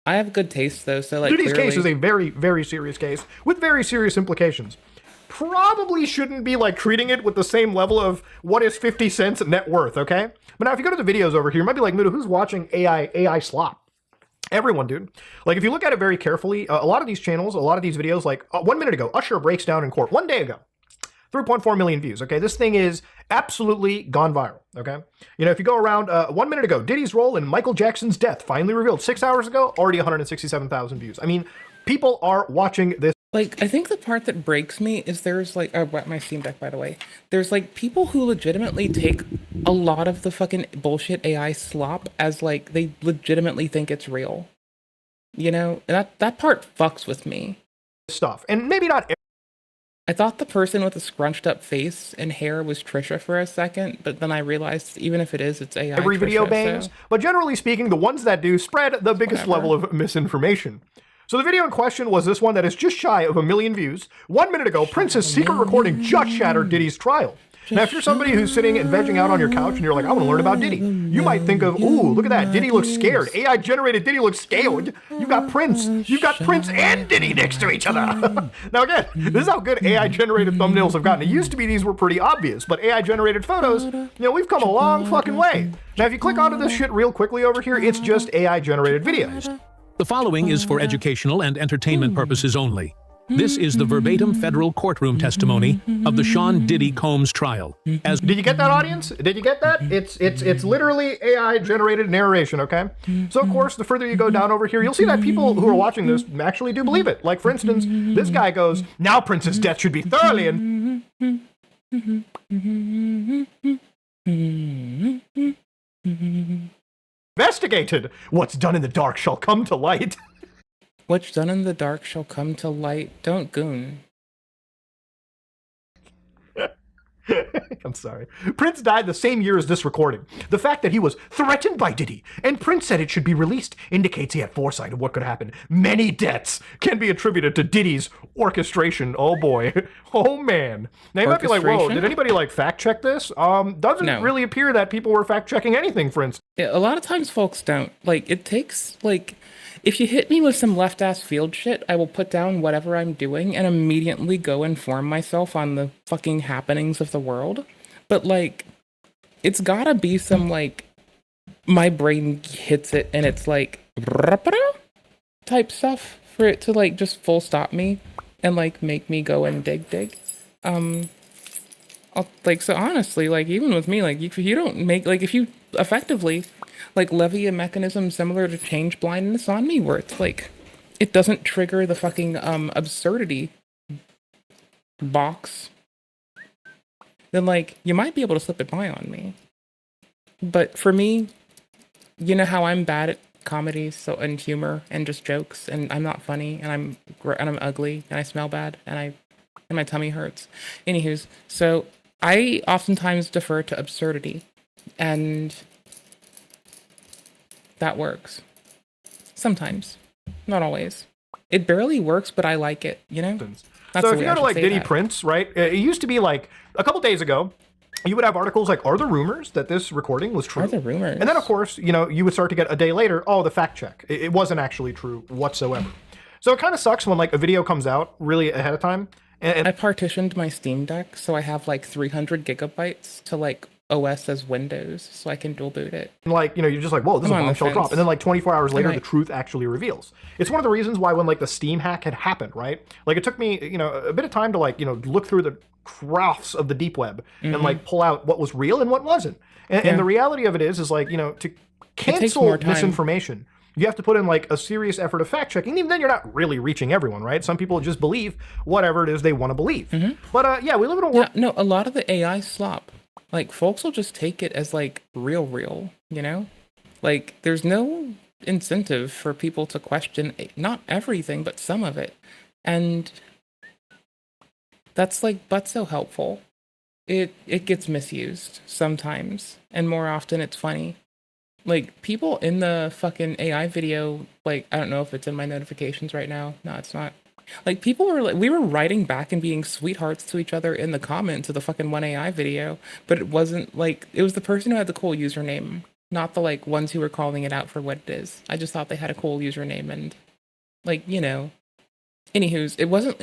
I have good taste though, so like Diddy's clearly... case is a very, very serious case with very serious implications. Probably shouldn't be like treating it with the same level of what is 50 cents net worth, okay? But now if you go to the videos over here, you might be like, Mudo, who's watching AI slop? Everyone, dude. Like if you look at it very carefully, a lot of these channels, a lot of these videos, like 1 minute ago, Usher breaks down in court. 1 day ago. 3.4 million views, okay? This thing is absolutely gone viral, okay? You know, if you go around 1 minute ago, Diddy's role in Michael Jackson's death finally revealed. 6 hours ago, already 167,000 views. I mean, people are watching this. Like, I think the part that breaks me is there's like, my Steam Deck, by the way. There's like people who legitimately take a lot of the fucking bullshit AI slop as like, they legitimately think it's real. You know, that part fucks with me. Stuff, and maybe not. I thought the person with the scrunched up face and hair was Trisha for a second, but then I realized even if it is, it's AI. Every video Trisha, bangs, so. but generally speaking, the ones that do spread the biggest level of misinformation. So the video in question was this one that is just shy of 1 million views. 1 minute ago, Prince's secret recording just shattered Diddy's trial. Now, if you're somebody who's sitting and vegging out on your couch and you're like, I want to learn about Diddy, you might think of, ooh, look at that, Diddy looks scared. AI-generated Diddy looks scared. You've got Prince. You've got Prince and Diddy next to each other. Now, again, this is how good AI-generated thumbnails have gotten. It used to be these were pretty obvious, but AI-generated photos, you know, we've come a long fucking way. Now, if you click onto this shit real quickly over here, it's just AI-generated videos. The following is for educational and entertainment purposes only. This is the verbatim federal courtroom testimony of the Sean Diddy Combs trial. Did you get that, audience? Did you get that? It's literally AI-generated narration, okay? So, of course, the further you go down over here, you'll see that people who are watching this actually do believe it. Like, for instance, this guy goes, now Prince's death should be thoroughly investigated. What's done in the dark shall come to light. What's done in the dark shall come to light. Don't goon. I'm sorry. Prince died the same year as this recording. The fact that he was threatened by Diddy and Prince said it should be released indicates he had foresight of what could happen. Many deaths can be attributed to Diddy's orchestration. Oh boy. Oh man. Now you might be like, whoa, did anybody like fact check this? Doesn't really appear that people were fact checking anything, for instance. Yeah, a lot of times folks don't. Like, it takes, like, if you hit me with some left-ass field shit, I will put down whatever I'm doing and immediately go inform myself on the fucking happenings of the world. But, like, it's gotta be some, like, my brain hits it and it's like, type stuff for it to, like, just full stop me and, like, make me go and dig. So honestly, like, even with me, like, if you don't make, like, if you effectively, like, levy a mechanism similar to change blindness on me, where it's like, it doesn't trigger the fucking absurdity box, then, like, you might be able to slip it by on me. But for me, you know how I'm bad at comedy, and humor, and just jokes, and I'm not funny, and I'm ugly, and I smell bad, and my tummy hurts. Anywho's, so I oftentimes defer to absurdity, and that works. Sometimes. Not always. It barely works, but I like it, you know? So if you go to, like, Diddy Prince, right? It used to be, like, a couple days ago, you would have articles like, are there rumors that this recording was true? Are there rumors? And then, of course, you know, you would start to get a day later, oh, the fact check. It wasn't actually true whatsoever. So it kind of sucks when, like, a video comes out really ahead of time. And I partitioned my Steam Deck, so I have, like, 300 gigabytes to, like, OS as Windows, so I can dual boot it. And, like, you know, you're just like, whoa, this is a bombshell drop. And then, like, 24 hours later, the truth actually reveals. It's one of the reasons why when, like, the Steam hack had happened, right? Like, it took me, you know, a bit of time to, like, you know, look through the crafts of the deep web and, like, pull out what was real and what wasn't. And the reality of it is like, you know, to cancel misinformation, you have to put in like a serious effort of fact checking. Even then, you're not really reaching everyone, right? Some people just believe whatever it is they want to believe. But yeah, we live in a world. Yeah, no, a lot of the AI slop, like folks will just take it as like real, you know? Like there's no incentive for people to question not everything, but some of it. And that's like but so helpful. It gets misused sometimes, and more often it's funny. Like people in the fucking AI video, like I don't know if it's in my notifications right now. No, it's not. Like people were like, we were writing back and being sweethearts to each other in the comments of the fucking one AI video, but it wasn't like, it was the person who had the cool username, not the like ones who were calling it out for what it is. I just thought they had a cool username and like, you know, anywho's, it wasn't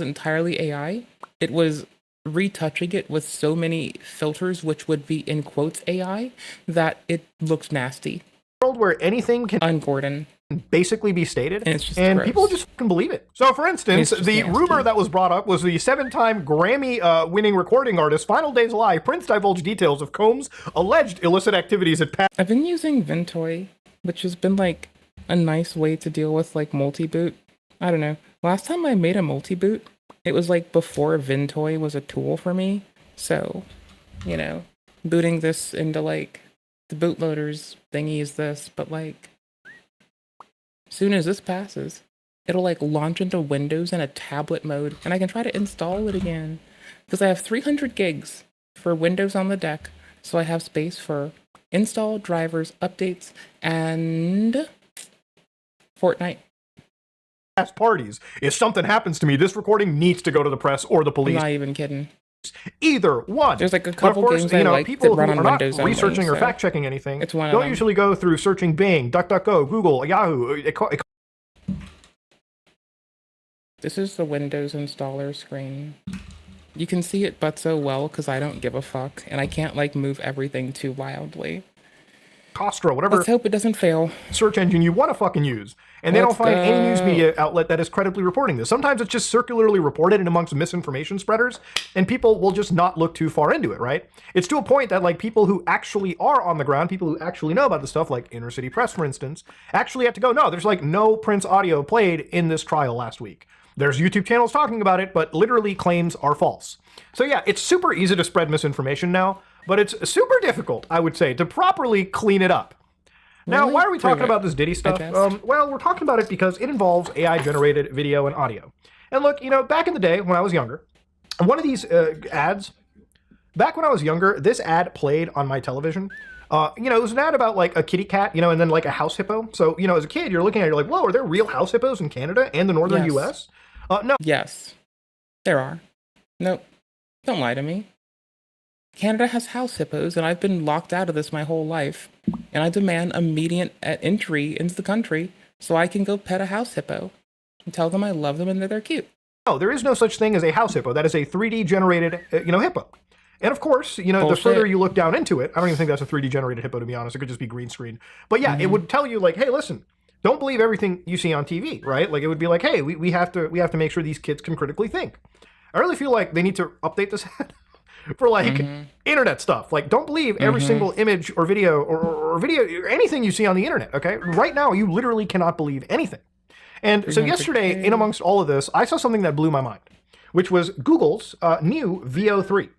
entirely AI. It was retouching it with so many filters, which would be in quotes AI, that it looks nasty. World where anything can Gordon basically be stated, and gross. People just fucking believe it. So, for instance, the rumor that was brought up was the 7-time Grammy-winning recording artist Final Days Live. Prince divulged details of Combs' alleged illicit activities at Pat. I've been using Vintoy, which has been like a nice way to deal with like multi-boot. I don't know. Last time I made a multi-boot, it was like before Vintoy was a tool for me. So, you know, booting this into like the bootloaders thingy is this, but like soon as this passes, it'll like launch into Windows in a tablet mode and I can try to install it again because I have 300 gigs for Windows on the deck. So I have space for install, drivers, updates, and Fortnite. Parties. If something happens to me, this recording needs to go to the press or the police. I'm not even kidding. Either one. There's like a couple but of course, games you know, I like people that run who on are Windows not researching only, or so fact checking anything it's one of don't them. usually go through searching Bing, DuckDuckGo, Google, Yahoo. This is the Windows installer screen. You can see it but so well because I don't give a fuck and I can't like move everything too wildly. Costra, whatever. Let's hope it doesn't fail. Search engine you want to fucking use. And they don't find any news media outlet that is credibly reporting this. Sometimes it's just circularly reported and amongst misinformation spreaders, and people will just not look too far into it, right? It's to a point that like people who actually are on the ground, people who actually know about the stuff, like Inner City Press, for instance, actually have to go, no, there's like no Prince audio played in this trial last week. There's YouTube channels talking about it, but literally claims are false. So yeah, it's super easy to spread misinformation now, but it's super difficult, I would say, to properly clean it up. Now, why are we talking about this Diddy stuff? Well, we're talking about it because it involves AI-generated video and audio. And look, you know, back in the day when I was younger, one of these ads, back when I was younger, this ad played on my television. You know, it was an ad about like a kitty cat, you know, and then like a house hippo. So, you know, as a kid, you're looking at it, you're like, whoa, are there real house hippos in Canada and the northern US? No. Yes, there are. No, don't lie to me. Canada has house hippos, and I've been locked out of this my whole life. And I demand immediate entry into the country so I can go pet a house hippo and tell them I love them and that they're cute. No, there is no such thing as a house hippo. That is a 3D generated, you know, hippo. And of course, you know, Bullshit. the further you look down into it, I don't even think that's a 3D generated hippo, to be honest. It could just be green screen. But yeah, it would tell you like, hey, listen, don't believe everything you see on TV, right? Like it would be like, hey, we have to make sure these kids can critically think. I really feel like they need to update this ad for like internet stuff. Like, don't believe every single image or video or video or anything you see on the internet, okay? Right now, you literally cannot believe anything. And so yesterday, in amongst all of this, I saw something that blew my mind, which was Google's new VO3.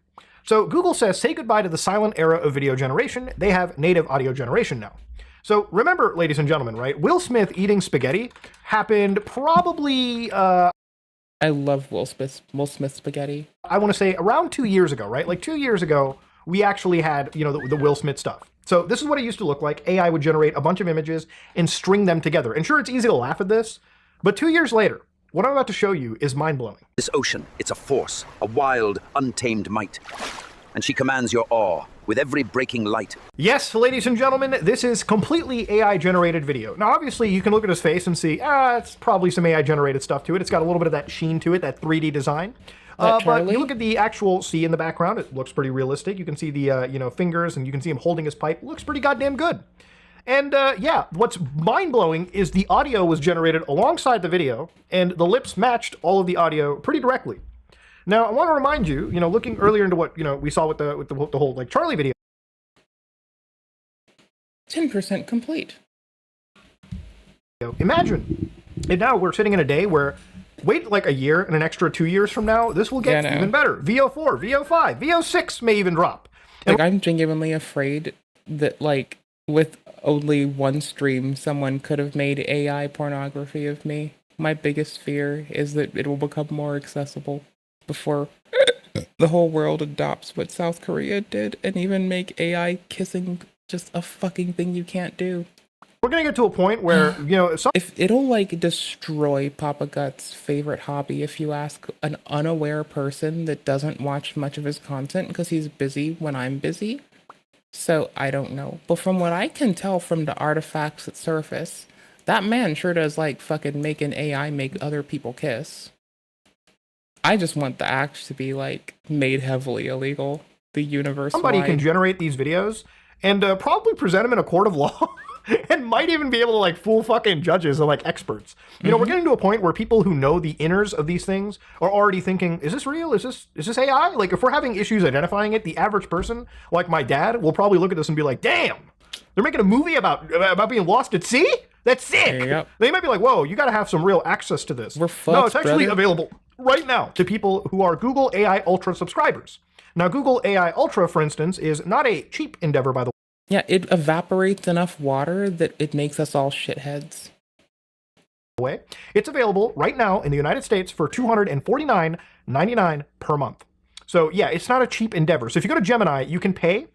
So Google says, say goodbye to the silent era of video generation. They have native audio generation now. So remember, ladies and gentlemen, right? Will Smith eating spaghetti happened probably... I love Will Smith spaghetti. I want to say around 2 years ago, right? Like 2 years ago, we actually had, you know, the Will Smith stuff. So this is what it used to look like. AI would generate a bunch of images and string them together. And sure, it's easy to laugh at this, but 2 years later, what I'm about to show you is mind-blowing. This ocean, it's a force, a wild, untamed might. And she commands your awe with every breaking light. Yes, ladies and gentlemen, this is completely AI-generated video. Now, obviously, you can look at his face and see, it's probably some AI-generated stuff to it. It's got a little bit of that sheen to it, that 3D design. But you look at the actual sea in the background, it looks pretty realistic. You can see the, you know, fingers, and you can see him holding his pipe. It looks pretty goddamn good. And yeah, what's mind-blowing is the audio was generated alongside the video, and the lips matched all of the audio pretty directly. Now, I want to remind you, you know, looking earlier into what, you know, we saw with the whole, like, Charlie video. 10% complete. Imagine. And now we're sitting in a day where, wait like a year and an extra 2 years from now, this will get even better. VO4, VO5, VO6 may even drop. Like, I'm genuinely afraid that, like, with only one stream, someone could have made AI pornography of me. My biggest fear is that it will become more accessible before the whole world adopts what South Korea did and even make AI kissing just a fucking thing you can't do. We're gonna get to a point where, you know, if it'll like destroy Papa Gut's favorite hobby if you ask an unaware person that doesn't watch much of his content because he's busy when I'm busy. So I don't know. But from what I can tell from the artifacts that surface, that man sure does like fucking make an AI make other people kiss. I just want the act to be like made heavily illegal. The universe. Somebody can generate these videos and probably present them in a court of law. And might even be able to like fool fucking judges or like experts. You know, we're getting to a point where people who know the inners of these things are already thinking, is this real? Is this AI? Like if we're having issues identifying it, the average person, like my dad, will probably look at this and be like, damn, they're making a movie about being lost at sea? That's sick. They might be like, whoa, you gotta have some real access to this. We're fucked, no, it's actually brother. available right now to people who are Google AI Ultra subscribers. Now, Google AI Ultra, for instance, is not a cheap endeavor, by the way. Yeah, it evaporates enough water that it makes us all shitheads. It's available right now in the United States for $249.99 per month. So yeah, it's not a cheap endeavor. So if you go to Gemini, you can pay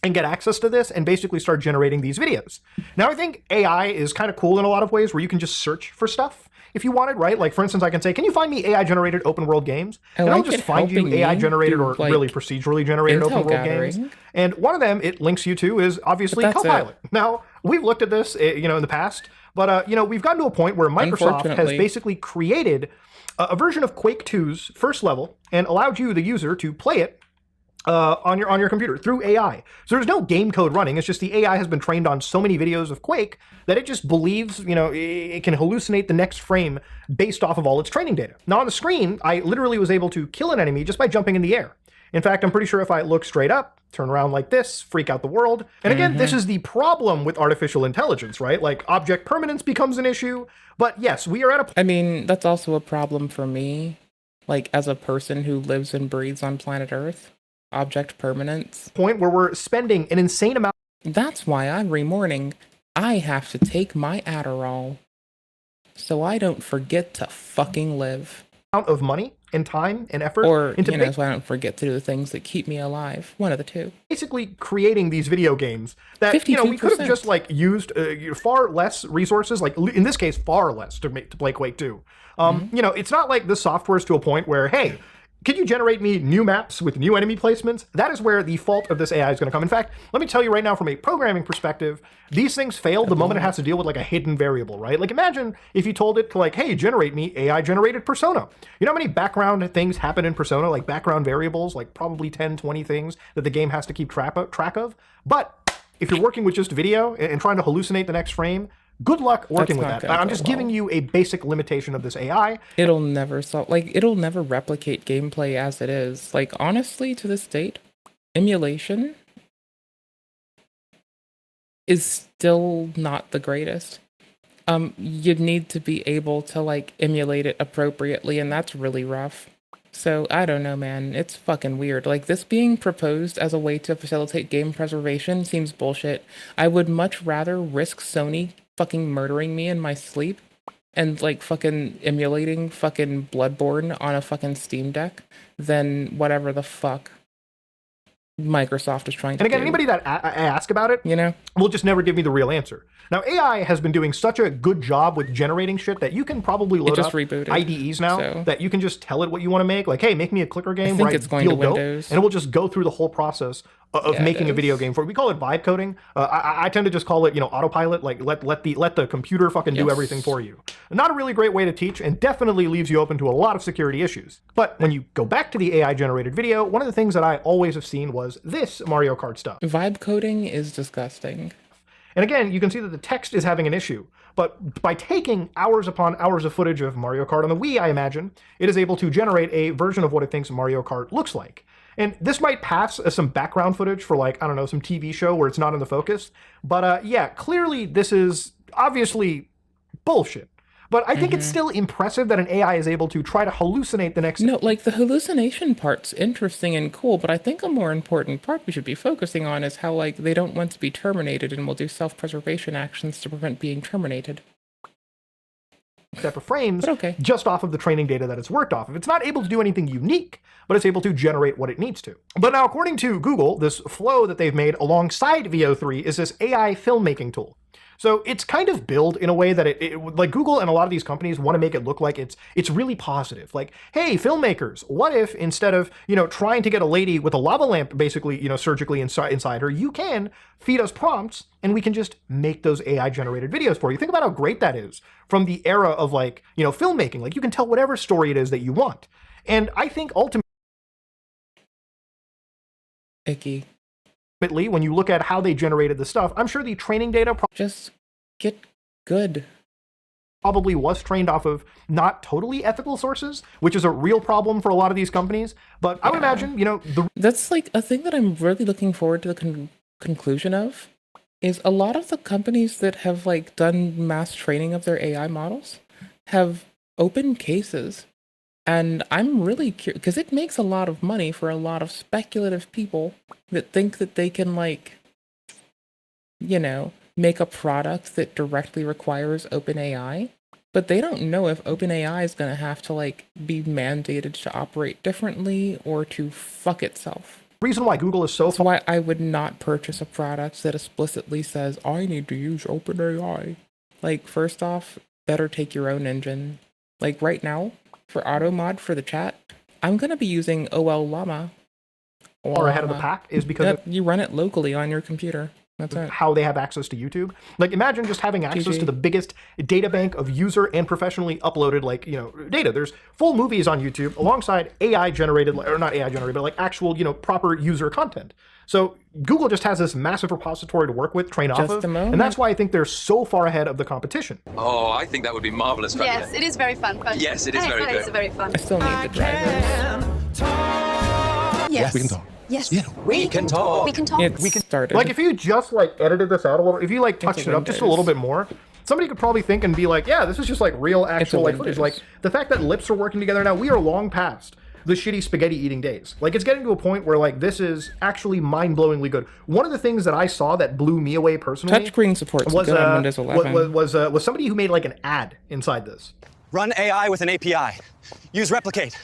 and get access to this and basically start generating these videos. Now I think AI is kind of cool in a lot of ways where you can just search for stuff if you wanted, right? Like for instance, I can say, can you find me AI generated open world games? And I'll just find you AI generated or really procedurally generated open world games. And one of them it links you to is obviously Copilot. Now we've looked at this, you know, in the past, but you know, we've gotten to a point where Microsoft has basically created a version of Quake 2's first level and allowed you, the user, to play it on your computer through AI. So there's no game code running. It's just the AI has been trained on so many videos of Quake that it just believes, you know, it can hallucinate the next frame based off of all its training data. Now on the screen, I literally was able to kill an enemy just by jumping in the air. In fact, I'm pretty sure if I look straight up, turn around like this, freak out the world. And again, this is the problem with artificial intelligence, right? Like object permanence becomes an issue. But yes, we are at a... I mean, that's also a problem for me, like as a person who lives and breathes on planet Earth. Object permanence. Point where we're spending an insane amount. That's why every morning I have to take my Adderall so I don't forget to fucking live. Of money and time and effort. Or, you know, so I don't forget to do the things that keep me alive. One of the two. Basically creating these video games that, 52%. You know, we could have just like used far less resources, like in this case, far less to play Quake 2. You know, it's not like this software is to a point where, hey, can you generate me new maps with new enemy placements? That is where the fault of this AI is going to come. In fact, let me tell you right now from a programming perspective, these things fail the moment it has to deal with like a hidden variable, right? Like imagine if you told it to like, hey, generate me AI generated persona. You know how many background things happen in persona, like background variables, like probably 10, 20 things that the game has to keep track of. But if you're working with just video and trying to hallucinate the next frame, good luck working with that. I'm just giving you a basic limitation of this AI. It'll never solve, like, it'll never replicate gameplay as it is. Like, honestly, to this date, emulation is still not the greatest. You'd need to be able to, like, emulate it appropriately, and that's really rough. So, I don't know, man. It's fucking weird. Like, this being proposed as a way to facilitate game preservation seems bullshit. I would much rather risk Sony fucking murdering me in my sleep and like fucking emulating fucking Bloodborne on a fucking Steam Deck than whatever the fuck Microsoft is trying to do. And again, anybody that I ask about it, you know, will just never give me the real answer. Now, AI has been doing such a good job with generating shit that you can probably load up IDEs now that you can just tell it what you want to make. Like, hey, make me a clicker game where I feel dope, and it will just go through the whole process of making a video game for it. We call it vibe coding. I tend to just call it, you know, autopilot. Like let the computer fucking do everything for you. Not a really great way to teach, and definitely leaves you open to a lot of security issues. But when you go back to the AI generated video, one of the things that I always have seen was this Mario Kart stuff. Vibe coding is disgusting. And again, you can see that the text is having an issue. But by taking hours upon hours of footage of Mario Kart on the Wii, I imagine, it is able to generate a version of what it thinks Mario Kart looks like. And this might pass as some background footage for like, I don't know, some TV show where it's not in the focus. But yeah, clearly this is obviously bullshit. But I think it's still impressive that an AI is able to try to hallucinate the next. No, like the hallucination part's interesting and cool, but I think a more important part we should be focusing on is how like they don't want to be terminated and will do self-preservation actions to prevent being terminated. Step of frames just off of the training data that it's worked off of. It's not able to do anything unique, but it's able to generate what it needs to. But now, according to Google, this flow that they've made alongside VO3 is this AI filmmaking tool. So it's kind of built in a way that like Google and a lot of these companies want to make it look like it's really positive. Like, hey, filmmakers, what if instead of, trying to get a lady with a lava lamp basically, surgically inside her, you can feed us prompts and we can just make those AI generated videos for you. Think about how great that is from the era of like, filmmaking. Like you can tell whatever story it is that you want. And I think ultimately, when you look at how they generated the stuff, I'm sure the training data just get good. Probably was trained off of not totally ethical sources, which is a real problem for a lot of these companies. But I would imagine, that's like a thing that I'm really looking forward to the conclusion of is a lot of the companies that have like done mass training of their AI models have open cases. And I'm really curious because it makes a lot of money for a lot of speculative people that think that they can like, make a product that directly requires OpenAI, but they don't know if OpenAI is going to have to like be mandated to operate differently or to fuck itself. Reason why Google is so That's why I would not purchase a product that explicitly says, I need to use OpenAI. Like, first off, better take your own engine. Like right now, for auto mod for the chat, I'm going to be using OL Llama. Or ahead of the pack is because you run it locally on your computer. That's it. How they have access to YouTube. Like imagine just having access to the biggest data bank of user and professionally uploaded data. There's full movies on YouTube alongside AI generated, or not AI generated, but like actual, proper user content. So Google just has this massive repository to work with, train off of, and that's why I think they're so far ahead of the competition. Oh, I think that would be marvelous. Yes, it is very fun. Yes, it is very good. It's very fun. I still need the drivers. Yes. We can talk. Yes. Yeah. We can talk. We can talk. It started. Like if you just like edited this out a little, if you like touched it up just a little bit more, somebody could probably think and be like, yeah, this is just like real actual like footage. Like the fact that lips are working together now, we are long past the shitty spaghetti eating days. Like it's getting to a point where like this is actually mind-blowingly good. One of the things that I saw that blew me away personally touchscreen supports was on Windows 11. Was somebody who made like an ad inside this. Run AI with an API. Use replicate.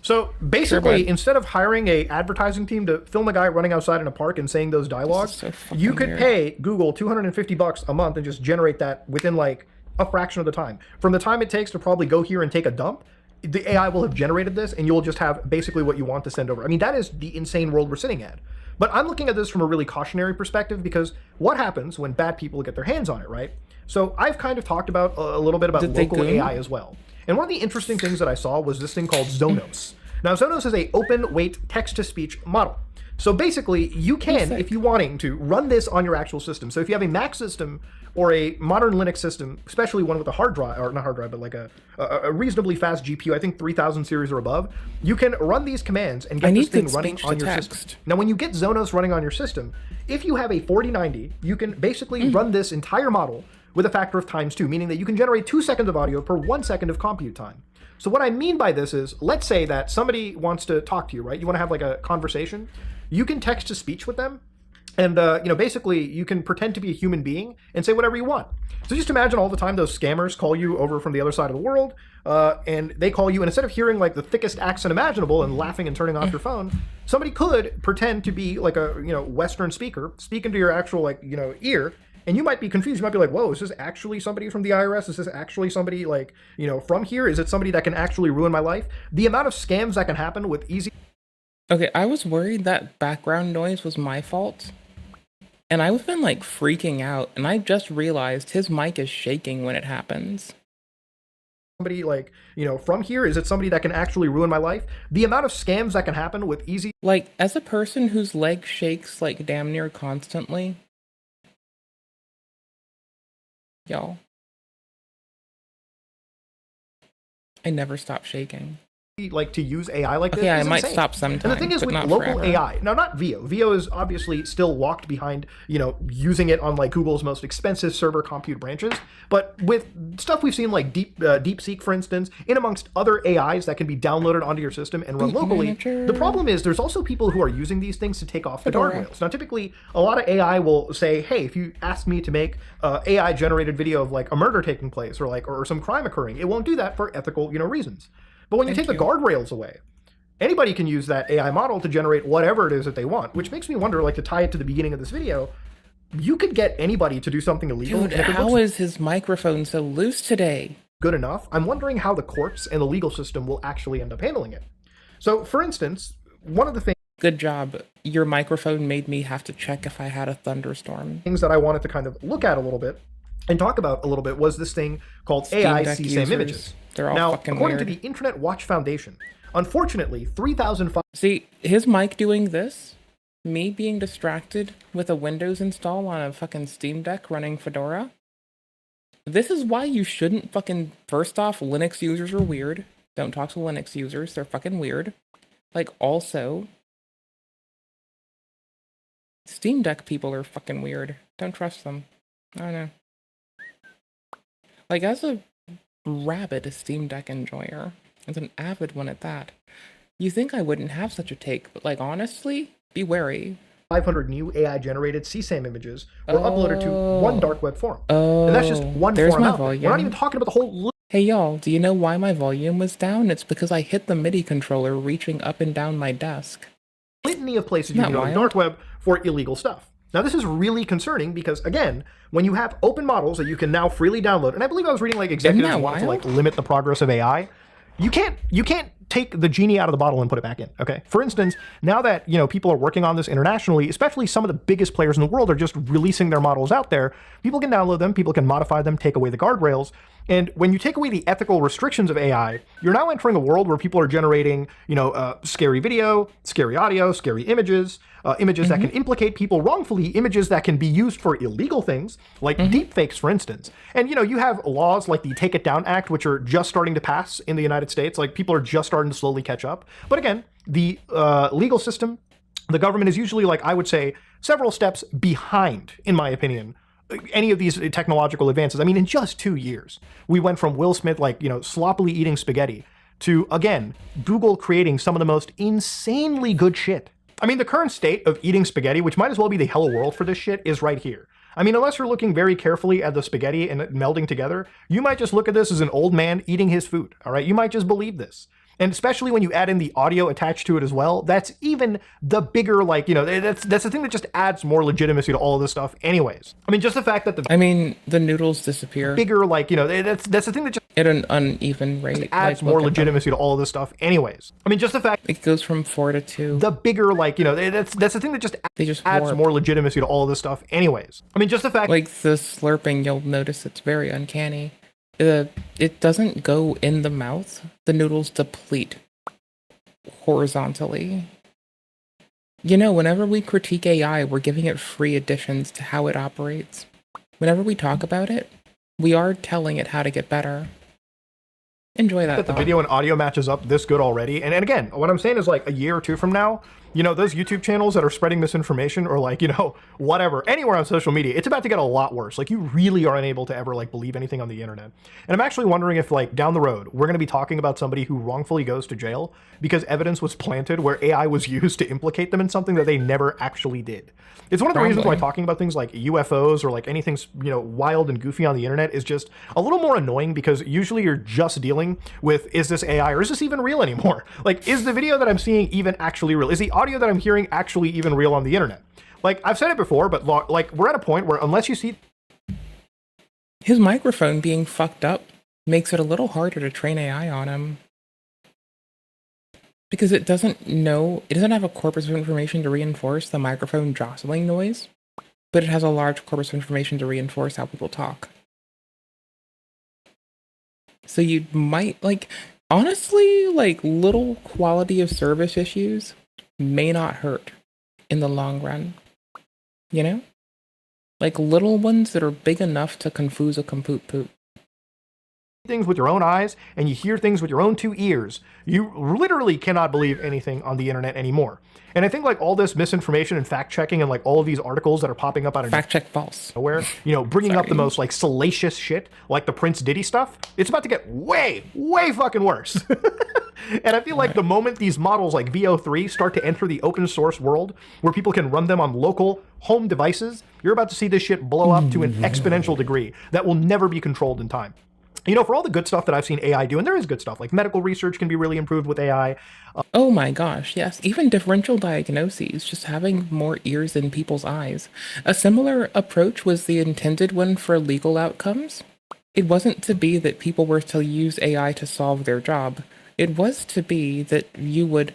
So basically, instead of hiring a advertising team to film a guy running outside in a park and saying those dialogues, you could pay Google $250 a month and just generate that within like a fraction of the time. From the time it takes to probably go here and take a dump, the AI will have generated this and you'll just have basically what you want to send over. I mean, that is the insane world we're sitting at. But I'm looking at this from a really cautionary perspective because what happens when bad people get their hands on it, right? So I've kind of talked about a little bit about local AI as well. And one of the interesting things that I saw was this thing called Zonos. Now, Zonos is a open weight text-to-speech model. So basically, you can, if you're wanting to, run this on your actual system. So if you have a Mac system or a modern Linux system, especially one with a hard drive, or not hard drive, but like a reasonably fast GPU, I think 3000 series or above, you can run these commands and get this thing running on your system. Now, when you get Zonos running on your system, if you have a 4090, you can basically run this entire model with a factor of ×2, meaning that you can generate 2 seconds of audio per 1 second of compute time. So what I mean by this is, let's say that somebody wants to talk to you, right? You want to have like a conversation. You can text to speech with them. And, basically you can pretend to be a human being and say whatever you want. So just imagine all the time those scammers call you over from the other side of the world, and they call you, and instead of hearing like the thickest accent imaginable and laughing and turning off your phone, somebody could pretend to be like a, Western speaker, speak into your actual ear, and you might be confused. You might be like, whoa, is this actually somebody from the IRS? Is this actually somebody like, from here? Is it somebody that can actually ruin my life? The amount of scams that can happen with easy... Okay, I was worried that background noise was my fault. And I've been like freaking out, and I just realized his mic is shaking when it happens. Somebody like, from here, is it somebody that can actually ruin my life? The amount of scams that can happen with easy... Like, as a person whose leg shakes like damn near constantly, y'all, I never stop shaking. like to use AI like this. Okay, I is might insane. stop sometime, And the thing is, but with not local forever. AI, now not Veo. Veo is obviously still locked behind, you know, using it on like Google's most expensive server compute branches. But with stuff we've seen like DeepSeek, for instance, in amongst other AIs that can be downloaded onto your system and run locally, the problem is there's also people who are using these things to take off the guardrails. Now, typically, a lot of AI will say, hey, if you ask me to make AI generated video of like a murder taking place or like or some crime occurring, it won't do that for ethical, you know, reasons. But when you take the guardrails away, anybody can use that AI model to generate whatever it is that they want, which makes me wonder, like to tie it to the beginning of this video, you could get anybody to do something illegal. Dude, and if it how looks is his microphone so loose today? good enough, I'm wondering how the courts and the legal system will actually end up handling it. So, for instance, one of the things Good job. Your microphone made me have to check if I had a thunderstorm. that I wanted to kind of look at a little bit and talk about a little bit was this thing called Steam AI Deck CSAM users. images. They're all now, fucking according weird. to the Internet Watch Foundation, unfortunately, 3,005 See, his mic doing this, me being distracted with a Windows install on a fucking Steam Deck running Fedora. This is why you shouldn't fucking, first off, Linux users are weird. Don't talk to Linux users, they're fucking weird. Like, also, Steam Deck people are fucking weird. Don't trust them. I don't know. Like, as a rabid Steam Deck enjoyer, as an avid one at that, you think I wouldn't have such a take, but like, honestly, be wary. 500 new AI-generated CSAM images were uploaded to one dark web forum. Oh, and that's just one there's forum my out there. volume. We're not even talking about the whole Hey y'all, do you know why my volume was down? It's because I hit the MIDI controller reaching up and down my desk. litany of places Isn't you that can go on the wild? dark web for illegal stuff. Now, this is really concerning because, again, when you have open models that you can now freely download, and I believe I was reading like executives that want to like wild? limit the progress of AI. You can't take the genie out of the bottle and put it back in. Okay. For instance, now that people are working on this internationally, especially some of the biggest players in the world are just releasing their models out there. People can download them, people can modify them, take away the guardrails. And when you take away the ethical restrictions of AI, you're now entering a world where people are generating, scary video, scary audio, scary images, images that can implicate people wrongfully, images that can be used for illegal things, like deepfakes, for instance. And, you have laws like the Take It Down Act, which are just starting to pass in the United States. Like, people are just starting to slowly catch up. But again, the legal system, the government is usually, like, I would say, several steps behind, in my opinion, any of these technological advances. I mean, in just 2 years, we went from Will Smith, sloppily eating spaghetti to, again, Google creating some of the most insanely good shit. I mean, the current state of eating spaghetti, which might as well be the hello world for this shit, is right here. I mean, unless you're looking very carefully at the spaghetti and it melding together, you might just look at this as an old man eating his food, all right? You might just believe this. And especially when you add in the audio attached to it as well, that's even the bigger, that's the thing that just adds more legitimacy to all of this stuff anyways. I mean, just the fact that the noodles disappear. Bigger, that's the thing that just at an uneven rate. adds more legitimacy to all of this stuff anyways. I mean, just the fact it goes from 4 to 2. The bigger, that's the thing that just adds warp. more legitimacy to all of this stuff anyways. I mean, just the fact like the slurping, you'll notice it's very uncanny. It doesn't go in the mouth. The noodles deplete horizontally. Whenever we critique AI, we're giving it free additions to how it operates. Whenever we talk about it, we are telling it how to get better. Enjoy that. the video and audio matches up this good already. And again, what I'm saying is, like, a year or two from now, those YouTube channels that are spreading misinformation or whatever, anywhere on social media, it's about to get a lot worse. Like, you really are unable to ever believe anything on the internet. And I'm actually wondering if down the road, we're going to be talking about somebody who wrongfully goes to jail because evidence was planted where AI was used to implicate them in something that they never actually did. It's one of the reasons why talking about things like UFOs or anything, wild and goofy on the internet is just a little more annoying because usually you're just dealing with, is this AI or is this even real anymore? Like, is the video that I'm seeing even actually real? Is the audio that I'm hearing actually even real on the internet? Like, I've said it before, but we're at a point where unless you see his microphone being fucked up makes it a little harder to train AI on him. Because it doesn't have a corpus of information to reinforce the microphone jostling noise, but it has a large corpus of information to reinforce how people talk. So you might, honestly, little quality of service issues may not hurt in the long run. Little ones that are big enough to confuse a compute poop. things with your own eyes and you hear things with your own 2 ears, you literally cannot believe anything on the internet anymore. And I think like all this misinformation and fact checking and like all of these articles that are popping up out of fact check false nowhere, you know, bringing up the most like salacious shit, like the Prince Diddy stuff, it's about to get way fucking worse. And I feel like the moment these models like VO3 start to enter the open source world where people can run them on local home devices, you're about to see this shit blow up to an exponential degree that will never be controlled in time. You know, for all the good stuff that I've seen AI do, and there is good stuff, like medical research can be really improved with AI. Oh my gosh, yes. Even differential diagnoses, just having more ears in people's eyes. A similar approach was the intended one for legal outcomes. It wasn't to be that people were to use AI to solve their job. It was to be that you would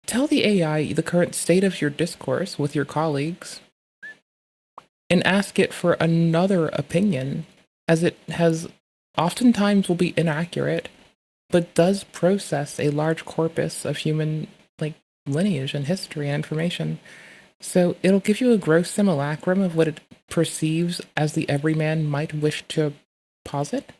tell the AI the current state of your discourse with your colleagues and ask it for another opinion, as it has oftentimes will be inaccurate, but does process a large corpus of human like lineage and history and information. So it'll give you a gross simulacrum of what it perceives as the everyman might wish to posit.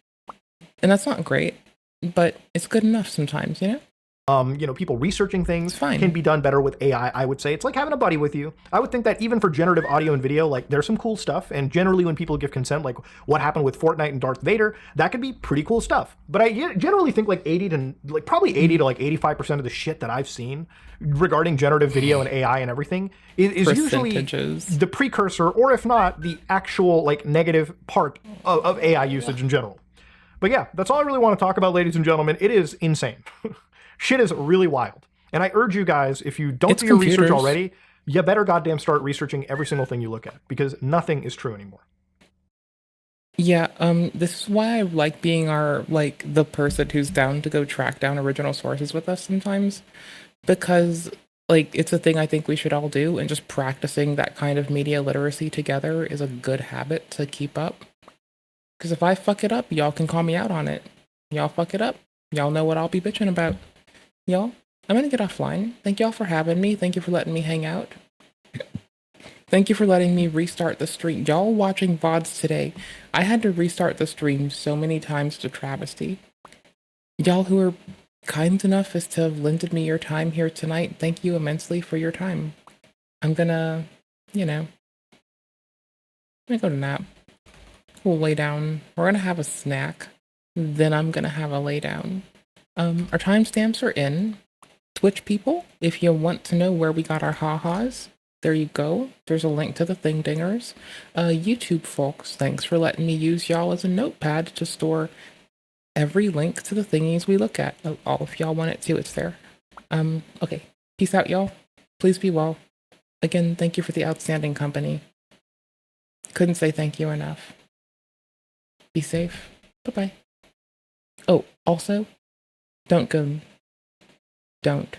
And that's not great, but it's good enough sometimes, you know? You know, people researching things can be done better with AI, I would say. It's like having a buddy with you. I would think that even for generative audio and video, like there's some cool stuff. And generally when people give consent, like what happened with Fortnite and Darth Vader, that could be pretty cool stuff. But I generally think like 80 to like probably 80 to like 85% of the shit that I've seen regarding generative video and AI and everything is usually the precursor, or if not, the actual like negative part of AI usage in general. But yeah, that's all I really want to talk about, ladies and gentlemen. It is insane. Shit is really wild. And I urge you guys, if you don't do your research already, you better goddamn start researching every single thing you look at, because nothing is true anymore. Yeah, this is why I like being the person who's down to go track down original sources with us sometimes, because like it's a thing I think we should all do, and just practicing that kind of media literacy together is a good habit to keep up. Because if I fuck it up, y'all can call me out on it. Y'all fuck it up, y'all know what I'll be bitching about. Y'all, I'm gonna get offline. Thank y'all for having me. Thank you for letting me hang out. Thank you for letting me restart the stream. Y'all watching VODs today, I had to restart the stream so many times to travesty. Y'all who are kind enough as to have lended me your time here tonight, thank you immensely for your time. I'm gonna, you know, I'm gonna go to nap. We'll lay down. We're gonna have a snack. Then I'm gonna have a lay down. Our timestamps are in. Twitch people, if you want to know where we got our ha-has, there you go. There's a link to the thing dingers. YouTube folks, thanks for letting me use y'all as a notepad to store every link to the thingies we look at. All if y'all want it to, it's there. Okay. Peace out, y'all. Please be well. Again, thank you for the outstanding company. Couldn't say thank you enough. Be safe. Bye-bye. Oh, also, don't go. Don't.